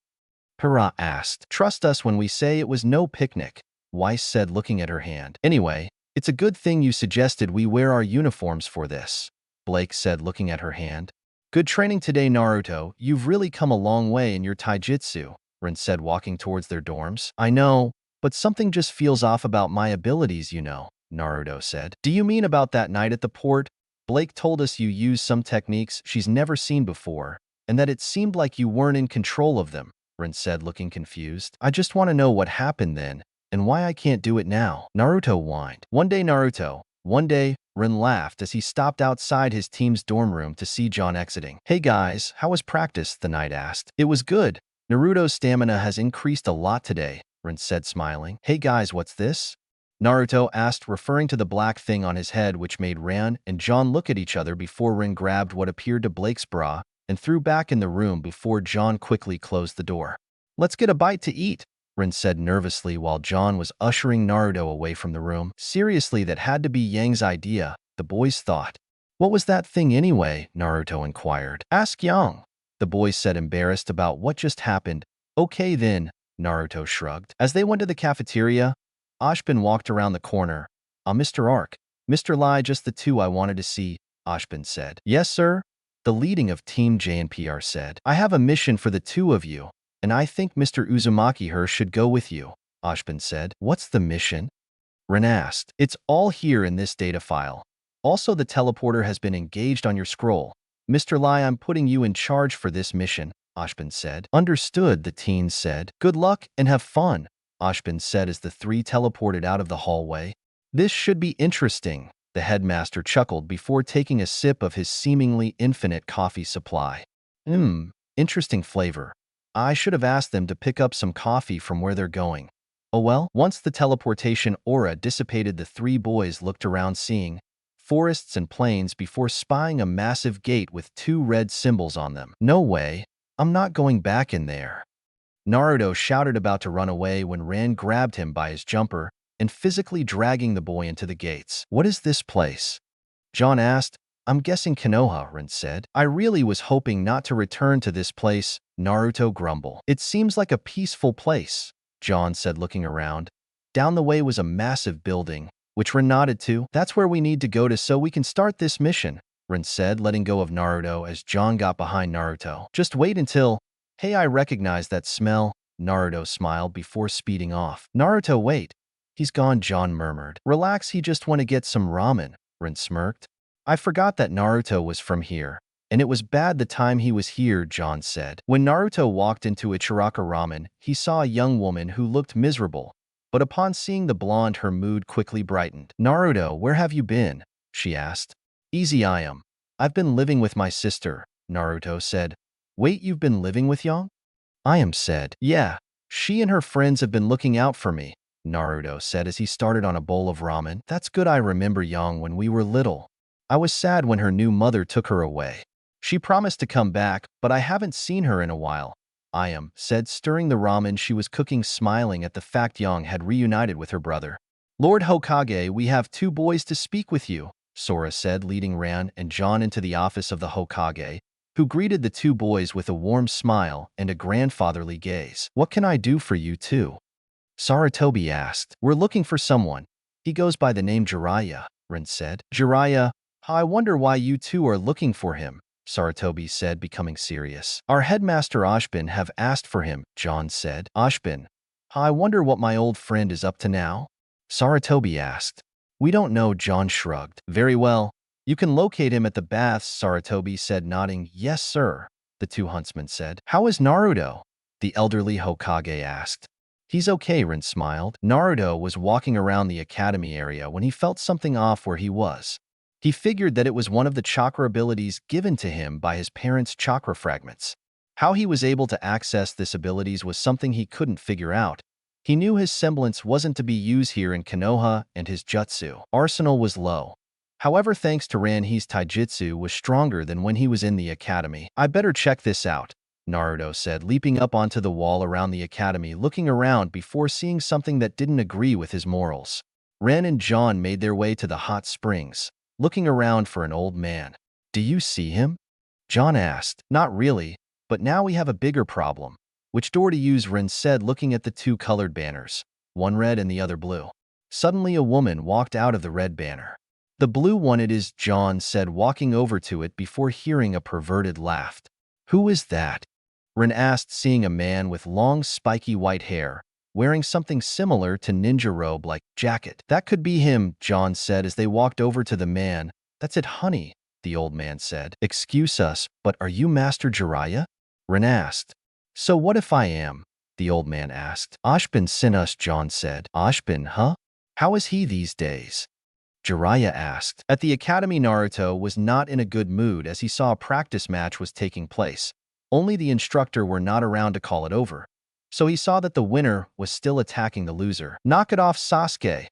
Pyrrha asked. Trust us when we say it was no picnic, Weiss said, looking at her hand. Anyway, it's a good thing you suggested we wear our uniforms for this, Blake said, looking at her hand. Good training today, Naruto. You've really come a long way in your taijutsu, Ren said, walking towards their dorms. I know, but something just feels off about my abilities, you know, Naruto said. Do you mean about that night at the port? Blake told us you used some techniques she's never seen before, and that it seemed like you weren't in control of them, Ren said, looking confused. I just want to know what happened then, and why I can't do it now, Naruto whined. One day, Ren laughed as he stopped outside his team's dorm room to see John exiting. Hey guys, how was practice? The knight asked. It was good. Naruto's stamina has increased a lot today, Ren said, smiling. Hey guys, what's this? Naruto asked, referring to the black thing on his head, which made Ren and John look at each other before Ren grabbed what appeared to Blake's bra and threw back in the room before John quickly closed the door. Let's get a bite to eat, Ren said nervously while John was ushering Naruto away from the room. Seriously, that had to be Yang's idea, the boys thought. What was that thing anyway? Naruto inquired. Ask Yang, the boys said, embarrassed about what just happened. Okay then, Naruto shrugged. As they went to the cafeteria, Ashbin walked around the corner. Mr. Ark, Mr. Lai, just the two I wanted to see, Ashbin said. Yes, sir, the leading of Team JNPR said. I have a mission for the two of you, and I think Mr. Uzumaki here should go with you, Ashbin said. What's the mission? Ren asked. It's all here in this data file. Also, the teleporter has been engaged on your scroll. Mr. Lai, I'm putting you in charge for this mission, Ashbin said. Understood, the teens said. Good luck and have fun, Ashbin said as the three teleported out of the hallway. This should be interesting, the headmaster chuckled before taking a sip of his seemingly infinite coffee supply. Interesting flavor. I should have asked them to pick up some coffee from where they're going. Oh well. Once the teleportation aura dissipated, the three boys looked around, seeing forests and plains before spying a massive gate with two red symbols on them. No way. I'm not going back in there. Naruto shouted, about to run away, when Ran grabbed him by his jumper and physically dragging the boy into the gates. What is this place? John asked. I'm guessing Konoha, Rin said. I really was hoping not to return to this place, Naruto grumbled. It seems like a peaceful place, John said looking around. Down the way was a massive building, which Rin nodded to. That's where we need to go to so we can start this mission, Rin said, letting go of Naruto as John got behind Naruto. Just wait until… Hey, I recognize that smell, Naruto smiled before speeding off. Naruto, wait. He's gone, John murmured. Relax, he just want to get some ramen, Rin smirked. I forgot that Naruto was from here, and it was bad the time he was here, John said. When Naruto walked into Ichiraka Ramen, he saw a young woman who looked miserable, but upon seeing the blonde, her mood quickly brightened. Naruto, where have you been? She asked. Easy, I am. I've been living with my sister, Naruto said. Wait, you've been living with Yang? I am said. Yeah, she and her friends have been looking out for me, Naruto said as he started on a bowl of ramen. That's good, I remember Yang when we were little. I was sad when her new mother took her away. She promised to come back, but I haven't seen her in a while. I am said, stirring the ramen she was cooking, smiling at the fact Yang had reunited with her brother. Lord Hokage, we have two boys to speak with you, Sora said, leading Ran and John into the office of the Hokage, who greeted the two boys with a warm smile and a grandfatherly gaze. What can I do for you two? Saratobi asked. We're looking for someone. He goes by the name Jiraiya, Rin said. Jiraiya? I wonder why you two are looking for him, Saratobi said, becoming serious. Our headmaster Ashbin have asked for him, John said. Ashbin? I wonder what my old friend is up to now? Saratobi asked. We don't know, John shrugged. Very well. You can locate him at the baths, Saratobi said, nodding. Yes, sir, the two huntsmen said. How is Naruto? The elderly Hokage asked. He's okay, Rin smiled. Naruto was walking around the academy area when he felt something off where he was. He figured that it was one of the chakra abilities given to him by his parents' chakra fragments. How he was able to access this abilities was something he couldn't figure out. He knew his semblance wasn't to be used here in Konoha, and his jutsu arsenal was low. However, thanks to Ran, his taijutsu was stronger than when he was in the academy. I better check this out, Naruto said, leaping up onto the wall around the academy, looking around before seeing something that didn't agree with his morals. Ran and John made their way to the hot springs, looking around for an old man. Do you see him? John asked. Not really, but now we have a bigger problem. Which door to use? Rin said, looking at the two colored banners, one red and the other blue. Suddenly a woman walked out of the red banner. The blue one it is, John said, walking over to it before hearing a perverted laugh. Who is that? Rin asked, seeing a man with long spiky white hair, wearing something similar to ninja robe-like jacket. That could be him, John said as they walked over to the man. That's it, honey, the old man said. Excuse us, but are you Master Jiraiya? Rin asked. So what if I am? The old man asked. Ashbin sent us, John said. Ashbin, huh? How is he these days? Jiraiya asked. At the academy, Naruto was not in a good mood as he saw a practice match was taking place. Only the instructor were not around to call it over. So he saw that the winner was still attacking the loser. Knock it off, Sasuke.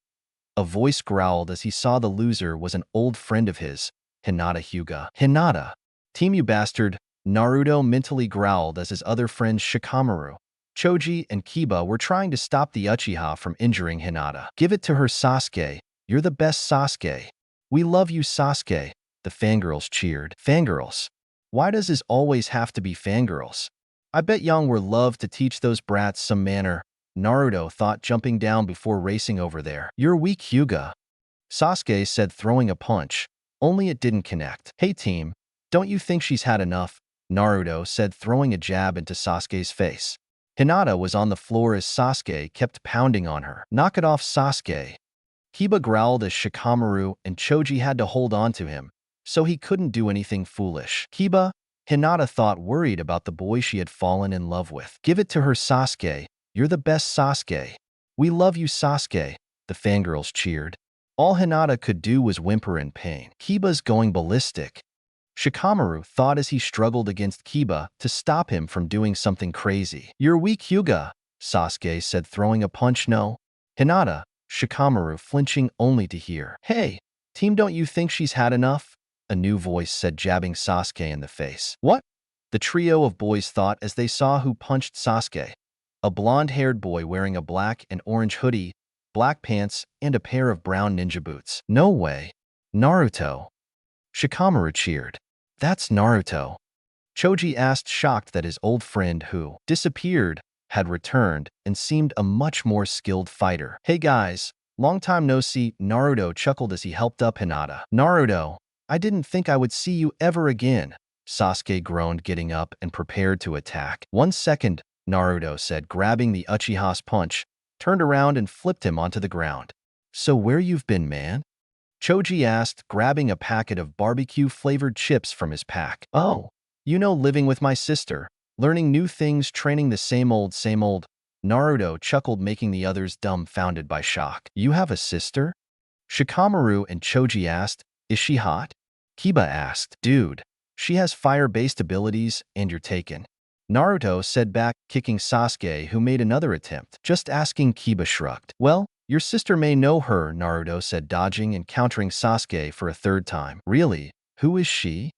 A voice growled as he saw the loser was an old friend of his, Hinata Hyuga. Hinata. Team, you bastard, Naruto mentally growled as his other friends Shikamaru, Choji, and Kiba were trying to stop the Uchiha from injuring Hinata. Give it to her, Sasuke. You're the best, Sasuke. We love you, Sasuke. The fangirls cheered. Fangirls? Why does this always have to be fangirls? I bet Yang were love to teach those brats some manner, Naruto thought, jumping down before racing over there. You're weak, Hyuga, Sasuke said, throwing a punch. Only it didn't connect. Hey team, don't you think she's had enough? Naruto said, throwing a jab into Sasuke's face. Hinata was on the floor as Sasuke kept pounding on her. Knock it off, Sasuke. Kiba growled as Shikamaru and Choji had to hold on to him, so he couldn't do anything foolish. Kiba, Hinata thought, worried about the boy she had fallen in love with. Give it to her, Sasuke. You're the best, Sasuke. We love you, Sasuke. The fangirls cheered. All Hinata could do was whimper in pain. Kiba's going ballistic. Shikamaru thought as he struggled against Kiba to stop him from doing something crazy. You're weak, Hyuga, Sasuke said, throwing a punch. No. Hinata, Shikamaru flinching only to hear. Hey, team, don't you think she's had enough? A new voice said, jabbing Sasuke in the face. What? The trio of boys thought as they saw who punched Sasuke. A blonde-haired boy wearing a black and orange hoodie, black pants, and a pair of brown ninja boots. No way. Naruto. Shikamaru cheered. That's Naruto. Choji asked, shocked that his old friend who disappeared had returned and seemed a much more skilled fighter. Hey guys, long time no see, Naruto chuckled as he helped up Hinata. Naruto, I didn't think I would see you ever again. Sasuke groaned, getting up and prepared to attack. 1 second, Naruto said, grabbing the Uchiha's punch, turned around and flipped him onto the ground. So where you've been, man? Choji asked, grabbing a packet of barbecue-flavored chips from his pack. Oh, you know, living with my sister, learning new things, training the same old, same old. Naruto chuckled, making the others dumbfounded by shock. You have a sister? Shikamaru and Choji asked, is she hot? Kiba asked, dude, she has fire-based abilities and you're taken. Naruto said back, kicking Sasuke, who made another attempt. Just asking, Kiba shrugged. Well, your sister may know her, Naruto said, dodging and countering Sasuke for a third time. Really? Who is she?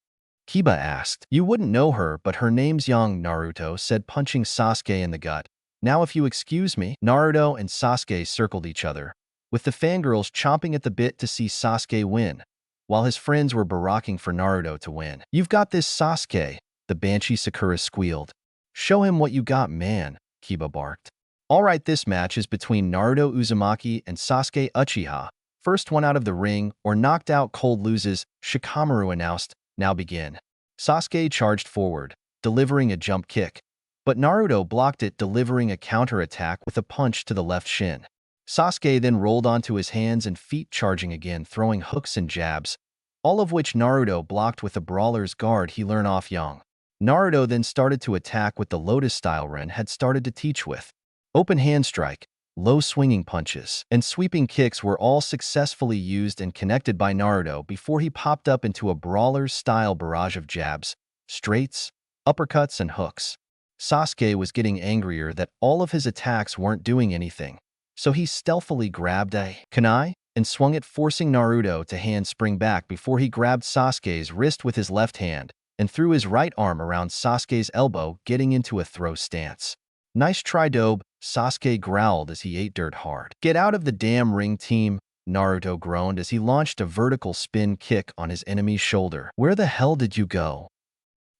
Kiba asked. You wouldn't know her, but her name's Yang, Naruto said, punching Sasuke in the gut. Now if you excuse me. Naruto and Sasuke circled each other, with the fangirls chomping at the bit to see Sasuke win, while his friends were barracking for Naruto to win. You've got this, Sasuke, the Banshee Sakura squealed. Show him what you got, man, Kiba barked. Alright, this match is between Naruto Uzumaki and Sasuke Uchiha. First one out of the ring or knocked out cold loses, Shikamaru announced. Now begin. Sasuke charged forward, delivering a jump kick, but Naruto blocked it, delivering a counterattack with a punch to the left shin. Sasuke then rolled onto his hands and feet, charging again, throwing hooks and jabs, all of which Naruto blocked with a brawler's guard he learned off Yang. Naruto then started to attack with the Lotus style Ren had started to teach with. Open hand strike, low swinging punches, and sweeping kicks were all successfully used and connected by Naruto before he popped up into a brawler's-style barrage of jabs, straights, uppercuts, and hooks. Sasuke was getting angrier that all of his attacks weren't doing anything, so he stealthily grabbed a kunai and swung it, forcing Naruto to handspring back before he grabbed Sasuke's wrist with his left hand and threw his right arm around Sasuke's elbow, getting into a throw stance. Nice try, Dobe, Sasuke growled as he ate dirt hard. Get out of the damn ring, team, Naruto groaned as he launched a vertical spin kick on his enemy's shoulder. Where the hell did you go?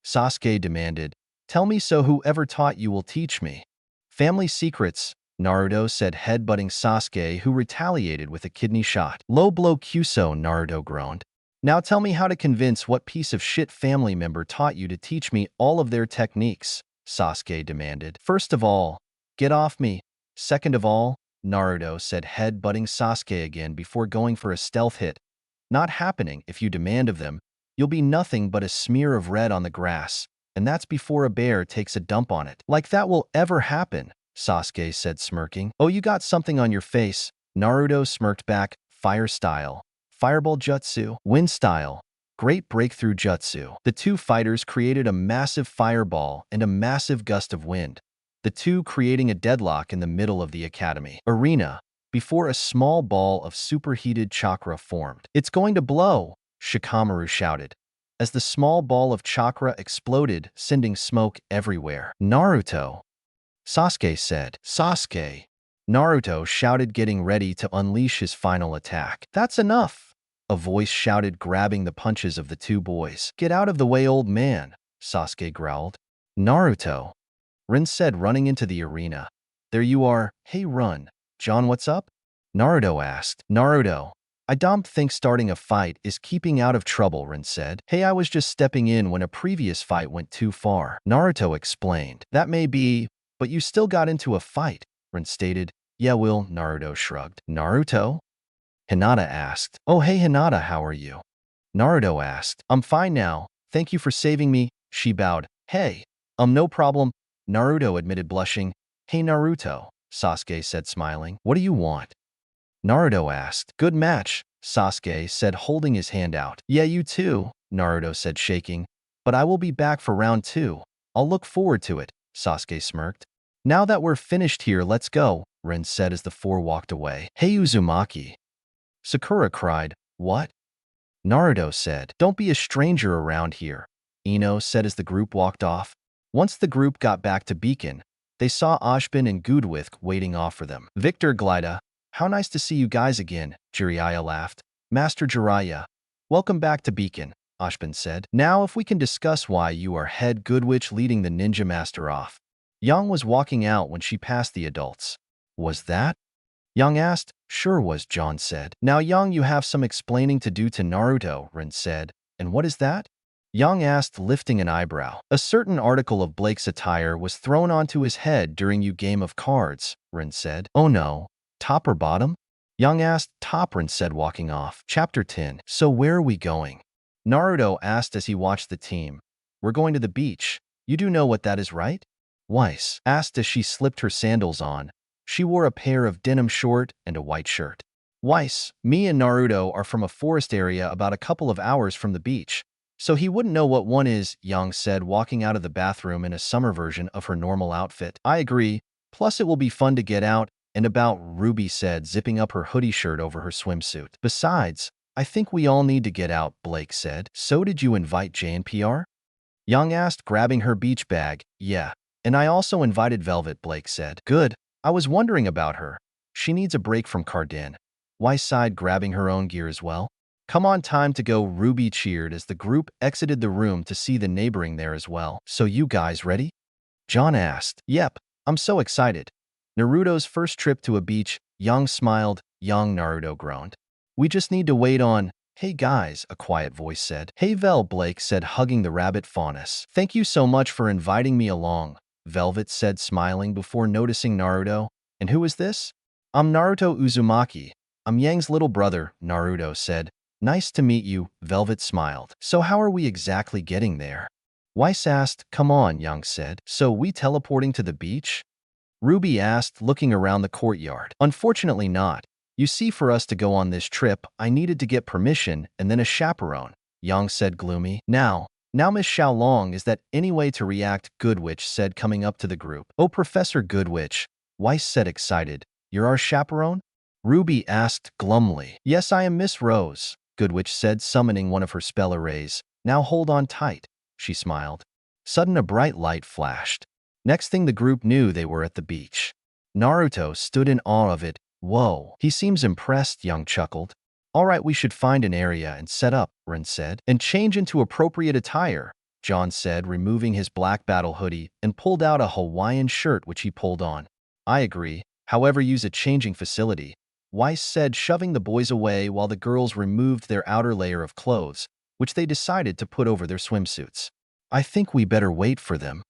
Sasuke demanded. Tell me, so whoever taught you will teach me. Family secrets, Naruto said, headbutting Sasuke, who retaliated with a kidney shot. Low blow Kyuso, Naruto groaned. Now tell me how to convince what piece of shit family member taught you to teach me all of their techniques, Sasuke demanded. First of all, get off me. Second of all, Naruto said, head-butting Sasuke again before going for a stealth hit. Not happening. If you demand of them, you'll be nothing but a smear of red on the grass, and that's before a bear takes a dump on it. Like that will ever happen, Sasuke said, smirking. Oh, you got something on your face, Naruto smirked back. Fire style, fireball jutsu, wind style, great breakthrough jutsu. The two fighters created a massive fireball and a massive gust of wind, the two creating a deadlock in the middle of the academy arena before a small ball of superheated chakra formed. It's going to blow, Shikamaru shouted, as the small ball of chakra exploded, sending smoke everywhere. Naruto, Sasuke said. Sasuke, Naruto shouted, getting ready to unleash his final attack. That's enough, a voice shouted, grabbing the punches of the two boys. Get out of the way, old man, Sasuke growled. Naruto, Rin said, running into the arena. There you are. Hey, Run. John, what's up? Naruto asked. Naruto, I don't think starting a fight is keeping out of trouble, Rin said. Hey, I was just stepping in when a previous fight went too far, Naruto explained. That may be, but you still got into a fight, Rin stated. Yeah, well, Naruto shrugged. Naruto? Hinata asked. Oh, hey, Hinata, how are you? Naruto asked. I'm fine now. Thank you for saving me, she bowed. Hey, no problem, Naruto admitted, blushing. Hey, Naruto, Sasuke said, smiling. What do you want? Naruto asked. Good match, Sasuke said, holding his hand out. Yeah, you too, Naruto said, shaking. But I will be back for round 2. I'll look forward to it, Sasuke smirked. Now that we're finished here, let's go, Rin said as the four walked away. Hey, Uzumaki, Sakura cried. What? Naruto said. Don't be a stranger around here, Ino said as the group walked off. Once the group got back to Beacon, they saw Ashbin and Gudwith waiting off for them. Victor Glida, how nice to see you guys again, Jiraiya laughed. Master Jiraiya, welcome back to Beacon. Ashbin said. Now if we can discuss why you are head good witch leading the ninja master off. Yang was walking out when she passed the adults. Was that? Yang asked. Sure was, John said. Now Yang, you have some explaining to do to Naruto, Rin said. And what is that? Yang asked, lifting an eyebrow. A certain article of Blake's attire was thrown onto his head during your game of cards, Rin said. Oh no. Top or bottom? Yang asked. Top, Rin said, walking off. Chapter 10. So where are we going? Naruto asked as he watched the team. We're going to the beach. You do know what that is, right? Weiss asked as she slipped her sandals on. She wore a pair of denim short and a white shirt. Weiss, me and Naruto are from a forest area about a couple of hours from the beach, so he wouldn't know what one is, Yang said, walking out of the bathroom in a summer version of her normal outfit. I agree, plus it will be fun to get out and about, Ruby said, zipping up her hoodie shirt over her swimsuit. Besides, I think we all need to get out, Blake said. So did you invite JNPR? Yang asked, grabbing her beach bag. Yeah, and I also invited Velvet, Blake said. Good. I was wondering about her. She needs a break from Cardin. Weiss sighed, grabbing her own gear as well. Come on, time to go, Ruby cheered as the group exited the room to see the neighboring there as well. So you guys ready? John asked. Yep, I'm so excited. Naruto's first trip to a beach. Yang smiled. Young Naruto groaned. We just need to wait on. Hey guys, a quiet voice said. Hey Vel, Blake said, hugging the rabbit faunus. Thank you so much for inviting me along, Velvet said, smiling before noticing Naruto. And who is this? I'm Naruto Uzumaki. I'm Yang's little brother, Naruto said. Nice to meet you, Velvet smiled. So how are we exactly getting there? Weiss asked. Come on, Yang said. So we teleporting to the beach? Ruby asked, looking around the courtyard. Unfortunately not. You see, for us to go on this trip, I needed to get permission and then a chaperone, Yang said, gloomy. Now Miss Xiaolong, is that any way to react? Goodwitch said, coming up to the group. Oh, Professor Goodwitch, Weiss said, excited. You're our chaperone? Ruby asked glumly. Yes, I am Miss Rose, Goodwitch said, summoning one of her spell arrays. Now hold on tight, she smiled. Sudden a bright light flashed. Next thing the group knew, they were at the beach. Naruto stood in awe of it. Whoa, he seems impressed, Yang chuckled. All right, we should find an area and set up, Rin said. And change into appropriate attire, John said, removing his black battle hoodie and pulled out a Hawaiian shirt which he pulled on. I agree. However, use a changing facility, Weiss said, shoving the boys away while the girls removed their outer layer of clothes, which they decided to put over their swimsuits. I think we better wait for them,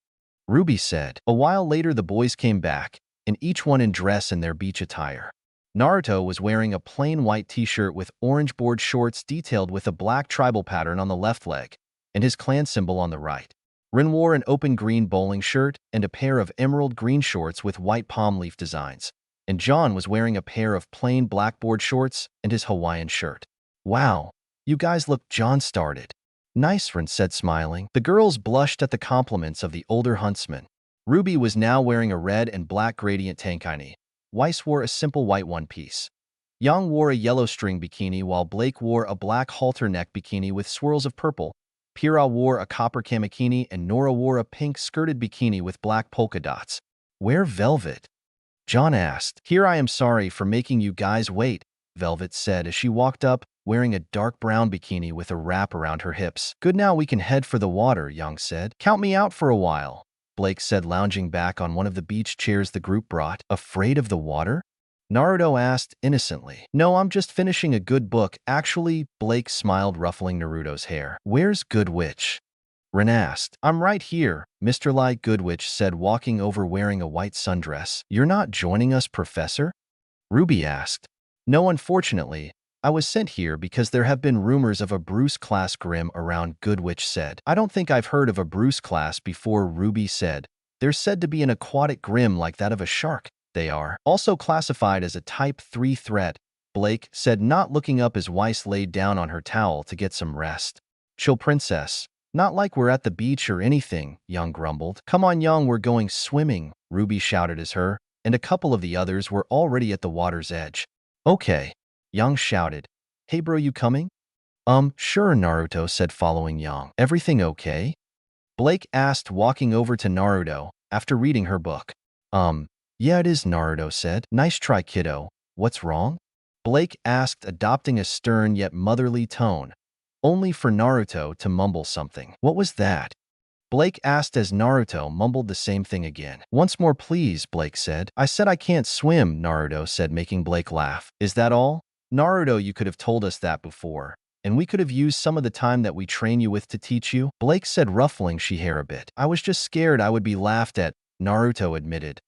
Ruby said. A while later, the boys came back, and each one in dress in their beach attire. Naruto was wearing a plain white t-shirt with orange board shorts detailed with a black tribal pattern on the left leg, and his clan symbol on the right. Rin wore an open green bowling shirt and a pair of emerald green shorts with white palm leaf designs, and John was wearing a pair of plain blackboard shorts and his Hawaiian shirt. Wow, you guys look, John started. Nice, Rin said, smiling. The girls blushed at the compliments of the older huntsman. Ruby was now wearing a red and black gradient tankini. Weiss wore a simple white one-piece. Yang wore a yellow string bikini, while Blake wore a black halter neck bikini with swirls of purple. Pira wore a copper kamakini, and Nora wore a pink skirted bikini with black polka dots. Where Velvet? John asked. Here, I am sorry for making you guys wait, Velvet said as she walked up, wearing a dark brown bikini with a wrap around her hips. Good, now we can head for the water, Yang said. Count me out for a while, Blake said, lounging back on one of the beach chairs the group brought. Afraid of the water? Naruto asked innocently. No, I'm just finishing a good book. Actually, Blake smiled, ruffling Naruto's hair. Where's Goodwitch? Rin asked. I'm right here, Mr. Light, Goodwitch said, walking over wearing a white sundress. You're not joining us, Professor? Ruby asked. No, unfortunately. I was sent here because there have been rumors of a Bruce class Grim around, Goodwitch said. I don't think I've heard of a Bruce class before, Ruby said. They're said to be an aquatic Grim like that of a shark. They are also classified as a Type 3 threat, Blake said, not looking up as Weiss laid down on her towel to get some rest. Chill, princess. Not like we're at the beach or anything, Young grumbled. Come on, Young, we're going swimming, Ruby shouted as her, and a couple of the others were already at the water's edge. Okay, Young shouted. Hey bro, you coming? Sure, Naruto said, following Young. Everything okay? Blake asked, walking over to Naruto after reading her book. Yeah, it is, Naruto said. Nice try, kiddo. What's wrong? Blake asked, adopting a stern yet motherly tone. only for Naruto to mumble something. What was that? Blake asked as Naruto mumbled the same thing again. Once more please, Blake said. I said I can't swim, Naruto said, making Blake laugh. Is that all? Naruto, you could have told us that before, and we could have used some of the time that we train you with to teach you, Blake said, ruffling she hair a bit. I was just scared I would be laughed at, Naruto admitted.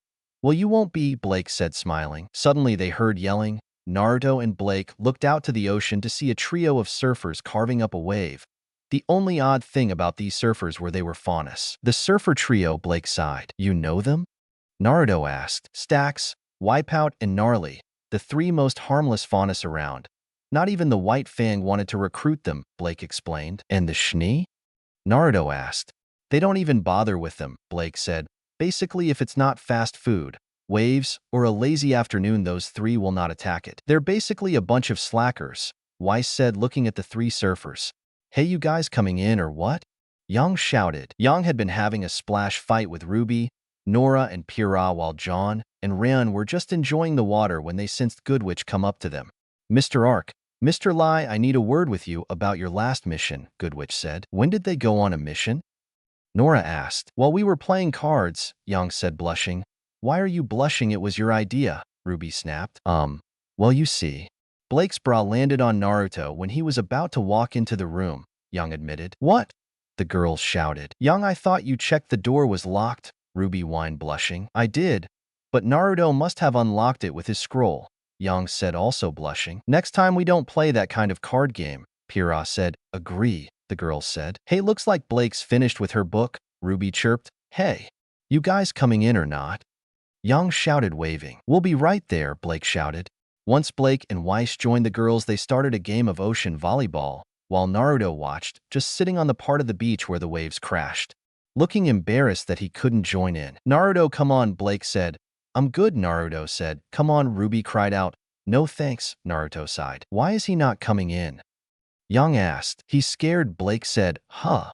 Well, you won't be, Blake said, smiling. Suddenly they heard yelling. Naruto and Blake looked out to the ocean to see a trio of surfers carving up a wave. The only odd thing about these surfers were they were faunus. The surfer trio, Blake sighed. You know them? Naruto asked. Stacks, Wipeout, and Gnarly, the three most harmless faunus around. Not even the White Fang wanted to recruit them, Blake explained. And the Schnee? Naruto asked. They don't even bother with them, Blake said. Basically, if it's not fast food, waves, or a lazy afternoon, those three will not attack it. They're basically a bunch of slackers, Weiss said, looking at the three surfers. Hey, you guys coming in or what? Yang shouted. Yang had been having a splash fight with Ruby, Nora, and Pyrrha while John and Ryan were just enjoying the water when they sensed Goodwitch come up to them. Mr. Ark, Mr. Lai, I need a word with you about your last mission, Goodwitch said. When did they go on a mission? Nora asked. While we were playing cards, Yang said, blushing. Why are you blushing? It was your idea, Ruby snapped. Well, you see. Blake's brow landed on Naruto when he was about to walk into the room, Yang admitted. What? The girls shouted. Yang, I thought you checked the door was locked, Ruby whined, blushing. I did, but Naruto must have unlocked it with his scroll, Yang said, also blushing. Next time we don't play that kind of card game, Pyrrha said. Agree, the girls said. Hey, looks like Blake's finished with her book, Ruby chirped. Hey, you guys coming in or not? Yang shouted, waving. We'll be right there, Blake shouted. Once Blake and Weiss joined the girls, they started a game of ocean volleyball, while Naruto watched, just sitting on the part of the beach where the waves crashed. Looking embarrassed that he couldn't join in. Naruto, come on, Blake said. I'm good, Naruto said. Come on, Ruby cried out. No thanks, Naruto sighed. Why is he not coming in? Yang asked. He's scared, Blake said. Huh?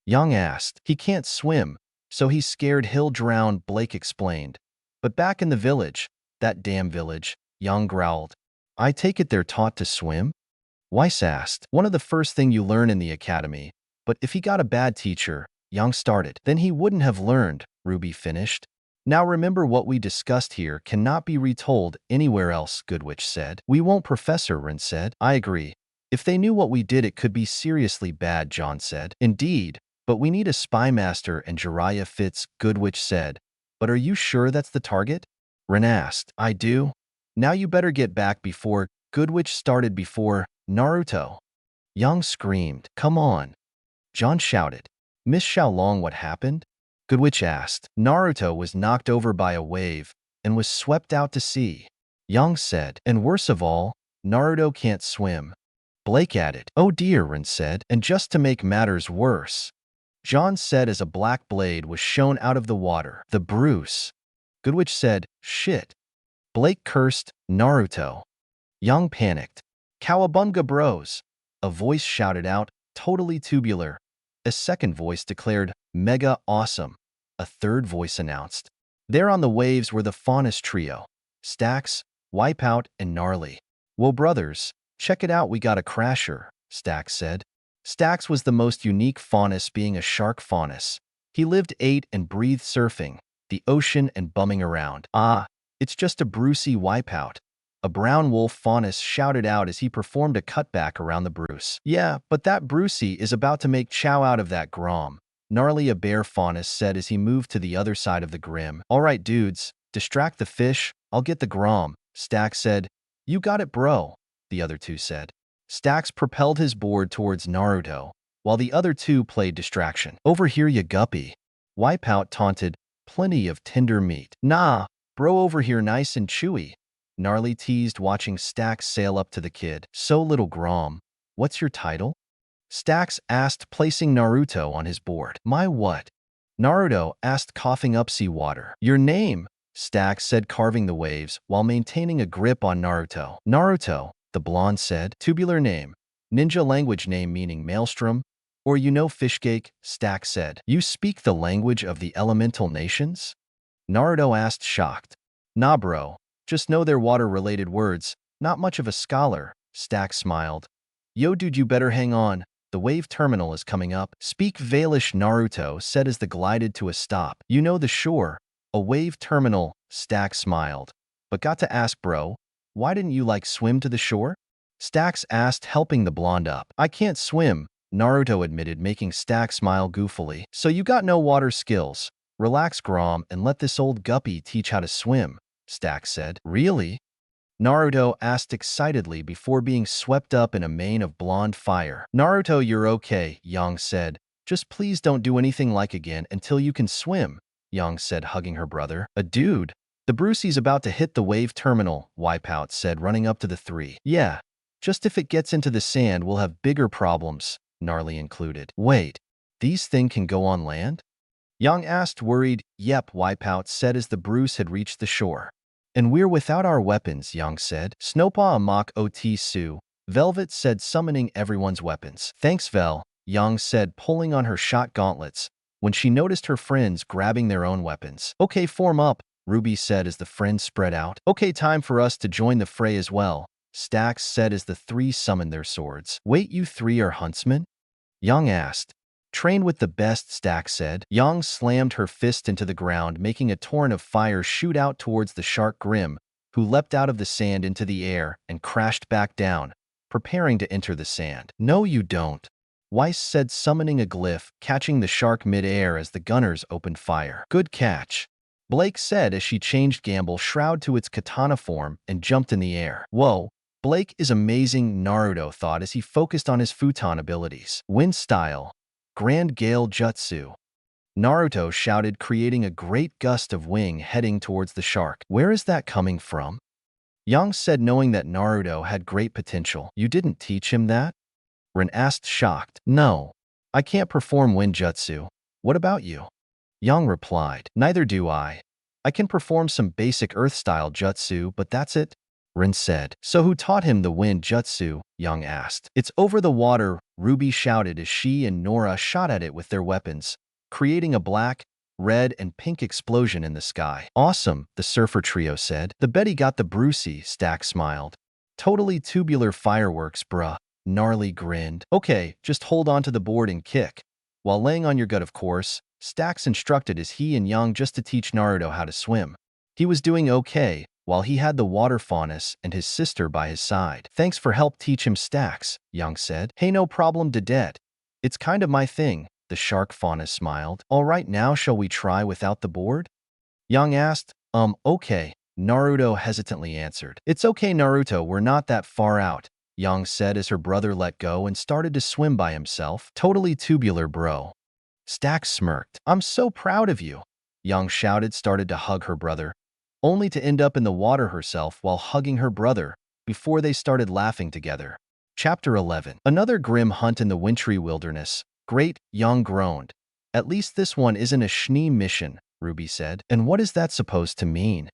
Yang asked. He can't swim, so he's scared he'll drown, Blake explained. But back in the village, that damn village, Yang growled. I take it they're taught to swim? Weiss asked. One of the first thing you learn in the academy, but if he got a bad teacher, Yang started. Then he wouldn't have learned, Ruby finished. Now remember, what we discussed here cannot be retold anywhere else, Goodwitch said. We won't, Professor, Rin said. I agree. If they knew what we did, it could be seriously bad, John said. Indeed, but we need a spy master, and Jiraiya fits, Goodwitch said. But are you sure that's the target? Rin asked. I do. Now you better get back before, Goodwitch started, before, Naruto. Yang screamed. Come on. John shouted. Miss Xiaolong, what happened? Goodwitch asked. Naruto was knocked over by a wave and was swept out to sea. Yang said. And worse of all, Naruto can't swim. Blake added. Oh dear, Rin said. And just to make matters worse, John said as a black blade was shown out of the water. The Bruce. Goodwitch said. Shit. Blake cursed. Naruto. Yang panicked. Cowabunga bros. A voice shouted out, totally tubular. A second voice declared, mega awesome. A third voice announced. There on the waves were the Faunus trio, Stacks, Wipeout, and Gnarly. Whoa, brothers, check it out, we got a crasher, Stacks said. Stacks was the most unique Faunus, being a shark Faunus. He lived, ate, and breathed surfing, the ocean, and bumming around. Ah, it's just a Brucey Wipeout. A brown wolf Faunus shouted out as he performed a cutback around the Bruce. Yeah, but that Brucey is about to make chow out of that Grom. Gnarly, a bear Faunus, said as he moved to the other side of the Grim. All right, dudes, distract the fish, I'll get the Grom, Stacks said. You got it, bro, the other two said. Stacks propelled his board towards Naruto, while the other two played distraction. Over here, you guppy. Wipeout taunted. Plenty of tender meat. Nah, bro, over here, nice and chewy. Gnarly teased, watching Stacks sail up to the kid. So, little Grom, what's your title? Stacks asked, placing Naruto on his board. My what? Naruto asked, coughing up seawater. Your name, Stacks said, carving the waves while maintaining a grip on Naruto. Naruto, the blonde said. Tubular name. Ninja language name meaning maelstrom. Or you know fishcake, Stacks said. You speak the language of the elemental nations? Naruto asked, shocked. Nah, bro. Just know they're water-related words. Not much of a scholar, Stacks smiled. Yo, dude, you better hang on. the wave terminal is coming up. Speak Valish, Naruto said as they glided to a stop. You know the shore. A wave terminal, Stax smiled. But got to ask, bro, why didn't you swim to the shore? Stax asked, helping the blonde up. I can't swim, Naruto admitted, making Stax smile goofily. So you got no water skills. Relax, Grom, and let this old guppy teach how to swim, Stax said. Really? Naruto asked excitedly before being swept up in a mane of blonde fire. Naruto, you're okay, Yang said. Just please don't do anything like again until you can swim, Yang said, hugging her brother. A dude? The Brucey's about to hit the wave terminal, Wipeout said, running up to the three. Yeah, just if it gets into the sand, we'll have bigger problems, Gnarly included. Wait, these things can go on land? Yang asked, worried. Yep, Wipeout said as the Bruce had reached the shore. And we're without our weapons, Yang said. Snowpaw Amok Ot Su, Velvet said, summoning everyone's weapons. Thanks, Vel, Yang said, pulling on her shot gauntlets, when she noticed her friends grabbing their own weapons. Okay, form up, Ruby said as the friends spread out. Okay, time for us to join the fray as well, Stax said as the three summoned their swords. Wait, you three are huntsmen? Yang asked. Trained with the best, Stax said. Yang slammed her fist into the ground, making a torrent of fire shoot out towards the shark Grim, who leapt out of the sand into the air and crashed back down, preparing to enter the sand. No, you don't, Weiss said, summoning a glyph, catching the shark mid-air as the gunners opened fire. Good catch, Blake said as she changed Gamble Shroud to its katana form and jumped in the air. Whoa, Blake is amazing, Naruto thought as he focused on his futon abilities. Wind style. Grand Gale Jutsu, Naruto shouted, creating a great gust of wing heading towards the shark. Where is that coming from? Yang said, knowing that Naruto had great potential. You didn't teach him that? Rin asked, shocked. No, I can't perform wind jutsu. What about you? Yang replied. Neither do I. I can perform some basic earth-style jutsu, but that's it, Rin said. So who taught him the wind jutsu? Yang asked. It's over the water, Ruby shouted as she and Nora shot at it with their weapons, creating a black, red, and pink explosion in the sky. Awesome, the surfer trio said. The Betty got the Brucey, Stack smiled. Totally tubular fireworks, bruh, Gnarly grinned. Okay, just hold on to the board and kick. While laying on your gut, of course, Stax instructed as he and Yang just to teach Naruto how to swim. He was doing okay, while he had the water faunus and his sister by his side. Thanks for help teach him, Stax, Yang said. Hey, no problem, Dedet. It's kind of my thing, the shark faunus smiled. All right, now shall we try without the board? Yang asked. Okay, Naruto hesitantly answered. It's okay, Naruto, we're not that far out, Yang said as her brother let go and started to swim by himself. Totally tubular, bro. Stax smirked. I'm so proud of you, Yang shouted, started to hug her brother, only to end up in the water herself while hugging her brother, before they started laughing together. Chapter 11. Another grim hunt in the wintry wilderness. Great, Yang groaned. At least this one isn't a Schnee mission, Ruby said. And what is that supposed to mean?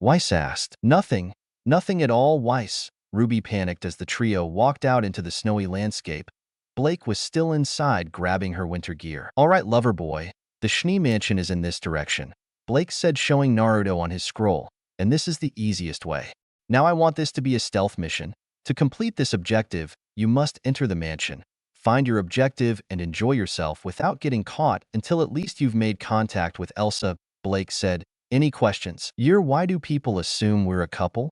Weiss asked. Nothing. Nothing at all, Weiss. Ruby panicked as the trio walked out into the snowy landscape. Blake was still inside, grabbing her winter gear. All right, lover boy. The Schnee mansion is in this direction, Blake said, showing Naruto on his scroll, and this is the easiest way. Now I want this to be a stealth mission. To complete this objective, you must enter the mansion, find your objective, and enjoy yourself without getting caught until at least you've made contact with Elsa, Blake said. Any questions? Why do people assume we're a couple?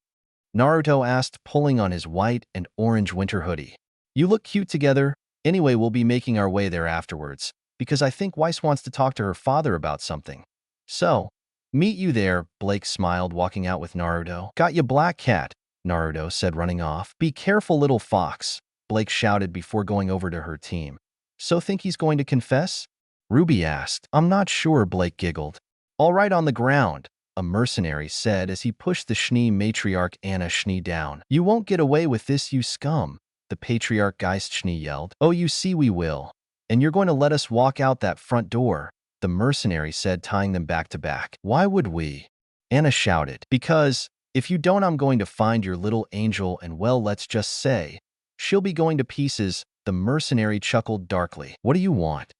Naruto asked, pulling on his white and orange winter hoodie. You look cute together. Anyway, we'll be making our way there afterwards, because I think Weiss wants to talk to her father about something. So, meet you there, Blake smiled, walking out with Naruto. Got ya, Black Cat, Naruto said, running off. Be careful, little fox, Blake shouted before going over to her team. So think he's going to confess? Ruby asked. I'm not sure, Blake giggled. All right, on the ground, a mercenary said as he pushed the Schnee matriarch Anna Schnee down. You won't get away with this, you scum, the patriarch Geist Schnee yelled. Oh, you see we will. And you're going to let us walk out that front door, the mercenary said, tying them back to back. Why would we? Anna shouted. Because, if you don't, I'm going to find your little angel and, well, let's just say, she'll be going to pieces, the mercenary chuckled darkly. What do you want?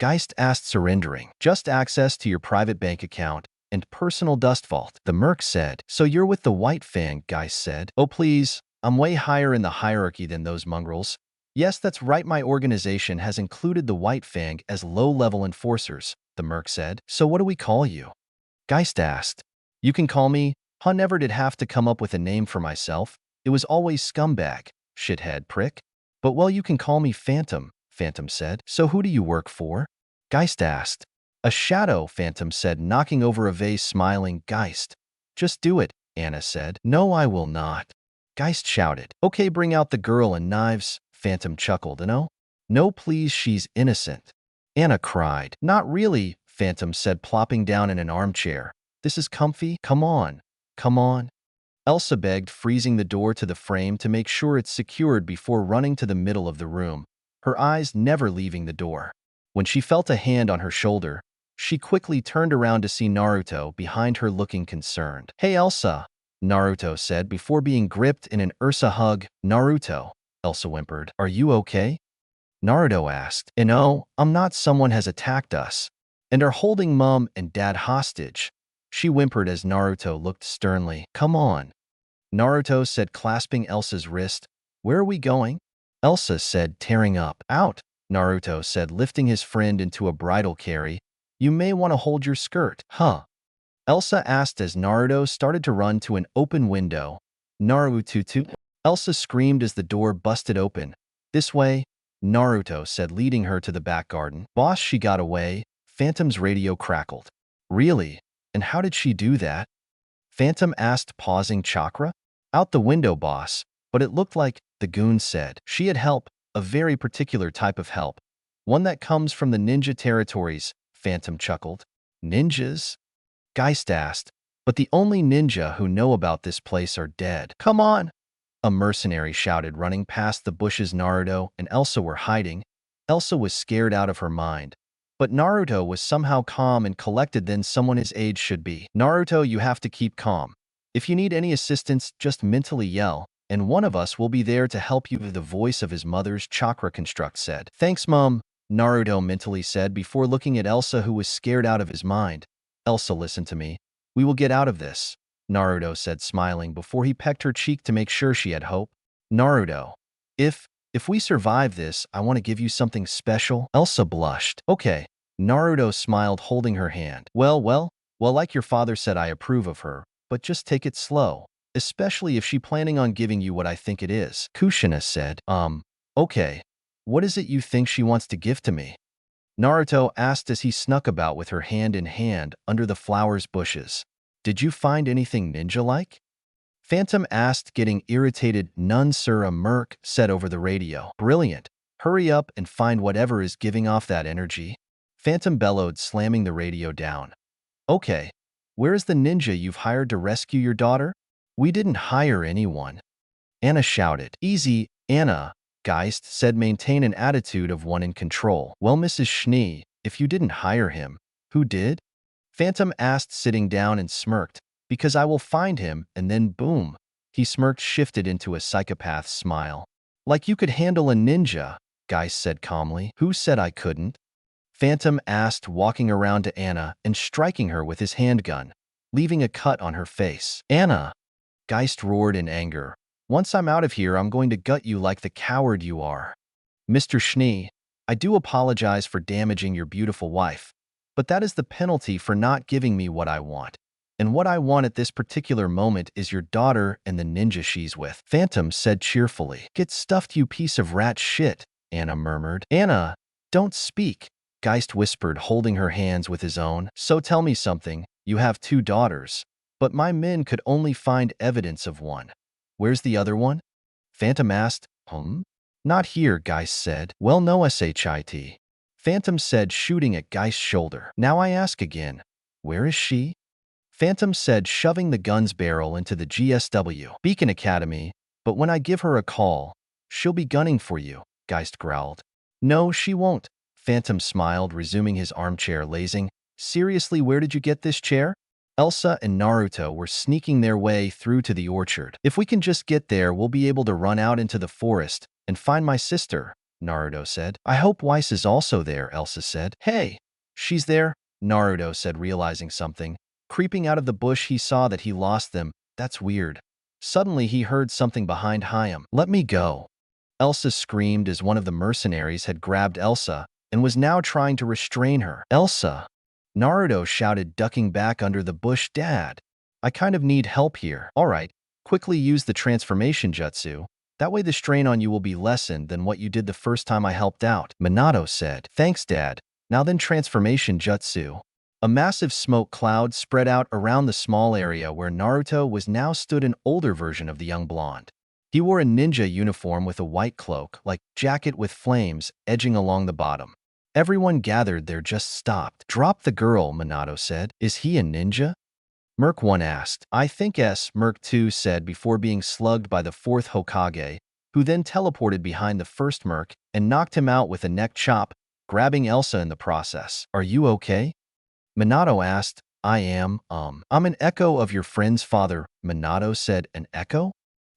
Geist asked, surrendering. Just access to your private bank account and personal dust vault, the merc said. So you're with the White Fang, Geist said. Oh please, I'm way higher in the hierarchy than those mongrels, Yes, that's right, my organization has included the White Fang as low-level enforcers, the merc said. So what do we call you? Geist asked. You can call me. Huh, never did have to come up with a name for myself. It was always Scumbag, shithead prick. But well, you can call me Phantom, Phantom said. So who do you work for? Geist asked. A shadow, Phantom said, knocking over a vase, smiling. Geist. Just do it, Anna said. No, I will not. Geist shouted. Okay, bring out the girl and knives, Phantom chuckled. No? No, please, she's innocent. Anna cried. Not really, Phantom said, plopping down in an armchair. This is comfy. Come on. Come on. Elsa begged, freezing the door to the frame to make sure it's secured before running to the middle of the room, her eyes never leaving the door. When she felt a hand on her shoulder, she quickly turned around to see Naruto behind her looking concerned. Hey Elsa, Naruto said before being gripped in an Ursa hug. Naruto, Elsa whimpered. Are you okay? Naruto asked. No, I'm not. Someone has attacked us and are holding Mom and Dad hostage. She whimpered as Naruto looked sternly. Come on, Naruto said, clasping Elsa's wrist. Where are we going? Elsa said, tearing up. Out, Naruto said, lifting his friend into a bridal carry. You may want to hold your skirt. Huh? Elsa asked as Naruto started to run to an open window. Naruto. Elsa screamed as the door busted open. This way, Naruto said, leading her to the back garden. Boss, she got away. Phantom's radio crackled. Really? And how did she do that? Phantom asked, pausing. Chakra? Out the window, boss. But it looked like, the goon said. She had help, a very particular type of help. One that comes from the ninja territories, Phantom chuckled. Ninjas? Geist asked. But the only ninja who know about this place are dead. Come on! A mercenary shouted, running past the bushes. Naruto and Elsa were hiding. Elsa was scared out of her mind. But Naruto was somehow calm and collected than someone his age should be. Naruto, you have to keep calm. If you need any assistance, just mentally yell, and one of us will be there to help you. The voice of his mother's chakra construct said. Thanks, Mom, Naruto mentally said before looking at Elsa, who was scared out of his mind. Elsa, listen to me. We will get out of this, Naruto said, smiling before he pecked her cheek to make sure she had hope. Naruto, if we survive this, I want to give you something special. Elsa blushed. Okay. Naruto smiled, holding her hand. Well, like your father said, I approve of her, but just take it slow, especially if she planning on giving you what I think it is. Kushina said, okay. What is it you think she wants to give to me? Naruto asked as he snuck about with her hand in hand under the flowers bushes. Did you find anything ninja-like? Phantom asked, getting irritated. None, sir, a merc said over the radio. Brilliant. Hurry up and find whatever is giving off that energy. Phantom bellowed, slamming the radio down. Okay. Where is the ninja you've hired to rescue your daughter? We didn't hire anyone. Anna shouted. Easy, Anna, Geist said, maintain an attitude of one in control. Well, Mrs. Schnee, if you didn't hire him, who did? Phantom asked, sitting down, and smirked. Because I will find him, and then boom. He smirked, shifted into a psychopath's smile. Like you could handle a ninja, Geist said calmly. Who said I couldn't? Phantom asked, walking around to Anna and striking her with his handgun, leaving a cut on her face. Anna, Geist roared in anger. Once I'm out of here, I'm going to gut you like the coward you are. Mr. Schnee, I do apologize for damaging your beautiful wife, but that is the penalty for not giving me what I want. And what I want at this particular moment is your daughter and the ninja she's with, Phantom said cheerfully. Get stuffed, you piece of rat shit, Anna murmured. Anna, don't speak, Geist whispered, holding her hands with his own. So tell me something. You have 2 daughters, but my men could only find evidence of one. Where's the other one? Phantom asked. Not here, Geist said. Well, no shit. Phantom said, shooting at Geist's shoulder. Now I ask again. Where is she? Phantom said, shoving the gun's barrel into the GSW. Beacon Academy, but when I give her a call, she'll be gunning for you, Geist growled. No, she won't. Phantom smiled, resuming his armchair lazing. Seriously, where did you get this chair? Elsa and Naruto were sneaking their way through to the orchard. If we can just get there, we'll be able to run out into the forest and find my sister, Naruto said. I hope Weiss is also there, Elsa said. Hey, she's there, Naruto said, realizing something. Creeping out of the bush, he saw that he lost them. That's weird. Suddenly, he heard something behind him. Let me go. Elsa screamed as one of the mercenaries had grabbed Elsa and was now trying to restrain her. Elsa! Naruto shouted, ducking back under the bush. Dad, I kind of need help here. All right, quickly use the transformation jutsu. That way the strain on you will be lessened than what you did the first time I helped out, Minato said. Thanks, Dad. Now then, transformation jutsu. A massive smoke cloud spread out around the small area where Naruto was now stood, an older version of the young blonde. He wore a ninja uniform with a white cloak, like jacket with flames edging along the bottom. Everyone gathered there just stopped. Drop the girl, Minato said. Is he a ninja? Merc 1 asked. I think S, Merc 2 said before being slugged by the fourth Hokage, who then teleported behind the first Merc and knocked him out with a neck chop, grabbing Elsa in the process. Are you okay? Minato asked. I am, I'm an echo of your friend's father, Minato said. An echo?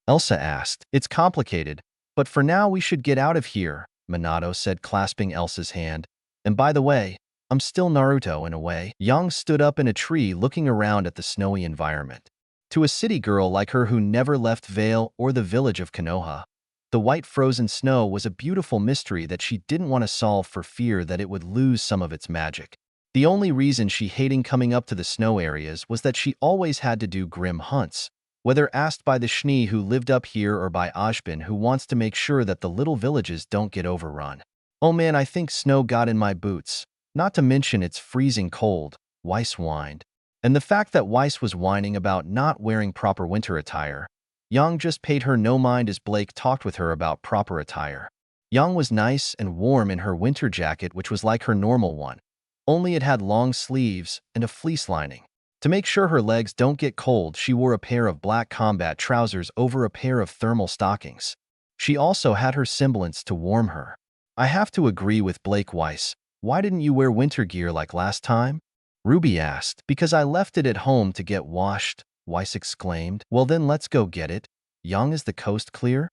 Elsa asked. It's complicated, but for now we should get out of here, Minato said, clasping Elsa's hand. And by the way, I'm still Naruto in a way. Yang stood up in a tree looking around at the snowy environment. To a city girl like her who never left Vale or the village of Konoha, the white frozen snow was a beautiful mystery that she didn't want to solve for fear that it would lose some of its magic. The only reason she hated coming up to the snow areas was that she always had to do grim hunts, whether asked by the Schnee who lived up here or by Ajbin who wants to make sure that the little villages don't get overrun. Oh man, I think snow got in my boots. Not to mention it's freezing cold, Weiss whined. And the fact that Weiss was whining about not wearing proper winter attire. Yang just paid her no mind as Blake talked with her about proper attire. Yang was nice and warm in her winter jacket, which was like her normal one, only it had long sleeves and a fleece lining. To make sure her legs don't get cold, she wore a pair of black combat trousers over a pair of thermal stockings. She also had her semblance to warm her. I have to agree with Blake. Weiss, why didn't you wear winter gear like last time? Ruby asked. Because I left it at home to get washed, Weiss exclaimed. Well then let's go get it. Yang, is the coast clear?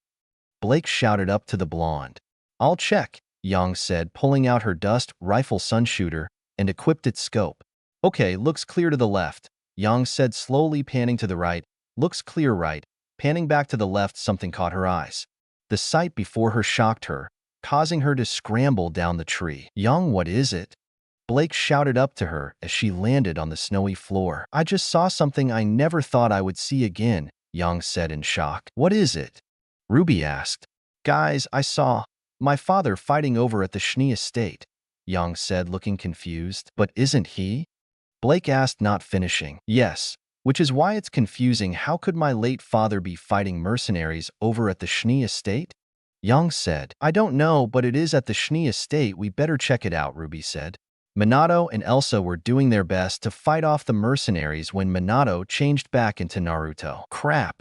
Blake shouted up to the blonde. I'll check, Yang said, pulling out her dust rifle sunshooter and equipped its scope. Okay, looks clear to the left, Yang said, slowly panning to the right. Looks clear, right. Panning back to the left, something caught her eyes. The sight before her shocked her, causing her to scramble down the tree. Yang, what is it? Blake shouted up to her as she landed on the snowy floor. I just saw something I never thought I would see again, Yang said in shock. What is it? Ruby asked. Guys, I saw my father fighting over at the Schnee estate, Yang said, looking confused. But isn't he? Blake asked, not finishing. Yes, which is why it's confusing. How could my late father be fighting mercenaries over at the Schnee estate? Yang said. I don't know, but it is at the Schnee estate. We better check it out, Ruby said. Minato and Elsa were doing their best to fight off the mercenaries when Minato changed back into Naruto. Crap!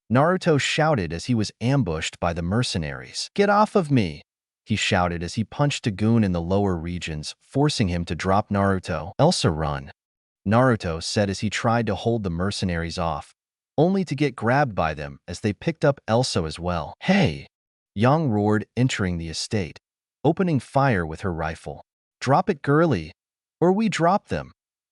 Naruto shouted as he was ambushed by the mercenaries. Get off of me! He shouted as he punched a goon in the lower regions, forcing him to drop Naruto. Elsa, run! Naruto said as he tried to hold the mercenaries off, only to get grabbed by them as they picked up Elsa as well. Hey! Yang roared, entering the estate, opening fire with her rifle. Drop it, girly, or we drop them.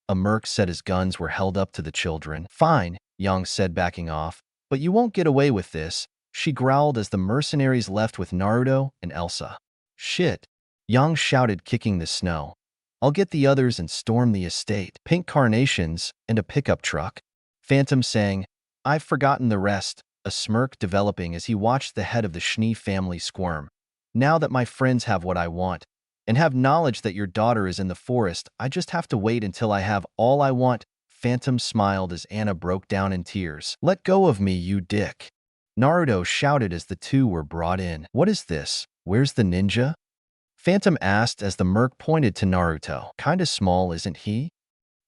A merc said as guns were held up to the children. Fine, Yang said, backing off, but you won't get away with this, she growled as the mercenaries left with Naruto and Elsa. Shit, Yang shouted, kicking the snow. I'll get the others and storm the estate. Pink carnations and a pickup truck. Phantom sang, I've forgotten the rest, a smirk developing as he watched the head of the Schnee family squirm. Now that my friends have what I want, and have knowledge that your daughter is in the forest, I just have to wait until I have all I want. Phantom smiled as Anna broke down in tears. Let go of me, you dick. Naruto shouted as the two were brought in. What is this? Where's the ninja? Phantom asked as the merc pointed to Naruto. Kinda small, isn't he?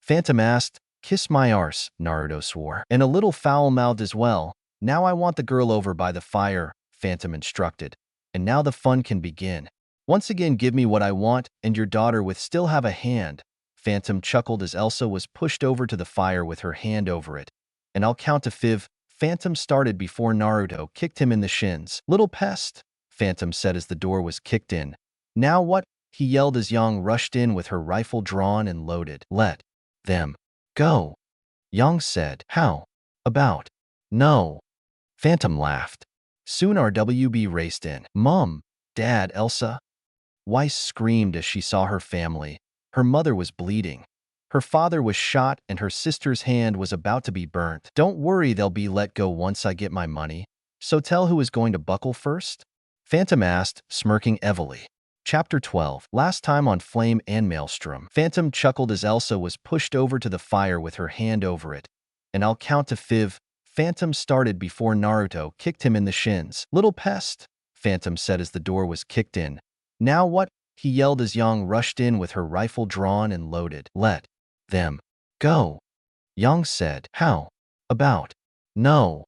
Phantom asked. Kiss my arse, Naruto swore. And a little foul-mouthed as well. Now I want the girl over by the fire, Phantom instructed. And now the fun can begin. Once again, give me what I want, and your daughter with still have a hand. Phantom chuckled as Elsa was pushed over to the fire with her hand over it. And I'll count to 5. Phantom started before Naruto kicked him in the shins. Little pest, Phantom said as the door was kicked in. Now what? He yelled as Yang rushed in with her rifle drawn and loaded. Let them go, Yang said. How about? No. Phantom laughed. Soon RWB raced in. Mom, Dad, Elsa. Weiss screamed as she saw her family. Her mother was bleeding. Her father was shot and her sister's hand was about to be burnt. Don't worry, they'll be let go once I get my money. So tell who is going to buckle first? Phantom asked, smirking evilly. Chapter 12. Last time on Flame and Maelstrom. Phantom chuckled as Elsa was pushed over to the fire with her hand over it. And I'll count to 5. Phantom started before Naruto kicked him in the shins. Little pest, Phantom said as the door was kicked in. Now what? He yelled as Yang rushed in with her rifle drawn and loaded. Let them go, Yang said. How about no?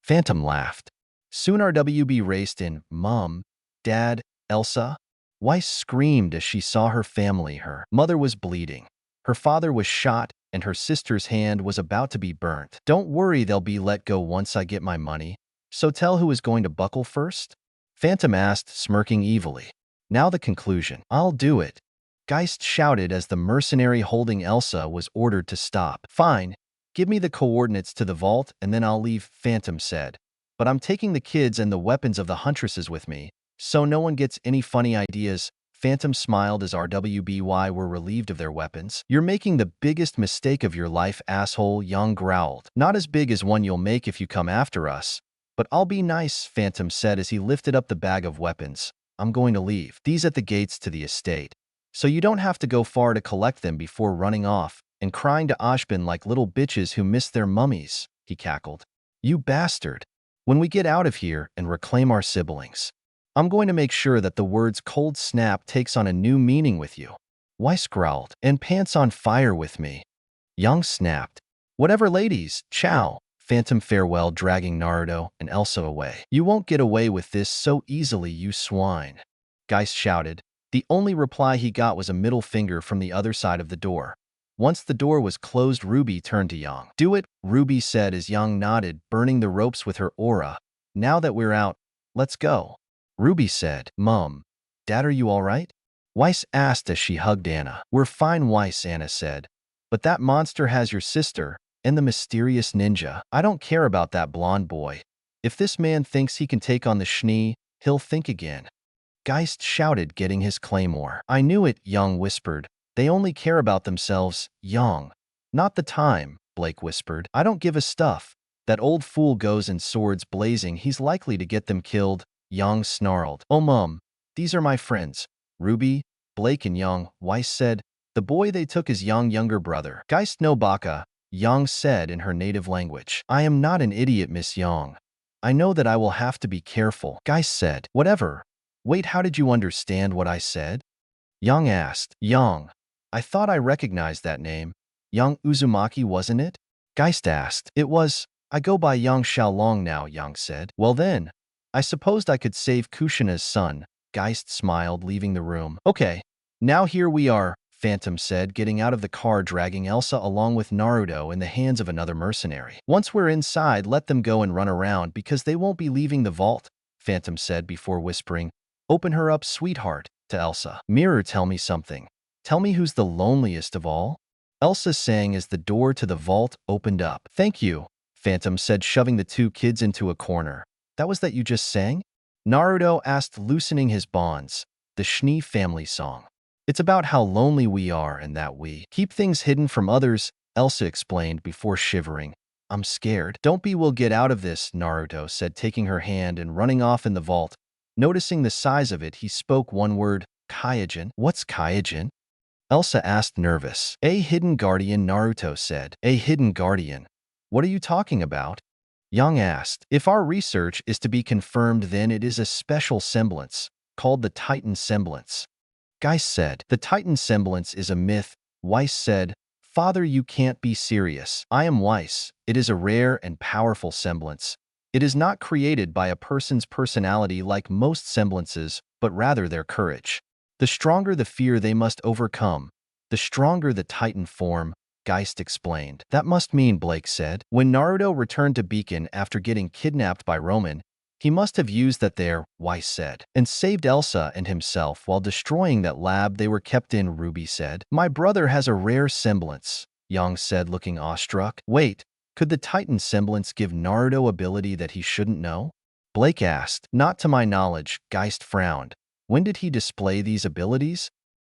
Phantom laughed. Soon RWB raced in. Mom, Dad, Elsa. Weiss screamed as she saw her family. Her mother was bleeding. Her father was shot and her sister's hand was about to be burnt. Don't worry, they'll be let go once I get my money. So tell who is going to buckle first? Phantom asked, smirking evilly. Now the conclusion. I'll do it, Geist shouted as the mercenary holding Elsa was ordered to stop. Fine, give me the coordinates to the vault and then I'll leave, Phantom said. But I'm taking the kids and the weapons of the huntresses with me, so no one gets any funny ideas. Phantom smiled as RWBY were relieved of their weapons. You're making the biggest mistake of your life, asshole, Yang growled. Not as big as one you'll make if you come after us. But I'll be nice, Phantom said as he lifted up the bag of weapons. I'm going to leave these at the gates to the estate, so you don't have to go far to collect them before running off and crying to Ashbin like little bitches who miss their mummies, he cackled. You bastard. When we get out of here and reclaim our siblings, I'm going to make sure that the words cold snap takes on a new meaning with you. Weiss growled. And pants on fire with me. Yang snapped. Whatever, ladies, ciao. Phantom farewell, dragging Naruto and Elsa away. You won't get away with this so easily, you swine, Geist shouted. The only reply he got was a middle finger from the other side of the door. Once the door was closed, Ruby turned to Yang. Do it, Ruby said as Yang nodded, burning the ropes with her aura. Now that we're out, let's go. Ruby said. Mom, Dad, are you all right? Weiss asked as she hugged Anna. We're fine, Weiss, Anna said. But that monster has your sister and the mysterious ninja. I don't care about that blonde boy. If this man thinks he can take on the Schnee, he'll think again. Geist shouted, getting his claymore. I knew it, Yang whispered. They only care about themselves, Yang. Not the time, Blake whispered. I don't give a stuff. That old fool goes in swords blazing. He's likely to get them killed, Yang snarled. Oh, Mom, these are my friends. Ruby, Blake and Yang, Weiss said. The boy they took is Yang younger brother. Geist no baka, Yang said in her native language. I am not an idiot, Miss Yang. I know that I will have to be careful, Geist said. Whatever. Wait, how did you understand what I said? Yang asked. Yang. I thought I recognized that name. Yang Uzumaki, wasn't it? Geist asked. It was. I go by Yang Xiaolong now, Yang said. Well then, I supposed I could save Kushina's son. Geist smiled, leaving the room. Okay, now here we are, Phantom said, getting out of the car, dragging Elsa along with Naruto in the hands of another mercenary. Once we're inside, let them go and run around because they won't be leaving the vault, Phantom said before whispering, Open her up, sweetheart, to Elsa. Mirror, tell me something. Tell me who's the loneliest of all? Elsa sang as the door to the vault opened up. Thank you, Phantom said, shoving the two kids into a corner. That was that you just sang? Naruto asked, loosening his bonds. The Schnee family song. It's about how lonely we are and that we keep things hidden from others, Elsa explained before shivering. I'm scared. Don't be, we'll get out of this, Naruto said, taking her hand and running off in the vault. Noticing the size of it, he spoke one word, Kaijin. What's Kaijin? Elsa asked, nervous. A hidden guardian, Naruto said. A hidden guardian. What are you talking about? Yang asked. If our research is to be confirmed, then it is a special semblance, called the Titan semblance. Geist said. The Titan semblance is a myth, Weiss said. Father, you can't be serious. I am Weiss. It is a rare and powerful semblance. It is not created by a person's personality like most semblances, but rather their courage. The stronger the fear they must overcome, the stronger the Titan form, Geist explained. That must mean, Blake said. When Naruto returned to Beacon after getting kidnapped by Roman, he must have used that there, Weiss said, and saved Elsa and himself while destroying that lab they were kept in, Ruby said. My brother has a rare semblance, Yang said, looking awestruck. Wait, could the Titan semblance give Naruto ability that he shouldn't know? Blake asked. Not to my knowledge, Geist frowned. When did he display these abilities?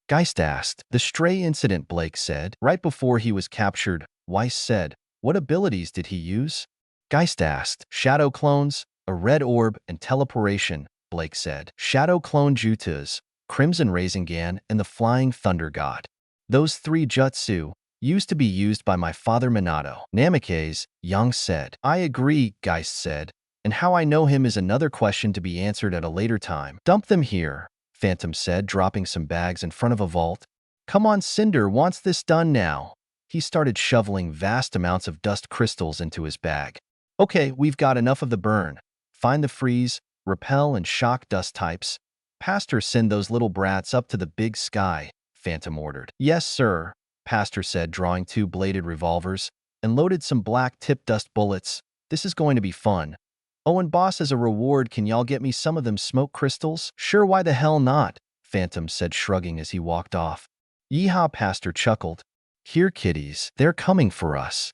Geist asked. The stray incident, Blake said. Right before he was captured, Weiss said. What abilities did he use? Geist asked. Shadow clones, a red orb, and teleportation, Blake said. Shadow clone Jutas, Crimson Rasengan, and the Flying Thunder God. Those three jutsu used to be used by my father Minato. Namikaze, Yang said. I agree, Geist said. And how I know him is another question to be answered at a later time. Dump them here, Phantom said, dropping some bags in front of a vault. Come on, Cinder wants this done now. He started shoveling vast amounts of dust crystals into his bag. Okay, we've got enough of the burn. Find the freeze, repel, and shock dust types. Pastor, send those little brats up to the big sky, Phantom ordered. Yes, sir, Pastor said, drawing two bladed revolvers, and loaded some black tip dust bullets. This is going to be fun. Oh, and boss, as a reward, can y'all get me some of them smoke crystals? Sure, why the hell not? Phantom said, shrugging as he walked off. Yeehaw, Pastor chuckled. Here, kiddies, they're coming for us.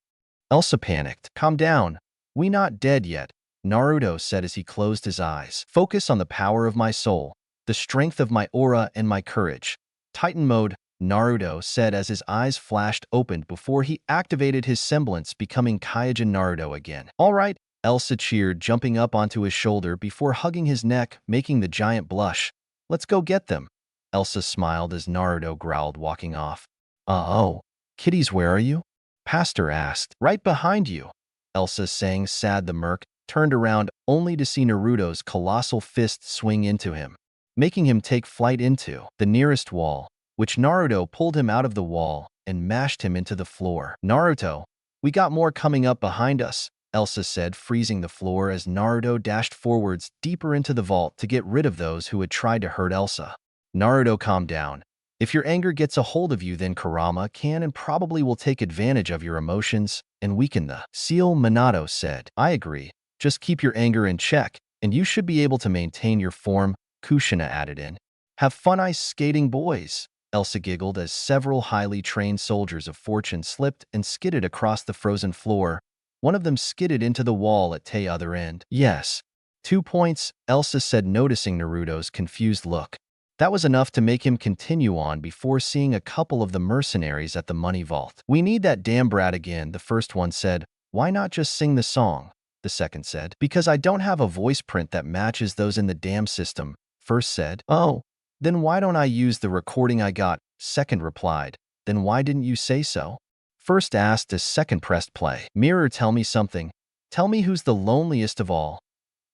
Elsa panicked. Calm down. We not dead yet, Naruto said as he closed his eyes. Focus on the power of my soul, the strength of my aura, and my courage. Titan mode, Naruto said as his eyes flashed open before he activated his semblance, becoming Kaijin Naruto again. All right, Elsa cheered, jumping up onto his shoulder before hugging his neck, making the giant blush. Let's go get them. Elsa smiled as Naruto growled, walking off. Oh, kiddies, where are you? Pastor asked. Right behind you, Elsa sang, sad. The merc turned around only to see Naruto's colossal fist swing into him, making him take flight into the nearest wall, which Naruto pulled him out of the wall and mashed him into the floor. Naruto, we got more coming up behind us, Elsa said, freezing the floor as Naruto dashed forwards deeper into the vault to get rid of those who had tried to hurt Elsa. Naruto, calm down. If your anger gets a hold of you, then Kurama can and probably will take advantage of your emotions and weaken the seal, Minato said. I agree. Just keep your anger in check, and you should be able to maintain your form, Kushina added in. Have fun ice skating, boys, Elsa giggled as several highly trained soldiers of fortune slipped and skidded across the frozen floor. One of them skidded into the wall at the other end. Yes. 2 points, Elsa said, noticing Naruto's confused look. That was enough to make him continue on before seeing a couple of the mercenaries at the money vault. We need that damn brat again, the first one said. Why not just sing the song? The second said. Because I don't have a voice print that matches those in the damn system, first said. Oh, then why don't I use the recording I got? Second replied. Then why didn't you say so? First asked as second pressed play. Mirror, tell me something. Tell me who's the loneliest of all.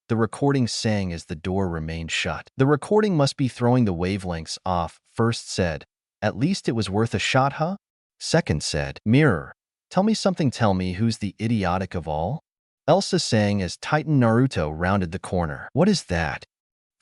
The recording sang as the door remained shut. The recording must be throwing the wavelengths off, first said. At least it was worth a shot, huh? Second said. Mirror, tell me something. Tell me who's the idiotic of all. Elsa sang as Titan Naruto rounded the corner. What is that?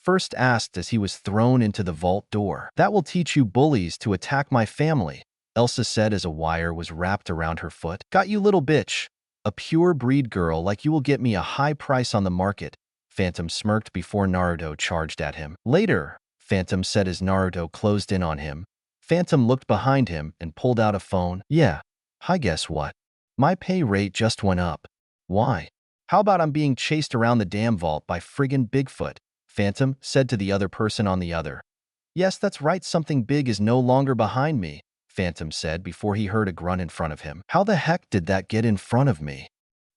First asked as he was thrown into the vault door. That will teach you bullies to attack my family, Elsa said as a wire was wrapped around her foot. Got you, little bitch. A pure breed girl like you will get me a high price on the market. Phantom smirked before Naruto charged at him. Later, Phantom said as Naruto closed in on him. Phantom looked behind him and pulled out a phone. Yeah, hi, guess what? My pay rate just went up. Why? How about I'm being chased around the damn vault by friggin' Bigfoot? Phantom said to the other person on the other. Yes, that's right, something big is no longer behind me, Phantom said before he heard a grunt in front of him. How the heck did that get in front of me?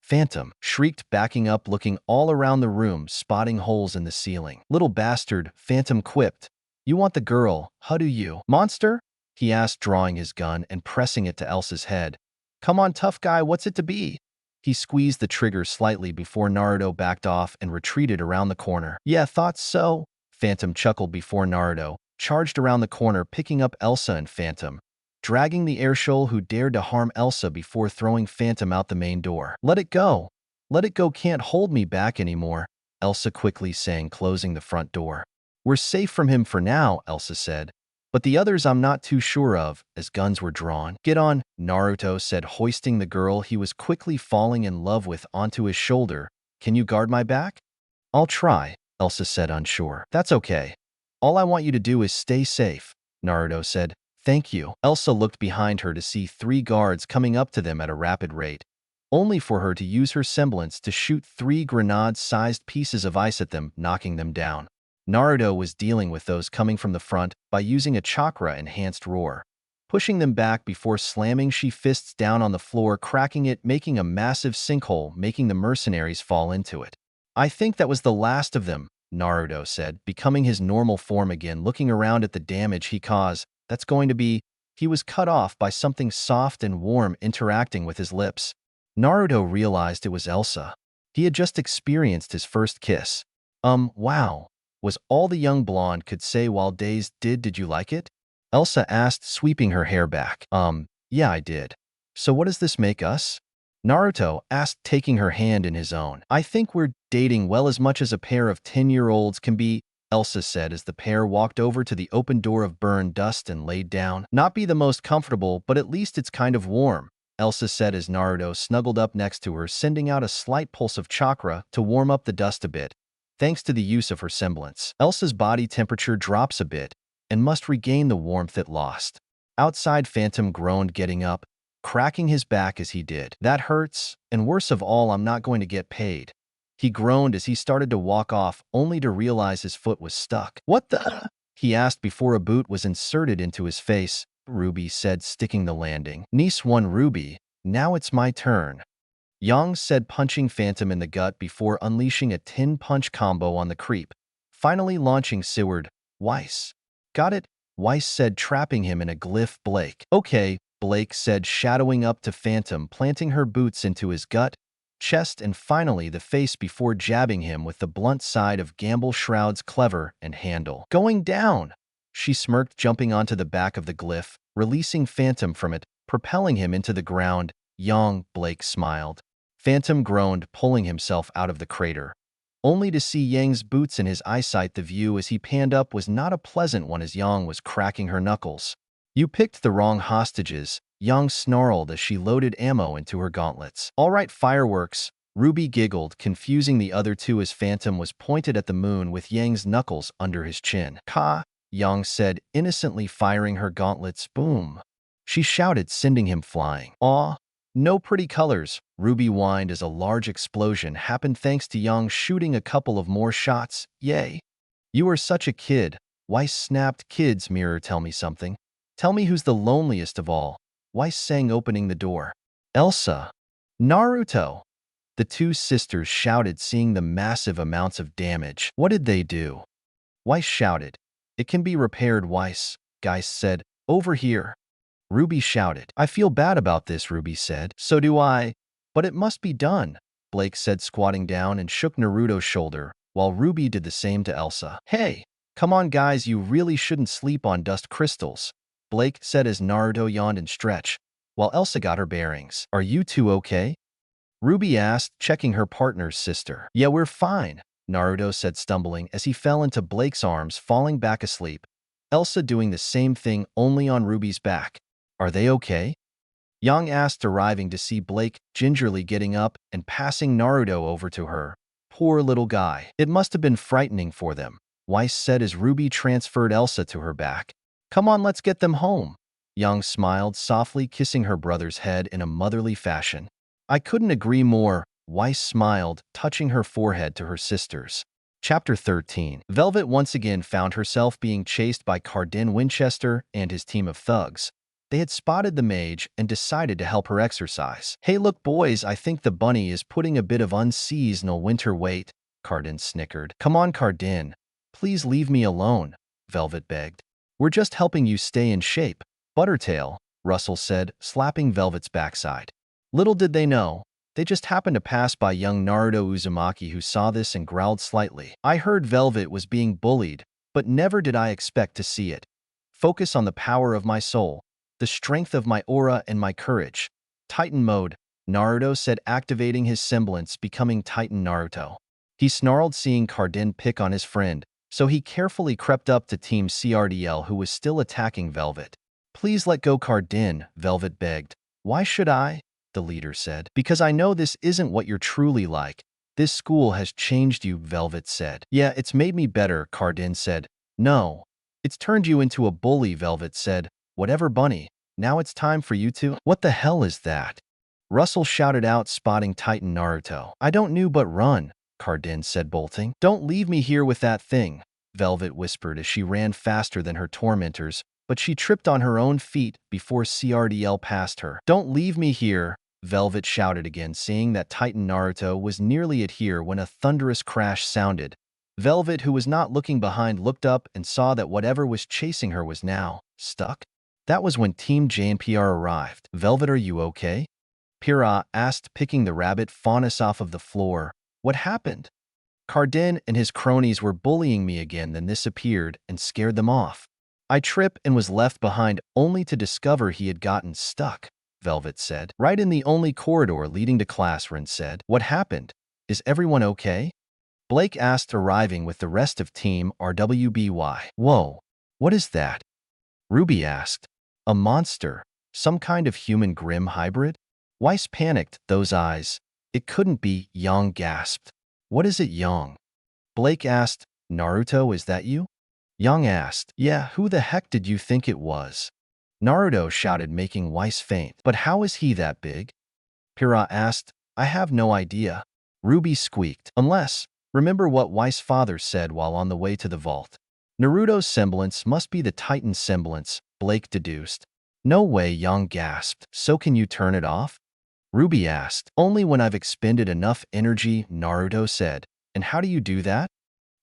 Phantom shrieked, backing up, looking all around the room, spotting holes in the ceiling. Little bastard, Phantom quipped. You want the girl, huh, do you? Monster? He asked, drawing his gun and pressing it to Elsa's head. Come on, tough guy, what's it to be? He squeezed the trigger slightly before Naruto backed off and retreated around the corner. Yeah, thought so, Phantom chuckled before Naruto charged around the corner, picking up Elsa and Phantom, dragging the airshol who dared to harm Elsa before throwing Phantom out the main door. Let it go. Let it go, can't hold me back anymore, Elsa quickly sang, closing the front door. We're safe from him for now, Elsa said. But the others I'm not too sure of, as guns were drawn. Get on, Naruto said, hoisting the girl he was quickly falling in love with onto his shoulder. Can you guard my back? I'll try, Elsa said, unsure. That's okay. All I want you to do is stay safe, Naruto said. Thank you. Elsa looked behind her to see 3 guards coming up to them at a rapid rate. only for her to use her semblance to shoot 3 grenade-sized pieces of ice at them, knocking them down. Naruto was dealing with those coming from the front by using a chakra-enhanced roar, pushing them back before slamming she fists down on the floor, cracking it, making a massive sinkhole, making the mercenaries fall into it. I think that was the last of them, Naruto said, becoming his normal form again, looking around at the damage he caused. That's going to be... He was cut off by something soft and warm interacting with his lips. Naruto realized it was Elsa. He had just experienced his first kiss. Wow, was all the young blonde could say while dazed. Did you like it? Elsa asked, sweeping her hair back. Yeah, I did. So what does this make us? Naruto asked, taking her hand in his own. I think we're dating well as much as a pair of 10-year-olds can be, Elsa said as the pair walked over to the open door of burned dust and laid down. Not be the most comfortable, but at least it's kind of warm, Elsa said as Naruto snuggled up next to her, sending out a slight pulse of chakra to warm up the dust a bit. Thanks to the use of her semblance, Elsa's body temperature drops a bit and must regain the warmth it lost. Outside, Phantom groaned, getting up, cracking his back as he did. That hurts, and worst of all, I'm not going to get paid. He groaned as he started to walk off, only to realize his foot was stuck. What the? He asked before a boot was inserted into his face. Ruby said, sticking the landing. Niece won, Ruby. Now it's my turn. Yang said, punching Phantom in the gut before unleashing a 10-punch combo on the creep, finally launching Seward. Weiss. Got it? Weiss said, trapping him in a glyph. Blake. Okay, Blake said, shadowing up to Phantom, planting her boots into his gut, chest, and finally the face before jabbing him with the blunt side of Gamble Shroud's clever and handle. Going down! She smirked, jumping onto the back of the glyph, releasing Phantom from it, propelling him into the ground. Yang, Blake smiled. Phantom groaned, pulling himself out of the crater, only to see Yang's boots in his eyesight. The view as he panned up was not a pleasant one as Yang was cracking her knuckles. You picked the wrong hostages, Yang snarled as she loaded ammo into her gauntlets. All right, fireworks, Ruby giggled, confusing the other two as Phantom was pointed at the moon with Yang's knuckles under his chin. Ka, Yang said, innocently firing her gauntlets. Boom. She shouted, sending him flying. Aw, no pretty colors, Ruby whined as a large explosion happened thanks to Yang shooting a couple of more shots. Yay. You are such a kid, Weiss snapped. Kids, mirror, tell me something. Tell me who's the loneliest of all, Weiss sang, opening the door. Elsa. Naruto. The two sisters shouted, seeing the massive amounts of damage. What did they do? Weiss shouted. It can be repaired, Weiss, Geist said. Over here. Ruby shouted. I feel bad about this, Ruby said. So do I. But it must be done, Blake said, squatting down and shook Naruto's shoulder, while Ruby did the same to Elsa. Hey, come on guys, you really shouldn't sleep on dust crystals, Blake said as Naruto yawned and stretched, while Elsa got her bearings. Are you two okay? Ruby asked, checking her partner's sister. Yeah, we're fine, Naruto said, stumbling as he fell into Blake's arms, falling back asleep. Elsa doing the same thing, only on Ruby's back. Are they okay? Yang asked, arriving to see Blake gingerly getting up and passing Naruto over to her. Poor little guy. It must have been frightening for them, Weiss said as Ruby transferred Elsa to her back. Come on, let's get them home. Yang smiled, softly kissing her brother's head in a motherly fashion. I couldn't agree more, Weiss smiled, touching her forehead to her sisters. Chapter 13. Velvet once again found herself being chased by Cardin Winchester and his team of thugs. They had spotted the mage and decided to help her exercise. Hey look boys, I think the bunny is putting a bit of unseasonal winter weight, Cardin snickered. Come on Cardin, please leave me alone, Velvet begged. We're just helping you stay in shape, Buttertail, Russell said, slapping Velvet's backside. Little did they know, they just happened to pass by young Naruto Uzumaki, who saw this and growled slightly. I heard Velvet was being bullied, but never did I expect to see it. Focus on the power of my soul, the strength of my aura and my courage. Titan mode, Naruto said, activating his semblance, becoming Titan Naruto. He snarled, seeing Cardin pick on his friend, so he carefully crept up to Team CRDL, who was still attacking Velvet. Please let go, Cardin, Velvet begged. Why should I? The leader said. Because I know this isn't what you're truly like. This school has changed you, Velvet said. Yeah, it's made me better, Cardin said. No, it's turned you into a bully, Velvet said. Whatever, Bunny. Now it's time for you to... What the hell is that? Russell shouted out, spotting Titan Naruto. I don't know but run, Cardin said, bolting. Don't leave me here with that thing, Velvet whispered as she ran faster than her tormentors, but she tripped on her own feet before CRDL passed her. Don't leave me here, Velvet shouted again, seeing that Titan Naruto was nearly at here when a thunderous crash sounded. Velvet, who was not looking behind, looked up and saw that whatever was chasing her was now stuck. That was when Team JNPR arrived. Velvet, are you okay? Pyrrha asked, picking the rabbit faunus off of the floor. What happened? Cardin and his cronies were bullying me again, then this appeared and scared them off. I tripped and was left behind only to discover he had gotten stuck, Velvet said. Right in the only corridor leading to class, Rin said. What happened? Is everyone okay? Blake asked, arriving with the rest of Team RWBY. Whoa, what is that? Ruby asked. A monster, some kind of human grim hybrid? Weiss panicked, those eyes. It couldn't be, Yang gasped. What is it, Yang? Blake asked. Naruto, is that you? Yang asked. Yeah, who the heck did you think it was? Naruto shouted, making Weiss faint. But how is he that big? Pyrrha asked. I have no idea. Ruby squeaked. Unless, remember what Weiss' father said while on the way to the vault. Naruto's semblance must be the Titan's semblance, Blake deduced. No way, Yang gasped. So can you turn it off? Ruby asked. Only when I've expended enough energy, Naruto said. And how do you do that?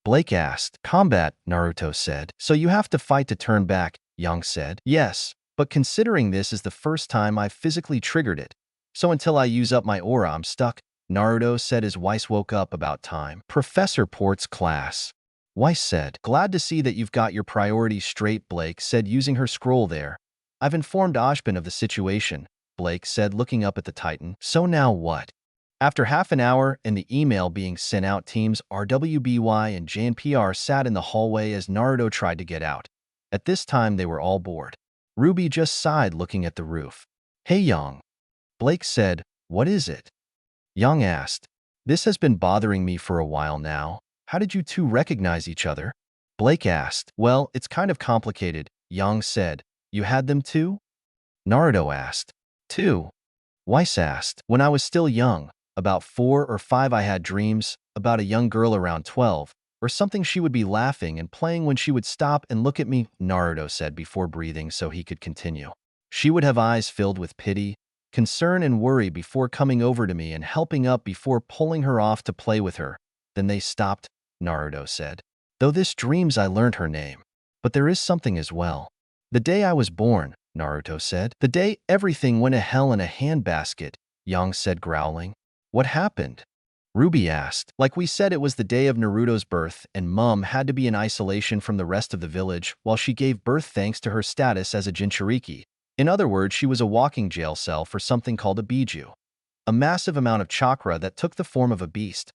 Blake asked. Combat, Naruto said. So you have to fight to turn back, Yang said. Yes, but considering this is the first time I've physically triggered it. So until I use up my aura, I'm stuck, Naruto said as Weiss woke up. About time. Professor Port's class. Weiss said. Glad to see that you've got your priorities straight, Blake said, using her scroll there. I've informed Ashbin of the situation, Blake said, looking up at the Titan. So now what? After half an hour and the email being sent out, teams RWBY and JNPR sat in the hallway as Naruto tried to get out. At this time, they were all bored. Ruby just sighed, looking at the roof. Hey, Yang. Blake said, what is it? Yang asked. This has been bothering me for a while now. How did you two recognize each other? Blake asked. Well, it's kind of complicated, Yang said. You had them too? Naruto asked. Two. Weiss asked. When I was still young, about 4 or 5, I had dreams about a young girl around 12, or something. She would be laughing and playing when she would stop and look at me, Naruto said before breathing so he could continue. She would have eyes filled with pity, concern, and worry before coming over to me and helping up before pulling her off to play with her. Then they stopped, Naruto said. Though this dreams I learned her name. But there is something as well. The day I was born, Naruto said. The day everything went to hell in a handbasket, Yang said, growling. What happened? Ruby asked. Like we said, it was the day of Naruto's birth, and Mum had to be in isolation from the rest of the village while she gave birth thanks to her status as a Jinchuriki. In other words, she was a walking jail cell for something called a biju, a massive amount of chakra that took the form of a beast.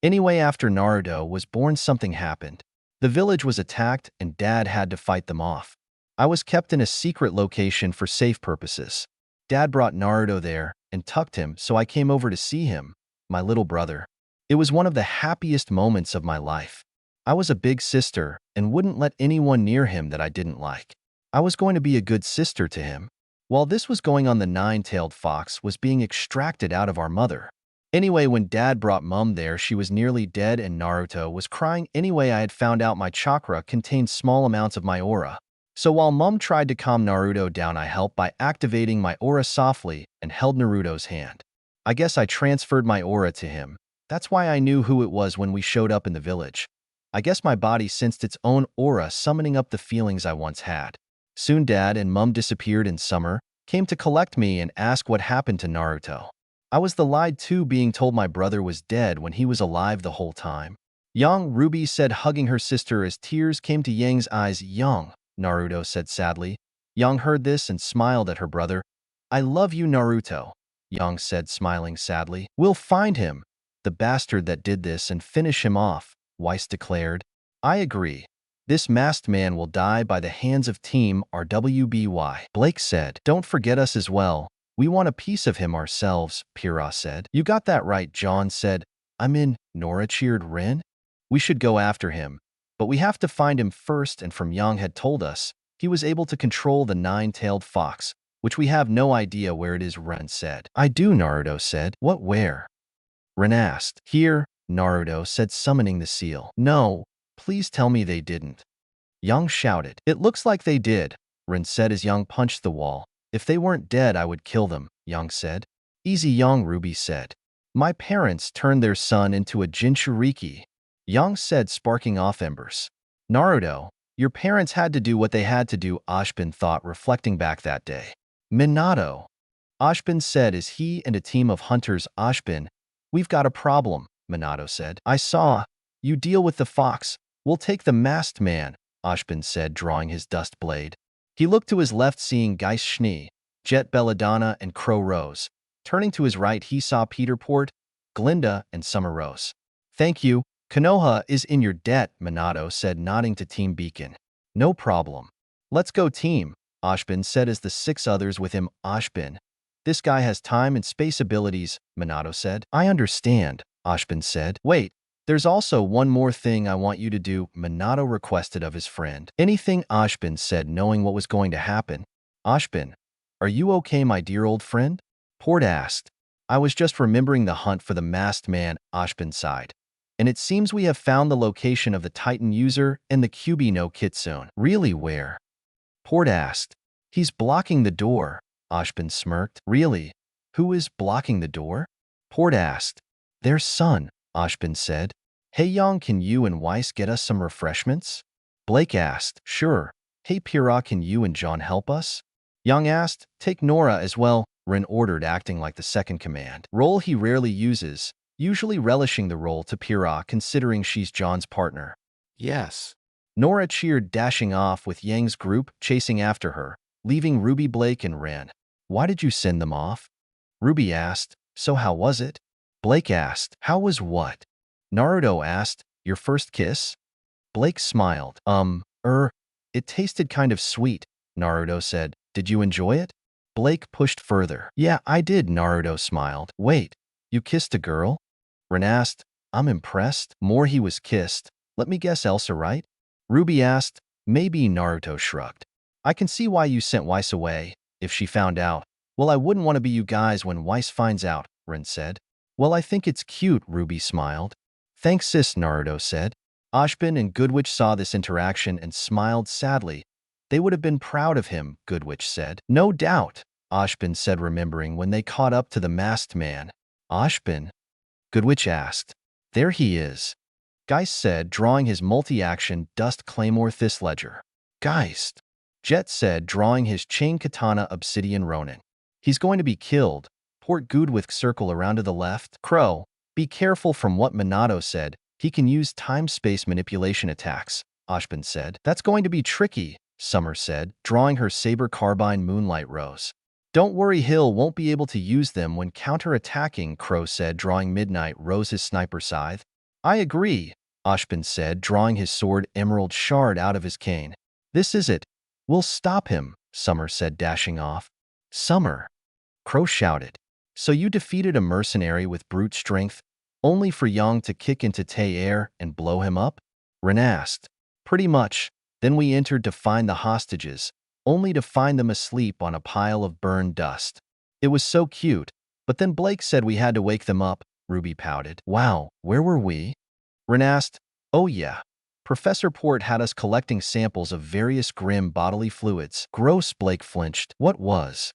Anyway, after Naruto was born, something happened. The village was attacked and Dad had to fight them off. I was kept in a secret location for safe purposes. Dad brought Naruto there and tucked him, so I came over to see him, my little brother. It was one of the happiest moments of my life. I was a big sister and wouldn't let anyone near him that I didn't like. I was going to be a good sister to him. While this was going on, the nine-tailed fox was being extracted out of our mother. Anyway, when Dad brought Mum there, she was nearly dead and Naruto was crying. Anyway, I had found out my chakra contained small amounts of my aura. So while Mum tried to calm Naruto down, I helped by activating my aura softly and held Naruto's hand. I guess I transferred my aura to him. That's why I knew who it was when we showed up in the village. I guess my body sensed its own aura, summoning up the feelings I once had. Soon Dad and Mum disappeared and Summer came to collect me and ask what happened to Naruto. I was the lied to, being told my brother was dead when he was alive the whole time. Yang, Ruby said, hugging her sister as tears came to Yang's eyes. Yang, Naruto said sadly. Yang heard this and smiled at her brother. I love you, Naruto, Yang said, smiling sadly. We'll find him, the bastard that did this, and finish him off, Weiss declared. I agree. This masked man will die by the hands of Team RWBY, Blake said. Don't forget us as well. We want a piece of him ourselves, Pyrrha said. You got that right, John said. I'm in, Nora cheered Rin. We should go after him. But we have to find him first, and from Yang had told us, he was able to control the nine-tailed fox, which we have no idea where it is, Ren said. I do, Naruto said. What, where? Ren asked. Here, Naruto said, summoning the seal. No, please tell me they didn't. Yang shouted. It looks like they did, Ren said as Yang punched the wall. If they weren't dead, I would kill them, Yang said. Easy, Yang, Ruby said. My parents turned their son into a Jinchuriki, Yang said, sparking off embers. Naruto, your parents had to do what they had to do, Ashbin thought, reflecting back that day. Minato, Ashbin said as he and a team of hunters. Ashbin, we've got a problem, Minato said. I saw. You deal with the fox. We'll take the masked man, Ashbin said, drawing his dust blade. He looked to his left, seeing Geist Schnee, Jet Belladonna, and Crow Rose. Turning to his right, he saw Peter Port, Glinda, and Summer Rose. Thank you. Konoha is in your debt, Minato said, nodding to Team Beacon. No problem. Let's go, team, Ashbin said as the 6 others with him. Ashbin, this guy has time and space abilities, Minato said. I understand, Ashbin said. Wait, there's also one more thing I want you to do, Minato requested of his friend. Anything, Ashbin said, knowing what was going to happen. Ashbin, are you okay, my dear old friend? Port asked. I was just remembering the hunt for the masked man, Ashbin sighed. And it seems we have found the location of the Titan user and the Kyuubi no Kitsune. Really, where? Port asked. He's blocking the door, Ashbin smirked. Really? Who is blocking the door? Port asked. Their son, Ashbin said. Hey Yang, can you and Weiss get us some refreshments? Blake asked. Sure. Hey Pyrrha, can you and John help us? Yang asked. Take Nora as well, Rin ordered, acting like the second command role he rarely uses, usually relishing the role to Pyrrha considering she's John's partner. Yes. Nora cheered, dashing off with Yang's group chasing after her, leaving Ruby, Blake, and Ren. Why did you send them off? Ruby asked. So how was it? Blake asked. How was what? Naruto asked. Your first kiss? Blake smiled. It tasted kind of sweet, Naruto said. Did you enjoy it? Blake pushed further. Yeah, I did, Naruto smiled. Wait, you kissed a girl? Ren asked. I'm impressed. More, he was kissed. Let me guess, Elsa, right? Ruby asked. Maybe, Naruto shrugged. I can see why you sent Weiss away, if she found out. Well, I wouldn't want to be you guys when Weiss finds out, Ren said. Well, I think it's cute, Ruby smiled. Thanks, sis, Naruto said. Ashbin and Goodwitch saw this interaction and smiled sadly. They would have been proud of him, Goodwitch said. No doubt, Ashbin said, remembering when they caught up to the masked man. Ashbin? Goodwitch asked. There he is, Geist said, drawing his multi-action Dust Claymore Thys Ledger. Geist, Jet said, drawing his chain katana Obsidian Ronin. He's going to be killed. Port Goodwith circle around to the left. Crow, be careful, from what Minato said. He can use time-space manipulation attacks, Ashbin said. That's going to be tricky, Summer said, drawing her saber carbine Moonlight Rose. Don't worry, Hill won't be able to use them when counter-attacking, Crow said, drawing Midnight Rose his sniper scythe. I agree, Ashbin said, drawing his sword Emerald Shard out of his cane. This is it. We'll stop him, Summer said, dashing off. Summer, Crow shouted. So you defeated a mercenary with brute strength, only for Yang to kick into Tay air and blow him up? Ren asked. Pretty much. Then we entered to find the hostages, only to find them asleep on a pile of burned dust. It was so cute, but then Blake said we had to wake them up, Ruby pouted. Wow, where were we? Ren asked. Oh yeah. Professor Port had us collecting samples of various grim bodily fluids. Gross, Blake flinched. What was?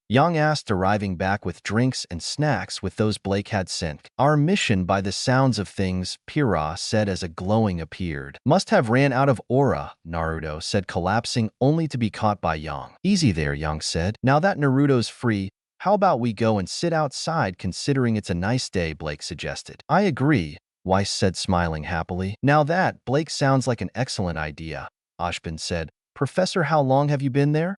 Yang asked, arriving back with drinks and snacks with those Blake had sent. Our mission, by the sounds of things, Pyrrha said as a glowing appeared. Must have ran out of aura, Naruto said, collapsing only to be caught by Yang. Easy there, Yang said. Now that Naruto's free, how about we go and sit outside considering it's a nice day, Blake suggested. I agree, Weiss said, smiling happily. Now that, Blake, sounds like an excellent idea, Ashbin said. Professor, how long have you been there?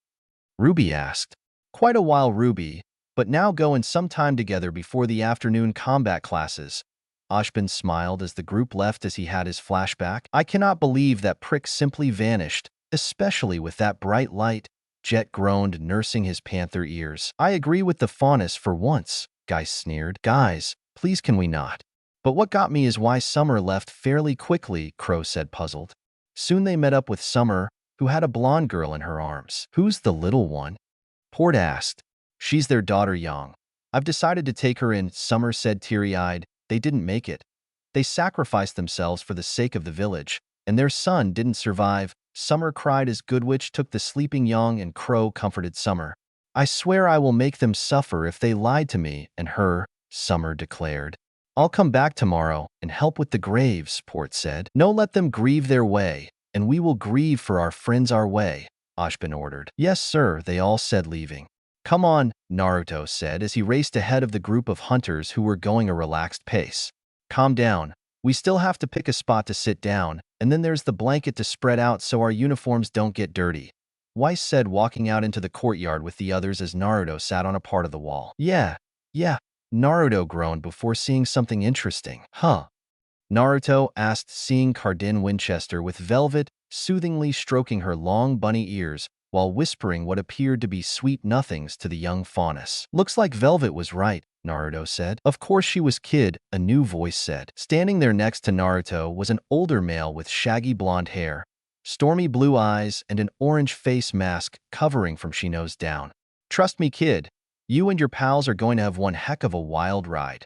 Ruby asked. Quite a while, Ruby, but now going some time together before the afternoon combat classes. Ashbin smiled as the group left as he had his flashback. I cannot believe that prick simply vanished, especially with that bright light, Jet groaned, nursing his panther ears. I agree with the faunus for once, Geist sneered. Guys, please, can we not? But what got me is why Summer left fairly quickly, Crow said, puzzled. Soon they met up with Summer, who had a blonde girl in her arms. Who's the little one? Port asked. She's their daughter, Yang. I've decided to take her in, Summer said teary-eyed. They didn't make it. They sacrificed themselves for the sake of the village, and their son didn't survive. Summer cried as Goodwitch took the sleeping Yang and Crow comforted Summer. I swear I will make them suffer if they lied to me and her, Summer declared. I'll come back tomorrow and help with the graves, Port said. No, let them grieve their way, and we will grieve for our friends our way, Ashbin ordered. Yes, sir, they all said, leaving. Come on, Naruto said as he raced ahead of the group of hunters who were going a relaxed pace. Calm down. We still have to pick a spot to sit down, and then there's the blanket to spread out so our uniforms don't get dirty, Weiss said, walking out into the courtyard with the others as Naruto sat on a part of the wall. Yeah, Naruto groaned before seeing something interesting. Huh? Naruto asked, seeing Cardin Winchester with Velvet soothingly stroking her long bunny ears while whispering what appeared to be sweet nothings to the young faunus. Looks like Velvet was right, Naruto said. Of course she was, kid, a new voice said. Standing there next to Naruto was an older male with shaggy blonde hair, stormy blue eyes, and an orange face mask covering from she nose down. Trust me, kid. You and your pals are going to have one heck of a wild ride,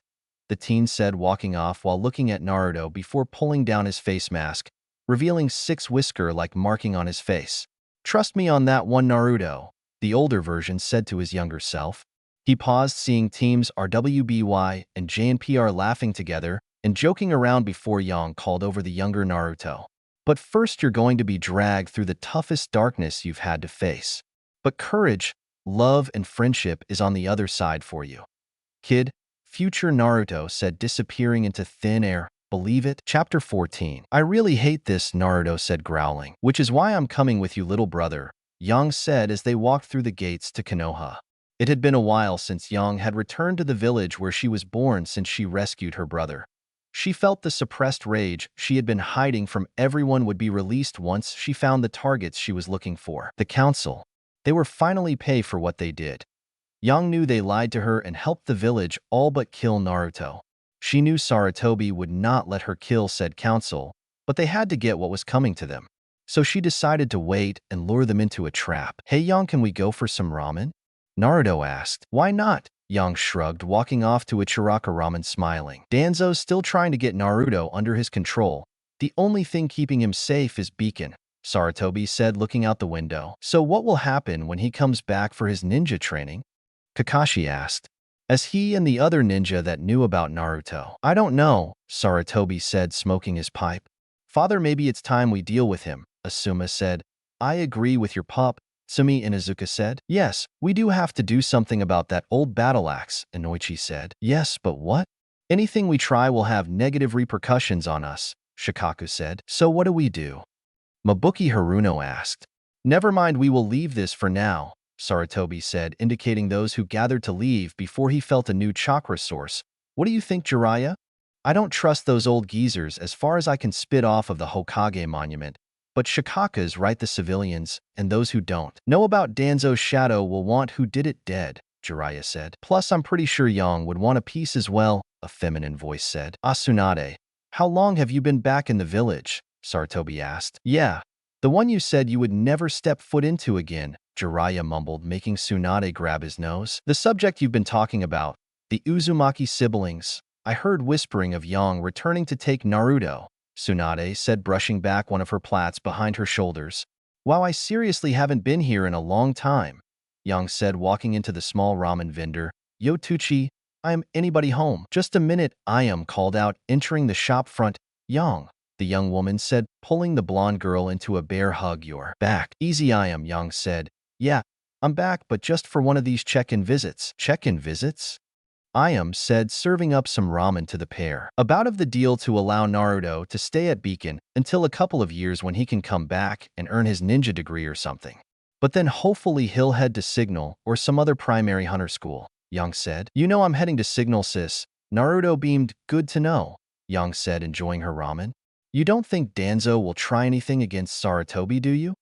the teen said, walking off while looking at Naruto before pulling down his face mask, revealing 6 whisker-like marking on his face. Trust me on that one, Naruto, the older version said to his younger self. He paused, seeing teams RWBY and JNPR laughing together and joking around before Yang called over the younger Naruto. But first you're going to be dragged through the toughest darkness you've had to face. But courage, love, and friendship is on the other side for you. Kid, future Naruto said, disappearing into thin air. Believe it? Chapter 14. I really hate this, Naruto said, growling. Which is why I'm coming with you, little brother, Yang said as they walked through the gates to Konoha. It had been a while since Yang had returned to the village where she was born since she rescued her brother. She felt the suppressed rage she had been hiding from everyone would be released once she found the targets she was looking for. The council. They were finally pay for what they did. Yang knew they lied to her and helped the village all but kill Naruto. She knew Sarutobi would not let her kill said council, but they had to get what was coming to them. So she decided to wait and lure them into a trap. Hey Yang, can we go for some ramen? Naruto asked. Why not? Yang shrugged, walking off to Ichiraka Ramen, smiling. Danzo's still trying to get Naruto under his control. The only thing keeping him safe is Beacon, Sarutobi said, looking out the window. So what will happen when he comes back for his ninja training? Kakashi asked, as he and the other ninja that knew about Naruto. I don't know, Sarutobi said, smoking his pipe. Father, maybe it's time we deal with him, Asuma said. I agree with your pup, Sumi Inuzuka said. Yes, we do have to do something about that old battle axe, Inoichi said. Yes, but what? Anything we try will have negative repercussions on us, Shikaku said. So what do we do? Mabuki Haruno asked. Never mind, we will leave this for now, Sarutobi said, indicating those who gathered to leave before he felt a new chakra source. What do you think, Jiraiya? I don't trust those old geezers as far as I can spit off of the Hokage monument, but Shikaku's right, the civilians, and those who don't know about Danzo's shadow will want who did it dead, Jiraiya said. Plus, I'm pretty sure Yang would want a piece as well, a feminine voice said. Asunade, how long have you been back in the village? Sarutobi asked. Yeah, the one you said you would never step foot into again, Jiraiya mumbled, making Tsunade grab his nose. The subject you've been talking about, the Uzumaki siblings. I heard whispering of Yang returning to take Naruto, Tsunade said, brushing back one of her plaits behind her shoulders. Wow, I seriously haven't been here in a long time, Yang said, walking into the small ramen vendor. Yo Tucci, I am anybody home? Just a minute, I am called out, entering the shop front. Yang, the young woman said, pulling the blonde girl into a bear hug. You're back. Easy, I am, Yang said. Yeah, I'm back, but just for one of these check-in visits. Check-in visits? Ayam said, serving up some ramen to the pair. About of the deal to allow Naruto to stay at Beacon until a couple of years when he can come back and earn his ninja degree or something. But then hopefully he'll head to Signal or some other primary hunter school, Yang said. You know I'm heading to Signal, sis. Naruto beamed. Good to know, Yang said, enjoying her ramen. You don't think Danzo will try anything against Sarutobi, do you?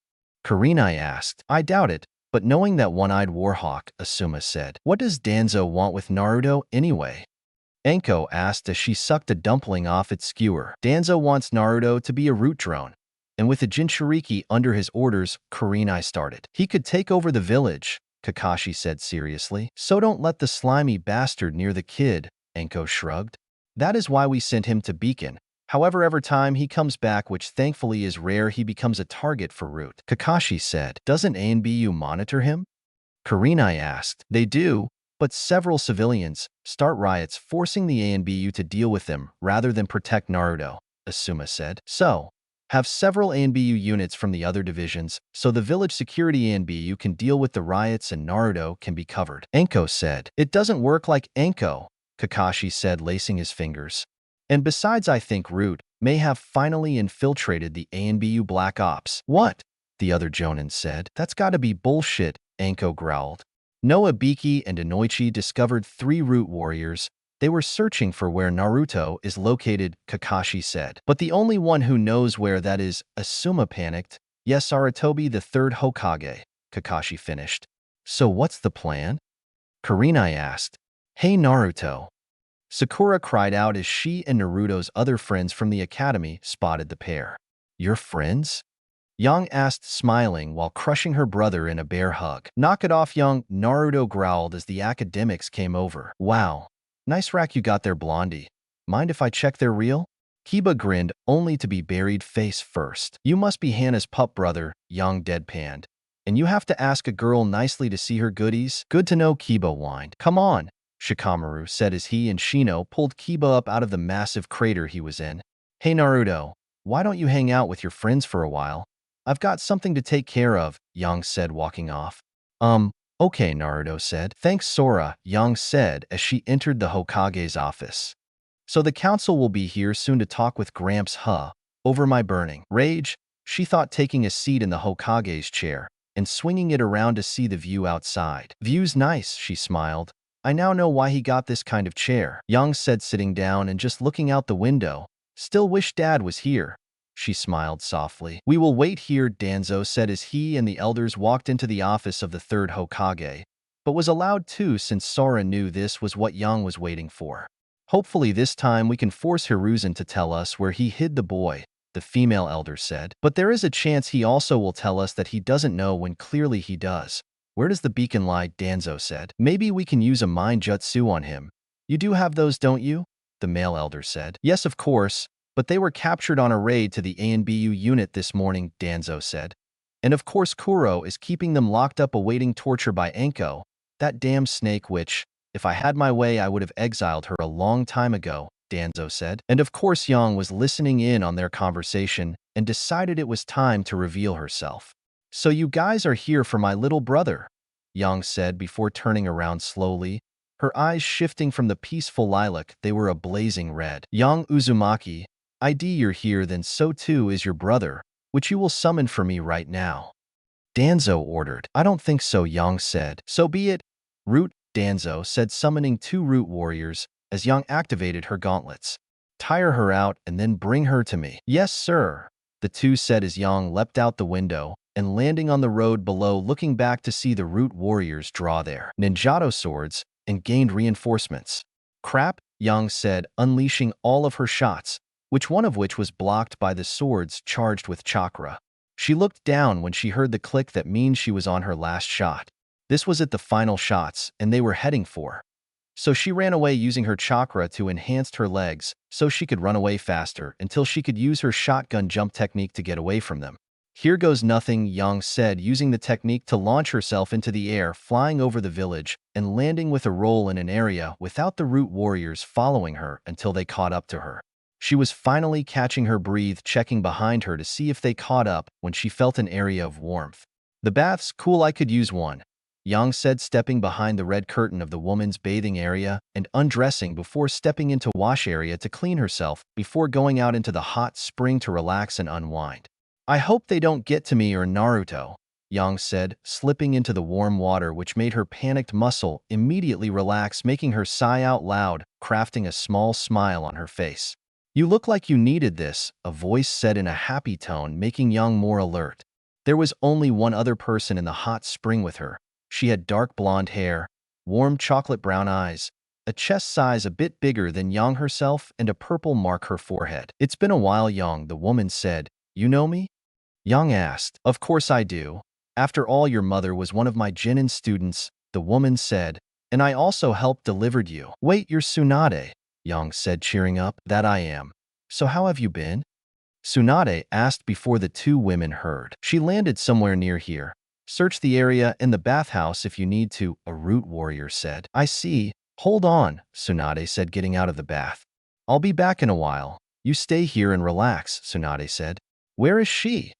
Kurenai asked. I doubt it. But knowing that one-eyed warhawk, Asuma said. What does Danzo want with Naruto anyway? Enko asked as she sucked a dumpling off its skewer. Danzo wants Naruto to be a root drone. And with a Jinchuriki under his orders, Kurenai started. He could take over the village, Kakashi said seriously. So don't let the slimy bastard near the kid, Enko shrugged. That is why we sent him to Beacon. However, every time he comes back, which thankfully is rare, he becomes a target for Root. Kakashi said. Doesn't ANBU monitor him? Kurenai asked. They do, but several civilians start riots, forcing the ANBU to deal with them rather than protect Naruto, Asuma said. So, have several ANBU units from the other divisions, so the village security ANBU can deal with the riots and Naruto can be covered. Enko said. It doesn't work like Enko, Kakashi said, lacing his fingers. And besides, I think Root may have finally infiltrated the ANBU Black Ops. What? The other Jonin said. That's gotta be bullshit, Enko growled. Noah, Biki, and Inoichi discovered 3 Root warriors. They were searching for where Naruto is located, Kakashi said. But the only one who knows where that is, Asuma panicked. Yes, Sarutobi, the 3rd Hokage, Kakashi finished. So what's the plan? Kurenai asked. Hey Naruto. Sakura cried out as she and Naruto's other friends from the academy spotted the pair. Your friends? Yang asked, smiling while crushing her brother in a bear hug. Knock it off, Yang, Naruto growled as the academics came over. Wow, nice rack you got there, Blondie. Mind if I check their reel? Kiba grinned, only to be buried face first. You must be Hannah's pup brother, Yang deadpanned. And you have to ask a girl nicely to see her goodies? Good to know, Kiba whined. Come on, Shikamaru said as he and Shino pulled Kiba up out of the massive crater he was in. Hey Naruto, why don't you hang out with your friends for a while? I've got something to take care of, Yang said, walking off. Okay, Naruto said. Thanks, Sora, Yang said as she entered the Hokage's office. So the council will be here soon to talk with Gramps, huh? Over my burning rage, she thought, taking a seat in the Hokage's chair and swinging it around to see the view outside. View's nice, she smiled. I now know why he got this kind of chair, Yang said, sitting down and just looking out the window. Still wish Dad was here. She smiled softly. We will wait here, Danzo said as he and the elders walked into the office of the 3rd Hokage, but was allowed to since Sora knew this was what Yang was waiting for. Hopefully this time we can force Hiruzen to tell us where he hid the boy, the female elder said. But there is a chance he also will tell us that he doesn't know when clearly he does. Where does the beacon lie, Danzo said. Maybe we can use a mind jutsu on him. You do have those, don't you? The male elder said. Yes, of course. But they were captured on a raid to the ANBU unit this morning, Danzo said. And of course Kuro is keeping them locked up awaiting torture by Enko, that damn snake which, if I had my way I would have exiled her a long time ago, Danzo said. And of course Yang was listening in on their conversation and decided it was time to reveal herself. So you guys are here for my little brother, Yang said before turning around slowly, her eyes shifting from the peaceful lilac they were a blazing red. Yang Uzumaki, ID you're here, then so too is your brother, which you will summon for me right now. Danzo ordered. I don't think so, Yang said. So be it. Root, Danzo said, summoning 2 Root warriors as Yang activated her gauntlets. Tire her out and then bring her to me. Yes, sir, the 2 said as Yang leapt out the window and landing on the road below, looking back to see the Root warriors draw their ninjato swords and gained reinforcements. Crap, Yang said, unleashing all of her shots, one of which was blocked by the swords charged with chakra. She looked down when she heard the click. That means she was on her last shot. This was at the final shots, and they were heading for. So she ran away using her chakra to enhance her legs so she could run away faster until she could use her shotgun jump technique to get away from them. Here goes nothing, Yang said, using the technique to launch herself into the air, flying over the village and landing with a roll in an area without the Root warriors following her until they caught up to her. She was finally catching her breath, checking behind her to see if they caught up when she felt an area of warmth. The bath's cool, I could use one, Yang said, stepping behind the red curtain of the woman's bathing area and undressing before stepping into wash area to clean herself before going out into the hot spring to relax and unwind. I hope they don't get to me or Naruto, Yang said, slipping into the warm water, which made her panicked muscle immediately relax, making her sigh out loud, crafting a small smile on her face. You look like you needed this, a voice said in a happy tone, making Yang more alert. There was only one other person in the hot spring with her. She had dark blonde hair, warm chocolate brown eyes, a chest size a bit bigger than Yang herself, and a purple mark her forehead. It's been a while, Yang, the woman said. You know me? Yang asked. Of course I do. After all, your mother was one of my Jinin students, the woman said, and I also helped delivered you. Wait, you're Tsunade, Yang said, cheering up. That I am. So how have you been? Tsunade asked before the two women heard. She landed somewhere near here. Search the area and the bathhouse if you need to, a root warrior said. I see. Hold on, Tsunade said, getting out of the bath. I'll be back in a while. You stay here and relax, Tsunade said. Where is she?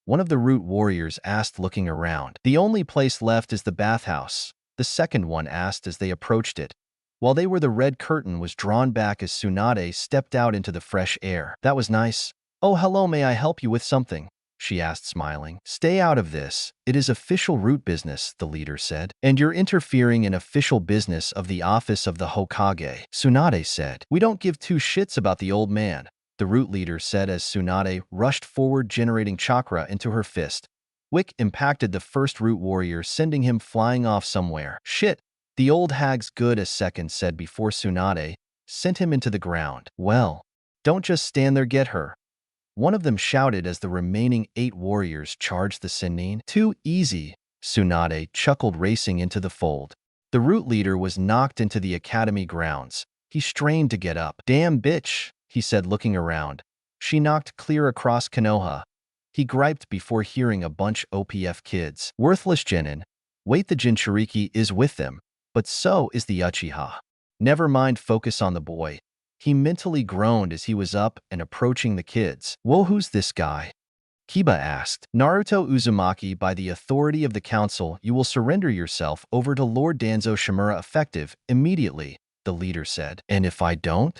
One of the root warriors asked, looking around. The only place left is the bathhouse, the second one asked as they approached it. While they were, the red curtain was drawn back as Tsunade stepped out into the fresh air. That was nice. Oh, hello, may I help you with something? She asked, smiling. Stay out of this. It is official root business, the leader said. And you're interfering in official business of the office of the Hokage, Tsunade said. We don't give two shits about the old man, the root leader said as Tsunade rushed forward, generating chakra into her fist. Wick impacted the first root warrior, sending him flying off somewhere. Shit, the old hag's good, a second said before Tsunade sent him into the ground. Well, don't just stand there, get her. One of them shouted as the remaining 8 warriors charged the Sennin. Too easy, Tsunade chuckled, racing into the fold. The root leader was knocked into the academy grounds. He strained to get up. Damn bitch, he said, looking around. She knocked clear across Konoha. He griped before hearing a bunch OPF kids. Worthless Genin. Wait, the Jinchuriki is with them, but so is the Uchiha. Never mind, focus on the boy. He mentally groaned as he was up and approaching the kids. Whoa, who's this guy? Kiba asked. Naruto Uzumaki. By the authority of the council, you will surrender yourself over to Lord Danzo Shimura effective immediately, the leader said. And if I don't?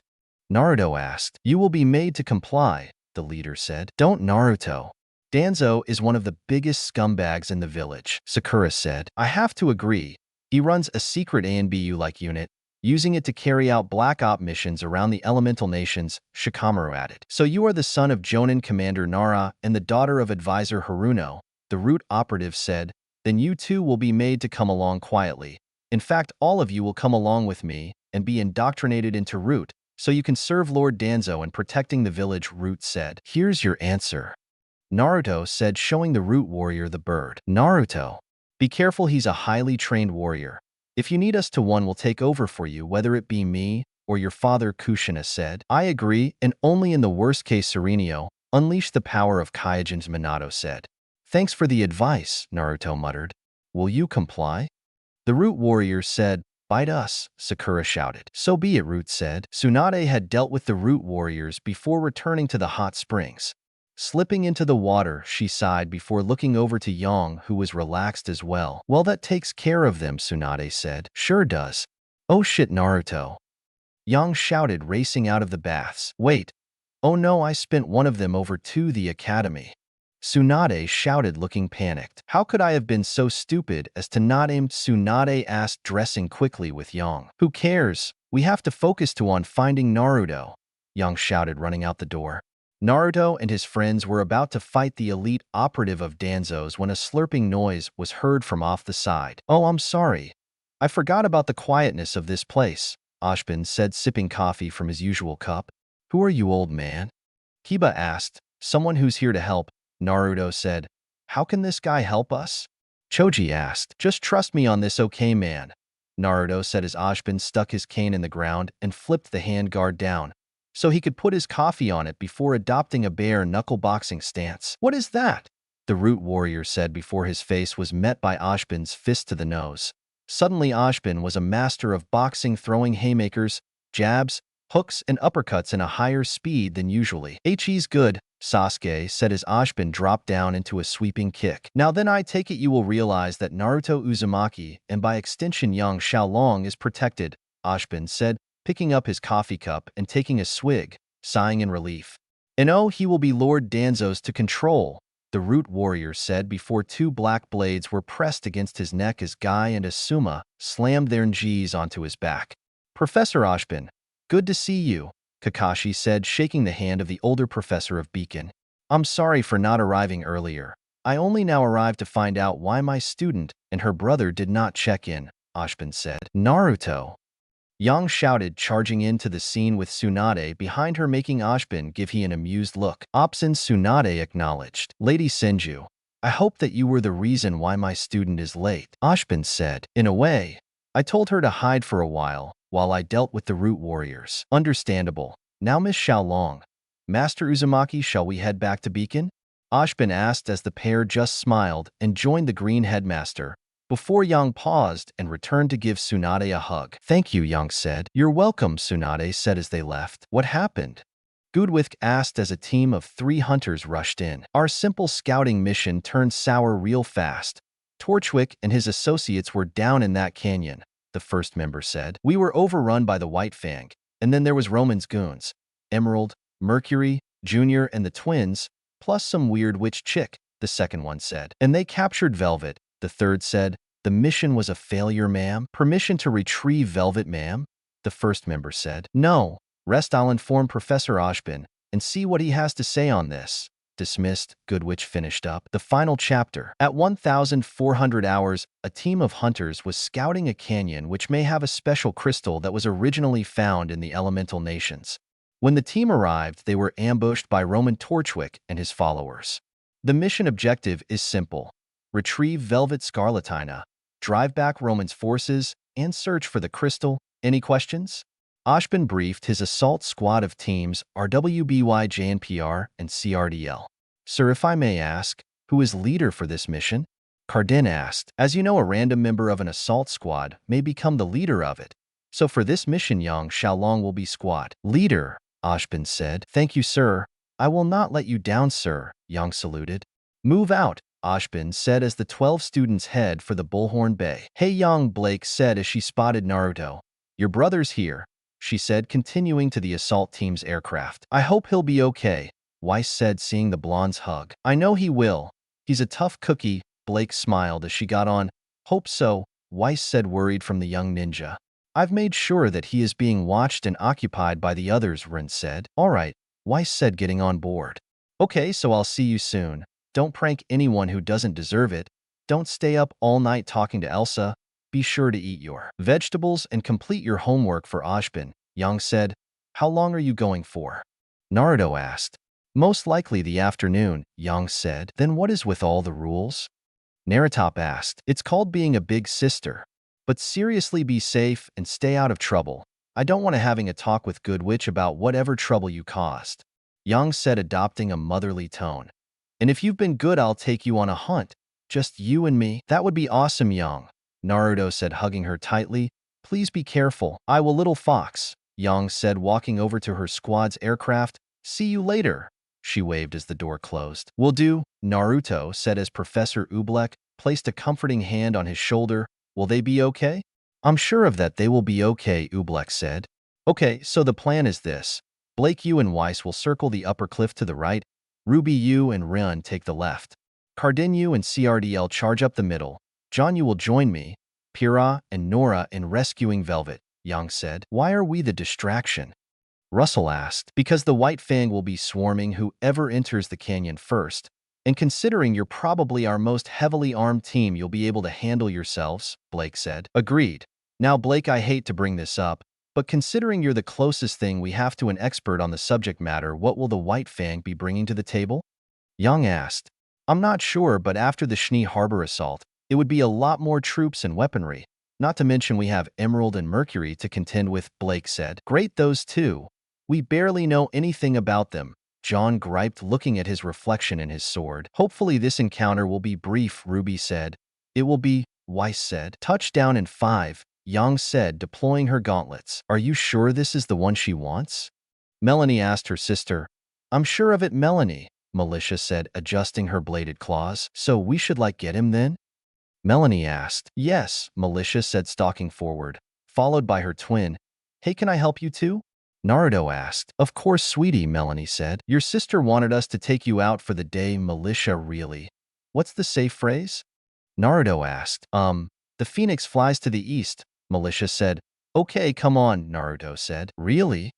Naruto asked. You will be made to comply, the leader said. Don't, Naruto. Danzo is one of the biggest scumbags in the village, Sakura said. I have to agree. He runs a secret ANBU-like unit, using it to carry out black op missions around the elemental nations, Shikamaru added. So you are the son of Jonin Commander Nara and the daughter of Advisor Haruno, the root operative said. Then you too will be made to come along quietly. In fact, all of you will come along with me and be indoctrinated into root, so you can serve Lord Danzo in protecting the village, Root said. Here's your answer, Naruto said, showing the root warrior the bird. Naruto, be careful, he's a highly trained warrior. If you need us to, one will take over for you, whether it be me or your father, Kushina said. I agree, and only in the worst case scenario, unleash the power of Kaijins, Minato said. Thanks for the advice, Naruto muttered. Will you comply? The root warrior said. Bite us, Sakura shouted. So be it, Root said. Tsunade had dealt with the root warriors before returning to the hot springs. Slipping into the water, she sighed before looking over to Yang, who was relaxed as well. Well, that takes care of them, Tsunade said. Sure does. Oh shit, Naruto, Yang shouted, racing out of the baths. Wait. Oh no, I spent one of them over to the academy. Tsunade shouted, looking panicked. How could I have been so stupid as to not aim? Tsunade asked, dressing quickly with Yang. Who cares? We have to focus on finding Naruto, Yang shouted, running out the door. Naruto and his friends were about to fight the elite operative of Danzo's when a slurping noise was heard from off the side. Oh, I'm sorry. I forgot about the quietness of this place, Ashbin said, sipping coffee from his usual cup. Who are you, old man? Kiba asked. Someone who's here to help, Naruto said. How can this guy help us? Choji asked. Just trust me on this, okay, man, Naruto said as Ashbin stuck his cane in the ground and flipped the handguard down so he could put his coffee on it before adopting a bare knuckle boxing stance. What is that? The root warrior said before his face was met by Ashbin's fist to the nose. Suddenly Ashbin was a master of boxing, throwing haymakers, jabs, hooks, and uppercuts in a higher speed than usually. He's good, Sasuke said as Ashbin dropped down into a sweeping kick. Now then, I take it you will realize that Naruto Uzumaki, and by extension Yang Xiaolong, is protected, Ashbin said, picking up his coffee cup and taking a swig, sighing in relief. And oh, he will be Lord Danzo's to control, the root warrior said before 2 black blades were pressed against his neck as Guy and Asuma slammed their njis onto his back. Professor Ashbin, good to see you, Kakashi said, shaking the hand of the older professor of Beacon. I'm sorry for not arriving earlier. I only now arrived to find out why my student and her brother did not check in, Ashbin said. Naruto, Yang shouted, charging into the scene with Tsunade behind her, making Ashbin give he an amused look. Ops and Tsunade acknowledged. Lady Senju, I hope that you were the reason why my student is late. Ashbin said, in a way. I told her to hide for a while I dealt with the root warriors. Understandable. Now Miss Xiaolong. Master Uzumaki, shall we head back to Beacon? Ashbin asked as the pair just smiled and joined the green headmaster, before Yang paused and returned to give Tsunade a hug. Thank you, Yang said. You're welcome, Tsunade said as they left. What happened? Goodwick asked as a team of 3 hunters rushed in. Our simple scouting mission turned sour real fast. Torchwick and his associates were down in that canyon, the first member said. We were overrun by the White Fang, and then there was Roman's goons. Emerald, Mercury, Junior, and the twins, plus some weird witch chick, the second one said. And they captured Velvet, the third said. The mission was a failure, ma'am. Permission to retrieve Velvet, ma'am? The first member said. No. Rest, I'll inform Professor Ashbin and see what he has to say on this. Dismissed, Goodwitch finished up. The final chapter. At 1,400 hours, a team of hunters was scouting a canyon which may have a special crystal that was originally found in the elemental nations. When the team arrived, they were ambushed by Roman Torchwick and his followers. The mission objective is simple. Retrieve Velvet Scarlatina, drive back Roman's forces, and search for the crystal. Any questions? Ashbin briefed his assault squad of teams RWBY, JNPR, and CRDL. Sir, if I may ask, who is leader for this mission? Cardin asked. As you know, a random member of an assault squad may become the leader of it. So for this mission, Yang Xiaolong will be squad leader, Ashbin said. Thank you, sir. I will not let you down, sir, Yang saluted. Move out, Ashbin said as the 12 students head for the Bullhorn Bay. Hey, Yang, Blake said as she spotted Naruto. Your brother's here, she said, continuing to the assault team's aircraft. I hope he'll be okay, Weiss said, seeing the blonde's hug. I know he will. He's a tough cookie, Blake smiled as she got on. Hope so, Weiss said, worried from the young ninja. I've made sure that he is being watched and occupied by the others, Rin said. All right, Weiss said, getting on board. Okay, so I'll see you soon. Don't prank anyone who doesn't deserve it. Don't stay up all night talking to Elsa. Be sure to eat your vegetables and complete your homework for Ashbin, Yang said. How long are you going for? Naruto asked. Most likely the afternoon, Yang said. Then what is with all the rules? Naruto asked. It's called being a big sister. But seriously, be safe and stay out of trouble. I don't want to having a talk with Goodwitch about whatever trouble you caused. Yang said, adopting a motherly tone. And if you've been good, I'll take you on a hunt. Just you and me. That would be awesome, Yang, Naruto said, hugging her tightly. Please be careful. I will, little fox, Yang said, walking over to her squad's aircraft. See you later, she waved as the door closed. Will do, Naruto said as Professor Oobleck placed a comforting hand on his shoulder. Will they be okay? I'm sure of that, they will be okay, Oobleck said. Okay, so the plan is this. Blake, you and Weiss will circle the upper cliff to the right. Ruby, you and Rin take the left. Cardin, you and CRDL charge up the middle. John, you will join me, Pyrrha, and Nora in rescuing Velvet, Yang said. Why are we the distraction? Russell asked. Because the White Fang will be swarming whoever enters the canyon first. And considering you're probably our most heavily armed team, you'll be able to handle yourselves, Blake said. Agreed. Now, Blake, I hate to bring this up, but considering you're the closest thing we have to an expert on the subject matter, what will the White Fang be bringing to the table? Yang asked. I'm not sure, but after the Schnee Harbor assault, it would be a lot more troops and weaponry. Not to mention we have Emerald and Mercury to contend with, Blake said. Great, those two. We barely know anything about them, John griped, looking at his reflection in his sword. Hopefully this encounter will be brief, Ruby said. It will be, Weiss said. Touchdown in 5, Yang said, deploying her gauntlets. Are you sure this is the one she wants? Melanie asked her sister. I'm sure of it, Melanie, Militia said, adjusting her bladed claws. So we should get him then? Melanie asked. Yes, Militia said, stalking forward, followed by her twin. Hey, can I help you too? Naruto asked. Of course, sweetie, Melanie said. Your sister wanted us to take you out for the day, Militia, really? What's the safe phrase? Naruto asked. The phoenix flies to the east, Militia said. Okay, come on, Naruto said. Really?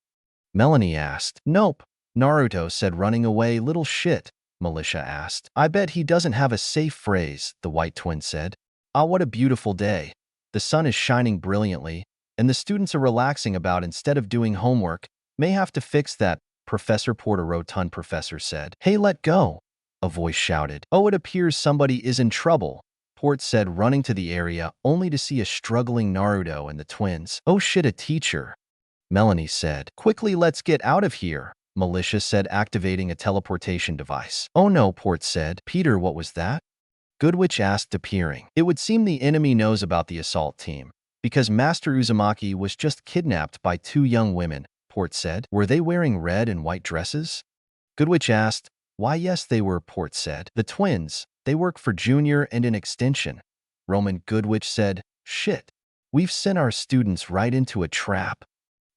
Melanie asked. Nope, Naruto said, running away. Little shit, Militia asked. I bet he doesn't have a safe phrase, the white twin said. Ah, what a beautiful day. The sun is shining brilliantly, and the students are relaxing about instead of doing homework. May have to fix that, Professor Porter, rotund professor said. Hey, let go. a voice shouted. Oh, it appears somebody is in trouble, Port said, running to the area only to see a struggling Naruto and the twins. Oh shit, a teacher, Melanie said. Quickly, let's get out of here, Militia said, activating a teleportation device. Oh no, Port said. Peter, what was that? Goodwitch asked, appearing. It would seem the enemy knows about the assault team, because Master Uzumaki was just kidnapped by two young women, Port said. Were they wearing red and white dresses? Goodwitch asked. Why, yes, they were, Port said. The twins. They work for Junior and in Extension. Roman Goodwitch said. Shit. We've sent our students right into a trap.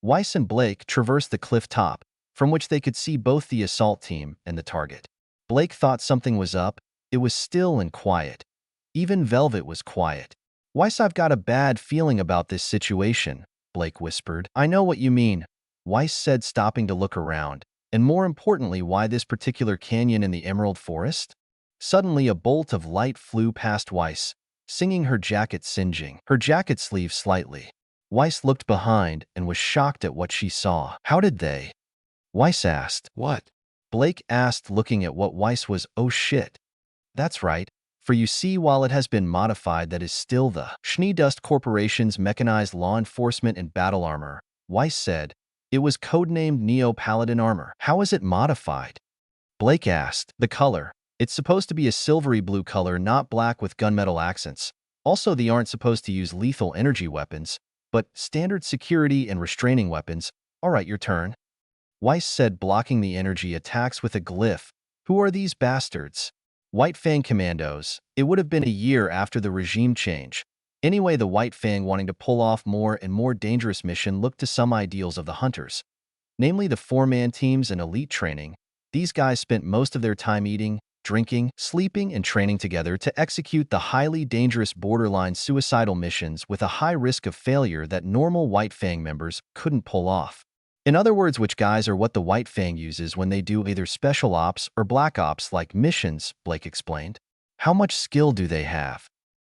Weiss and Blake traversed the cliff top, from which they could see both the assault team and the target. Blake thought something was up. It was still and quiet. Even Velvet was quiet. Weiss, I've got a bad feeling about this situation, Blake whispered. I know what you mean, Weiss said, stopping to look around. And more importantly, why this particular canyon in the Emerald Forest? Suddenly, a bolt of light flew past Weiss, singing her jacket singeing, her jacket sleeve slightly. Weiss looked behind and was shocked at what she saw. How did they? Weiss asked. What? Blake asked, looking at what Weiss was. Oh shit. That's right. For you see, while it has been modified, that is still the Schneedust Corporation's mechanized law enforcement and battle armor, Weiss said. It was codenamed Neo-Paladin armor. How is it modified? Blake asked. The color. It's supposed to be a silvery blue color, not black with gunmetal accents. Also, they aren't supposed to use lethal energy weapons, but standard security and restraining weapons. All right, your turn, Weiss said, blocking the energy attacks with a glyph. Who are these bastards? White Fang Commandos. It would have been a year after the regime change. Anyway, the White Fang, wanting to pull off more and more dangerous mission, looked to some ideals of the hunters, namely the four-man teams and elite training. These guys spent most of their time eating, drinking, sleeping, and training together to execute the highly dangerous borderline suicidal missions with a high risk of failure that normal White Fang members couldn't pull off. In other words, which guys are what the White Fang uses when they do either special ops or black ops like missions, Blake explained. How much skill do they have?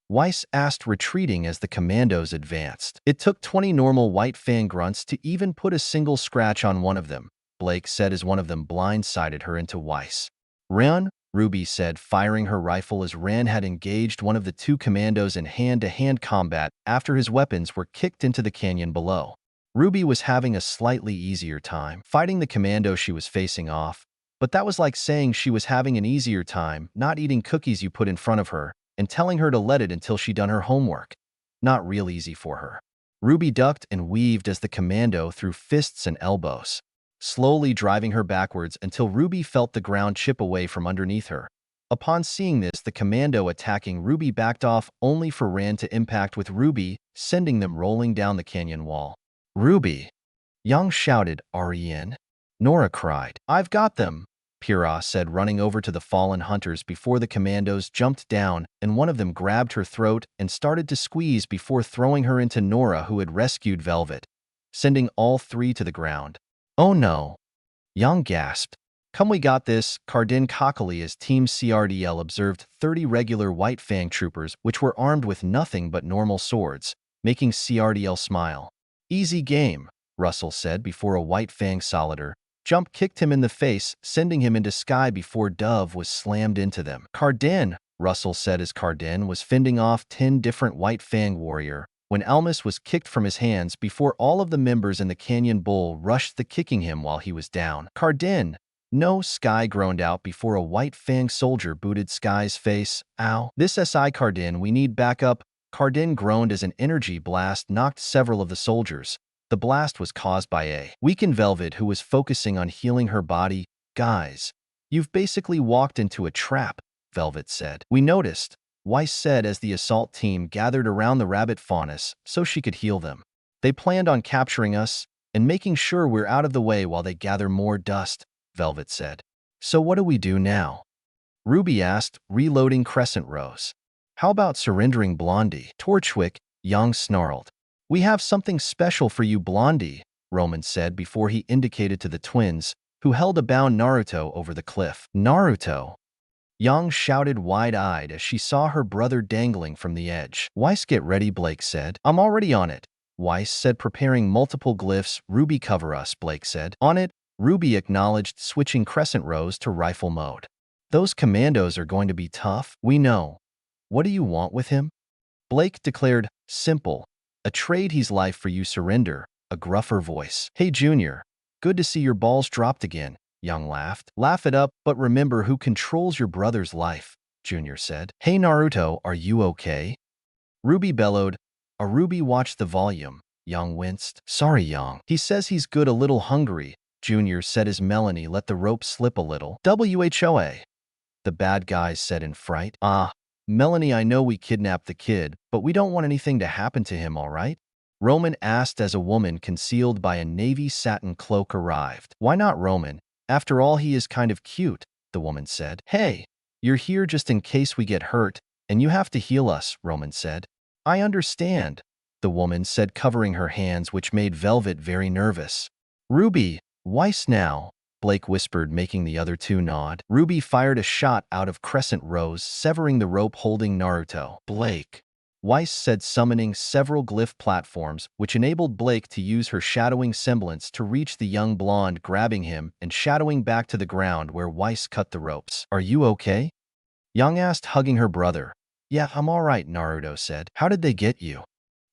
Weiss asked, retreating as the commandos advanced. It took 20 normal White Fang grunts to even put a single scratch on one of them, Blake said as one of them blindsided her into Weiss. Run, Ruby said, firing her rifle as Ran had engaged one of the two commandos in hand-to-hand combat after his weapons were kicked into the canyon below. Ruby was having a slightly easier time fighting the commando she was facing off, but that was like saying she was having an easier time not eating cookies you put in front of her and telling her to let it until she done her homework. Not real easy for her. Ruby ducked and weaved as the commando threw fists and elbows, slowly driving her backwards until Ruby felt the ground chip away from underneath her. Upon seeing this, the commando attacking Ruby backed off only for Ran to impact with Ruby, sending them rolling down the canyon wall. Ruby! Yang shouted. Ren? Nora cried. I've got them, Pyrrha said, running over to the fallen hunters before the commandos jumped down, and one of them grabbed her throat and started to squeeze before throwing her into Nora, who had rescued Velvet, sending all three to the ground. Oh no! Yang gasped. Come, we got this, Cardin cockily as Team CRDL observed 30 regular White Fang troopers which were armed with nothing but normal swords, making CRDL smile. Easy game, Russell said before a White Fang Solider jump kicked him in the face, sending him into sky before Dove was slammed into them. Cardin, Russell said as Cardin was fending off 10 different White Fang warrior, when Almus was kicked from his hands before all of the members in the Canyon Bull rushed the kicking him while he was down. Cardin! No, Sky groaned out before a White Fang soldier booted Sky's face. Ow. This SI Cardin, we need backup. Cardin groaned as an energy blast knocked several of the soldiers. The blast was caused by a weakened Velvet who was focusing on healing her body. Guys, you've basically walked into a trap, Velvet said. We noticed, Weiss said as the assault team gathered around the rabbit faunus so she could heal them. They planned on capturing us and making sure we're out of the way while they gather more dust, Velvet said. So what do we do now? Ruby asked, reloading Crescent Rose. How about surrendering Blondie? Torchwick, Yang snarled. We have something special for you, Blondie, Roman said before he indicated to the twins, who held a bound Naruto over the cliff. Naruto? Yang shouted wide-eyed as she saw her brother dangling from the edge. Weiss, get ready, Blake said. I'm already on it, Weiss said, preparing multiple glyphs. Ruby, cover us, Blake said. On it, Ruby acknowledged, switching Crescent Rose to rifle mode. Those commandos are going to be tough, we know. What do you want with him? Blake declared, simple. A trade his life for you surrender, a gruffer voice. Hey, Junior. Good to see your balls dropped again, Young laughed. Laugh it up, but remember who controls your brother's life, Junior said. Hey, Naruto, are you okay? Ruby bellowed. A Ruby watched the volume. Young winced. Sorry, Young. He says he's good, a little hungry, Junior said as Melanie let the rope slip a little. WHOA. The bad guys said in fright. Ah, Melanie, I know we kidnapped the kid, but we don't want anything to happen to him, all right? Roman asked as a woman concealed by a navy satin cloak arrived. Why not Roman? After all, he is kind of cute, the woman said. Hey, you're here just in case we get hurt, and you have to heal us, Roman said. I understand, the woman said, covering her hands, which made Velvet very nervous. Ruby, Weiss now, Blake whispered, making the other two nod. Ruby fired a shot out of Crescent Rose, severing the rope holding Naruto. Blake, Weiss said, summoning several glyph platforms, which enabled Blake to use her shadowing semblance to reach the young blonde, grabbing him and shadowing back to the ground where Weiss cut the ropes. Are you okay? Young asked, hugging her brother. Yeah, I'm all right, Naruto said. How did they get you?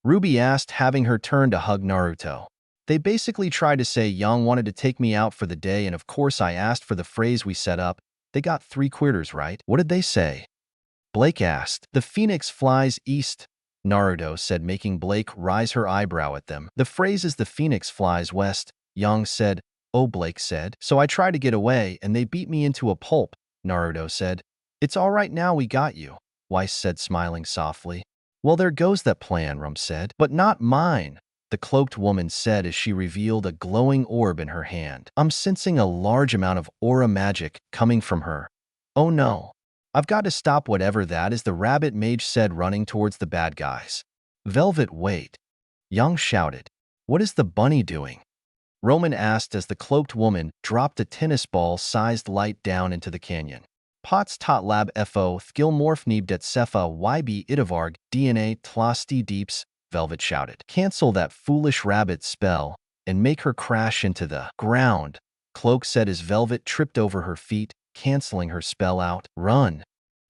Ruby asked, having her turn to hug Naruto. They basically tried to say Young wanted to take me out for the day, and of course I asked for the phrase we set up. They got 3/4 right. What did they say? Blake asked. The phoenix flies east, Naruto said, making Blake raise her eyebrow at them. The phrase is the phoenix flies west, Young said. Oh, Blake said. So I tried to get away, and they beat me into a pulp, Naruto said. It's all right now, we got you, Weiss said, smiling softly. Well, there goes that plan, Rum said. But not mine, the cloaked woman said as she revealed a glowing orb in her hand. I'm sensing a large amount of aura magic coming from her. Oh no. I've got to stop whatever that is, the rabbit mage said, running towards the bad guys. Velvet, wait. Young shouted. What is the bunny doing? Roman asked as the cloaked woman dropped a tennis ball-sized light down into the canyon. Pots tot lab fo thgilmorph neebdet cepha yb itavarg DNA tlasti deeps, Velvet shouted. Cancel that foolish rabbit spell and make her crash into the ground, Cloak said as Velvet tripped over her feet, canceling her spell out. Run,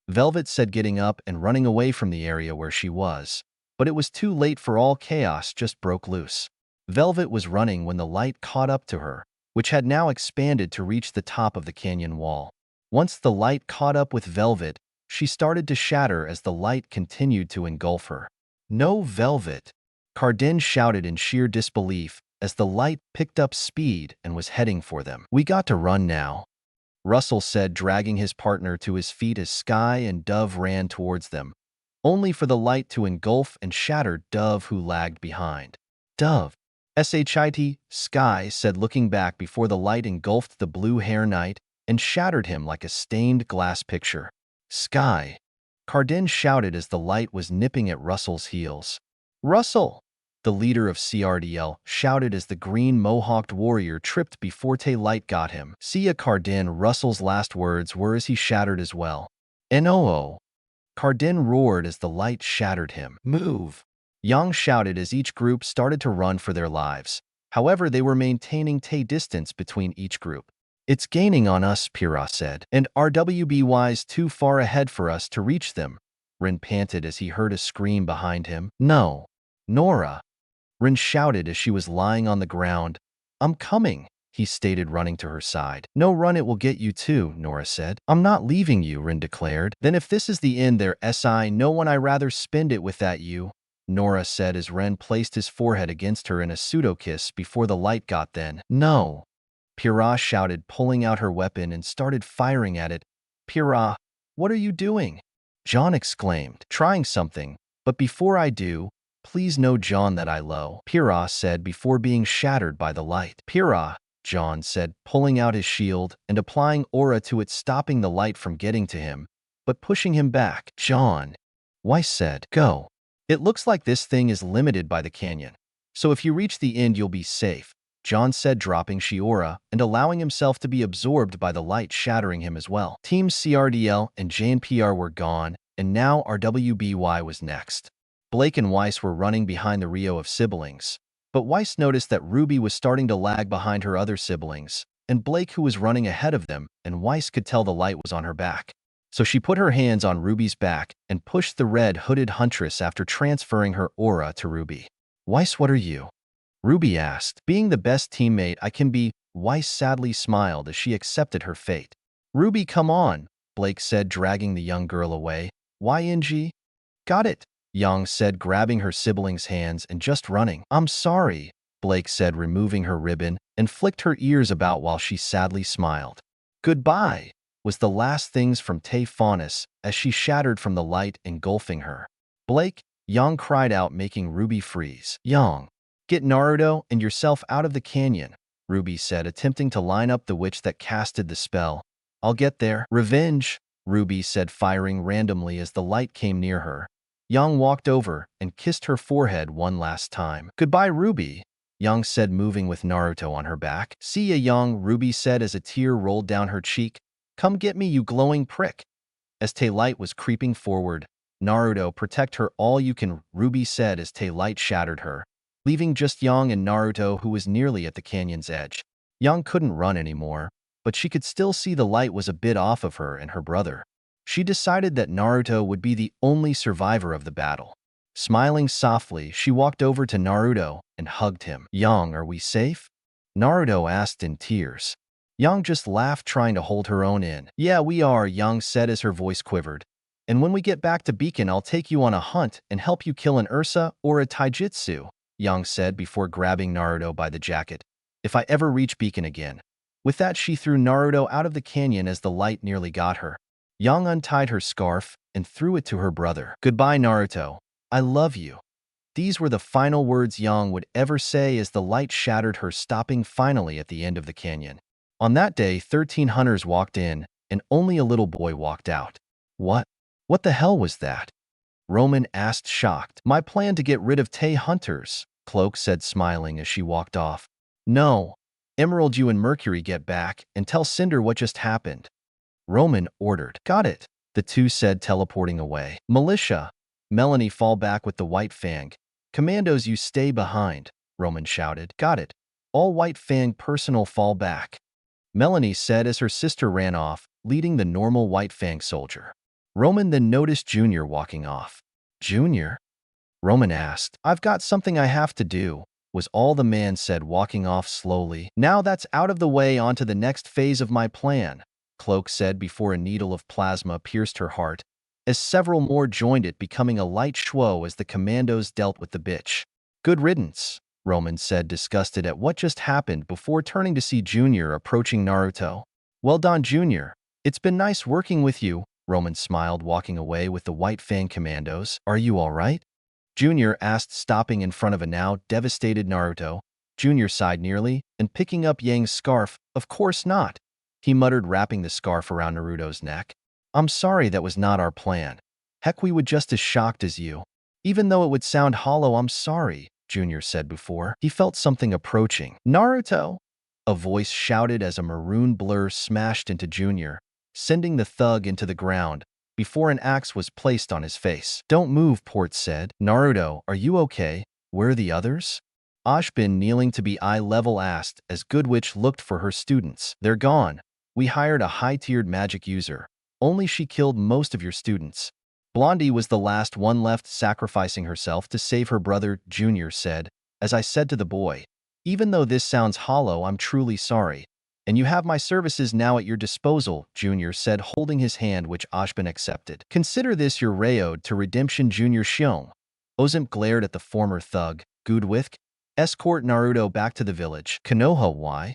Velvet said, getting up and running away from the area where she was. But it was too late, for all chaos just broke loose. Velvet was running when the light caught up to her, which had now expanded to reach the top of the canyon wall. Once the light caught up with Velvet, she started to shatter as the light continued to engulf her. No, Velvet, Cardin shouted in sheer disbelief as the light picked up speed and was heading for them. We got to run now, Russell said, dragging his partner to his feet as Sky and Dove ran towards them, only for the light to engulf and shatter Dove, who lagged behind. Dove, shit, Sky said, looking back before the light engulfed the blue hair knight and shattered him like a stained glass picture. Sky, Cardin shouted as the light was nipping at Russell's heels. Russell, the leader of CRDL, shouted as the green mohawked warrior tripped before light got him. See ya, Cardin, Russell's last words were as he shattered as well. NOO, Cardin roared as the light shattered him. Move, Yang shouted as each group started to run for their lives. However, they were maintaining distance between each group. It's gaining on us, Pyrrha said, and RWBY's too far ahead for us to reach them, Rin panted as he heard a scream behind him. No, Nora, Rin shouted as she was lying on the ground. I'm coming, he stated, running to her side. No, run, it will get you too, Nora said. I'm not leaving you, Rin declared. Then if this is the end there, si, no one, I rather spend it with that you, Nora said as Ren placed his forehead against her in a pseudo-kiss before the light got then. No, Pyrrha shouted, pulling out her weapon and started firing at it. Pyrrha, what are you doing? John exclaimed, trying something, but before I do, please know, John, that I low, Pyrrha said before being shattered by the light. Pyrrha, John said, pulling out his shield and applying aura to it, stopping the light from getting to him, but pushing him back. John, Weiss said, go. It looks like this thing is limited by the canyon, so if you reach the end, you'll be safe, John said, dropping Shiora and allowing himself to be absorbed by the light, shattering him as well. Team CRDL and JNPR were gone, and now RWBY was next. Blake and Weiss were running behind the Rio of siblings, but Weiss noticed that Ruby was starting to lag behind her other siblings, and Blake who was running ahead of them, and Weiss could tell the light was on her back. So she put her hands on Ruby's back and pushed the red hooded huntress after transferring her aura to Ruby. Weiss, what are you? Ruby asked. Being the best teammate I can be, Weiss sadly smiled as she accepted her fate. Ruby, come on, Blake said, dragging the young girl away. YNG? Got it, Young said, grabbing her sibling's hands and just running. I'm sorry, Blake said, removing her ribbon, and flicked her ears about while she sadly smiled. Goodbye, was the last things from Tay Faunus as she shattered from the light engulfing her. Blake, Young cried out, making Ruby freeze. Young, get Naruto and yourself out of the canyon, Ruby said, attempting to line up the witch that casted the spell. I'll get there. Revenge, Ruby said, firing randomly as the light came near her. Young walked over and kissed her forehead one last time. Goodbye, Ruby, Young said, moving with Naruto on her back. See ya, Young, Ruby said as a tear rolled down her cheek. Come get me, you glowing prick. As Tay-Light was creeping forward, Naruto, protect her all you can, Ruby said as Tay-Light shattered her, leaving just Young and Naruto, who was nearly at the canyon's edge. Young couldn't run anymore, but she could still see the light was a bit off of her and her brother. She decided that Naruto would be the only survivor of the battle. Smiling softly, she walked over to Naruto and hugged him. Young, are we safe? Naruto asked in tears. Young just laughed, trying to hold her own in. Yeah, we are, Young said as her voice quivered. And when we get back to Beacon, I'll take you on a hunt and help you kill an Ursa or a Taijutsu, Young said before grabbing Naruto by the jacket. If I ever reach Beacon again. With that, she threw Naruto out of the canyon as the light nearly got her. Young untied her scarf and threw it to her brother. Goodbye, Naruto. I love you. These were the final words Young would ever say as the light shattered her, stopping finally at the end of the canyon. On that day, 13 hunters walked in, and only a little boy walked out. What? What the hell was that? Roman asked, shocked. My plan to get rid of Tay hunters, Cloak said, smiling as she walked off. No. Emerald, you and Mercury get back and tell Cinder what just happened, Roman ordered. Got it, the two said, teleporting away. Militia, Melanie, fall back with the White Fang. Commandos, you stay behind, Roman shouted. Got it. All White Fang personnel fall back, Melanie said as her sister ran off, leading the normal White Fang soldier. Roman then noticed Junior walking off. Junior? Roman asked. I've got something I have to do, was all the man said, walking off slowly. Now that's out of the way, on to the next phase of my plan, Cloak said before a needle of plasma pierced her heart, as several more joined it, becoming a light show as the commandos dealt with the bitch. Good riddance, Roman said, disgusted at what just happened before turning to see Junior approaching Naruto. Well done, Junior. It's been nice working with you, Roman smiled, walking away with the White Fang commandos. Are you all right? Junior asked, stopping in front of a now devastated Naruto. Junior sighed nearly and picking up Yang's scarf. Of course not, he muttered, wrapping the scarf around Naruto's neck. I'm sorry, that was not our plan. Heck, we would just as shocked as you. Even though it would sound hollow, I'm sorry, Junior said before he felt something approaching. Naruto! A voice shouted as a maroon blur smashed into Junior, sending the thug into the ground before an axe was placed on his face. Don't move, Port said. Naruto, are you okay? Where are the others? Ashbin, kneeling to be eye level, asked as Goodwitch looked for her students. They're gone. We hired a high-tiered magic user. Only she killed most of your students. Blondie was the last one left, sacrificing herself to save her brother, Junior said. As I said to the boy, even though this sounds hollow, I'm truly sorry. And you have my services now at your disposal, Junior said, holding his hand, which Ashbin accepted. Consider this your road to redemption, Junior Xiong. Ozimp glared at the former thug. Goodwitch, escort Naruto back to the village. Konoha, why?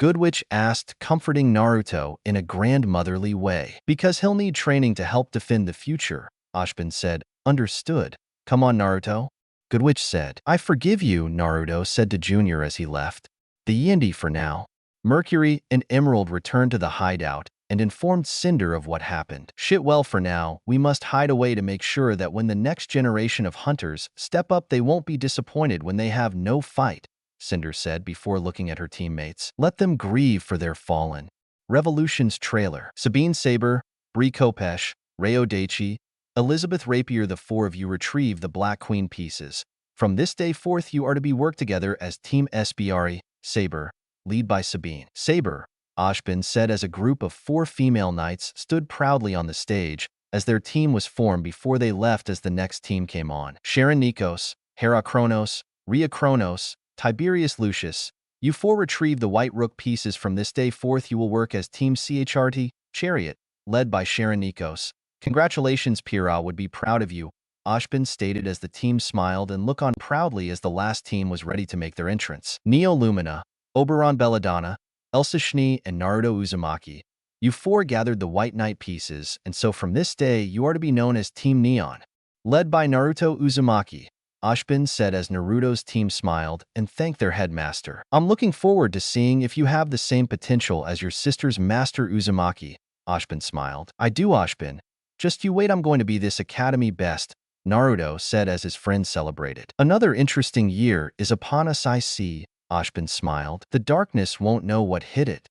Goodwitch asked, comforting Naruto in a grandmotherly way. Because he'll need training to help defend the future, Ashbin said. Understood. Come on, Naruto, Goodwitch said. I forgive you, Naruto said to Junior as he left. The Yindi for now. Mercury and Emerald returned to the hideout and informed Cinder of what happened. Shit, well, for now, we must hide away to make sure that when the next generation of hunters step up, they won't be disappointed when they have no fight, Cinder said before looking at her teammates. Let them grieve for their fallen. Revolution's trailer. Sabine Saber, Brie Kopesh, Reo Daichi, Elizabeth Rapier, the four of you retrieve the Black Queen pieces. From this day forth, you are to be work together as Team SBRE, Saber, lead by Sabine. Saber, Ashbin said as a group of 4 female knights stood proudly on the stage as their team was formed before they left as the next team came on. Sharon Nikos, Hera Kronos, Rhea Kronos, Tiberius Lucius, you 4 retrieve the white rook pieces from this day forth. You will work as Team CHRT, Chariot, led by Sharon Nikos. Congratulations, Pira would be proud of you, Ashbin stated as the team smiled and looked on proudly as the last team was ready to make their entrance. Neo Lumina, Oberon Belladonna, Elsa Schnee, and Naruto Uzumaki. You 4 gathered the white knight pieces, and so from this day you are to be known as Team Neon. Led by Naruto Uzumaki, Ashbin said as Naruto's team smiled and thanked their headmaster. I'm looking forward to seeing if you have the same potential as your sister's master Uzumaki, Ashbin smiled. I do, Ashbin. Just you wait, I'm going to be this academy best, Naruto said as his friends celebrated. Another interesting year is upon us, I see, Ashbin smiled. The darkness won't know what hit it,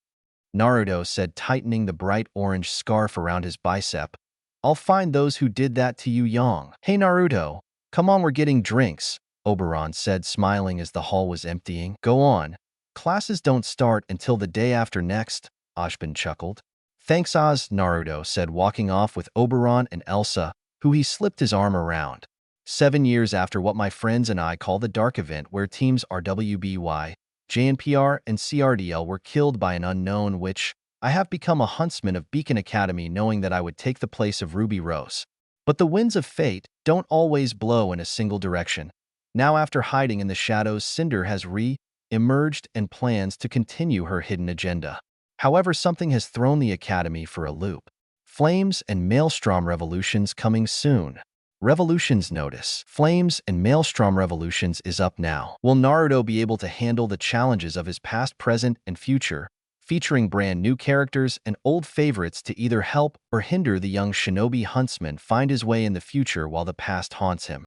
Naruto said, tightening the bright orange scarf around his bicep. I'll find those who did that to you, Yang. Hey Naruto, come on, we're getting drinks, Oberon said, smiling as the hall was emptying. Go on. Classes don't start until the day after next, Ashbin chuckled. Thanks, Oz, Naruto said, walking off with Oberon and Elsa, who he slipped his arm around. 7 years after what my friends and I call the Dark Event, where teams RWBY, JNPR, and CRDL were killed by an unknown witch, I have become a huntsman of Beacon Academy, knowing that I would take the place of Ruby Rose. But the winds of fate don't always blow in a single direction. Now, after hiding in the shadows, Cinder has re-emerged and plans to continue her hidden agenda. However, something has thrown the Academy for a loop. Flames and Maelstrom Revolutions coming soon. Revolutions notice. Flames and Maelstrom Revolutions is up now. Will Naruto be able to handle the challenges of his past, present, and future, featuring brand new characters and old favorites to either help or hinder the young shinobi huntsman find his way in the future while the past haunts him?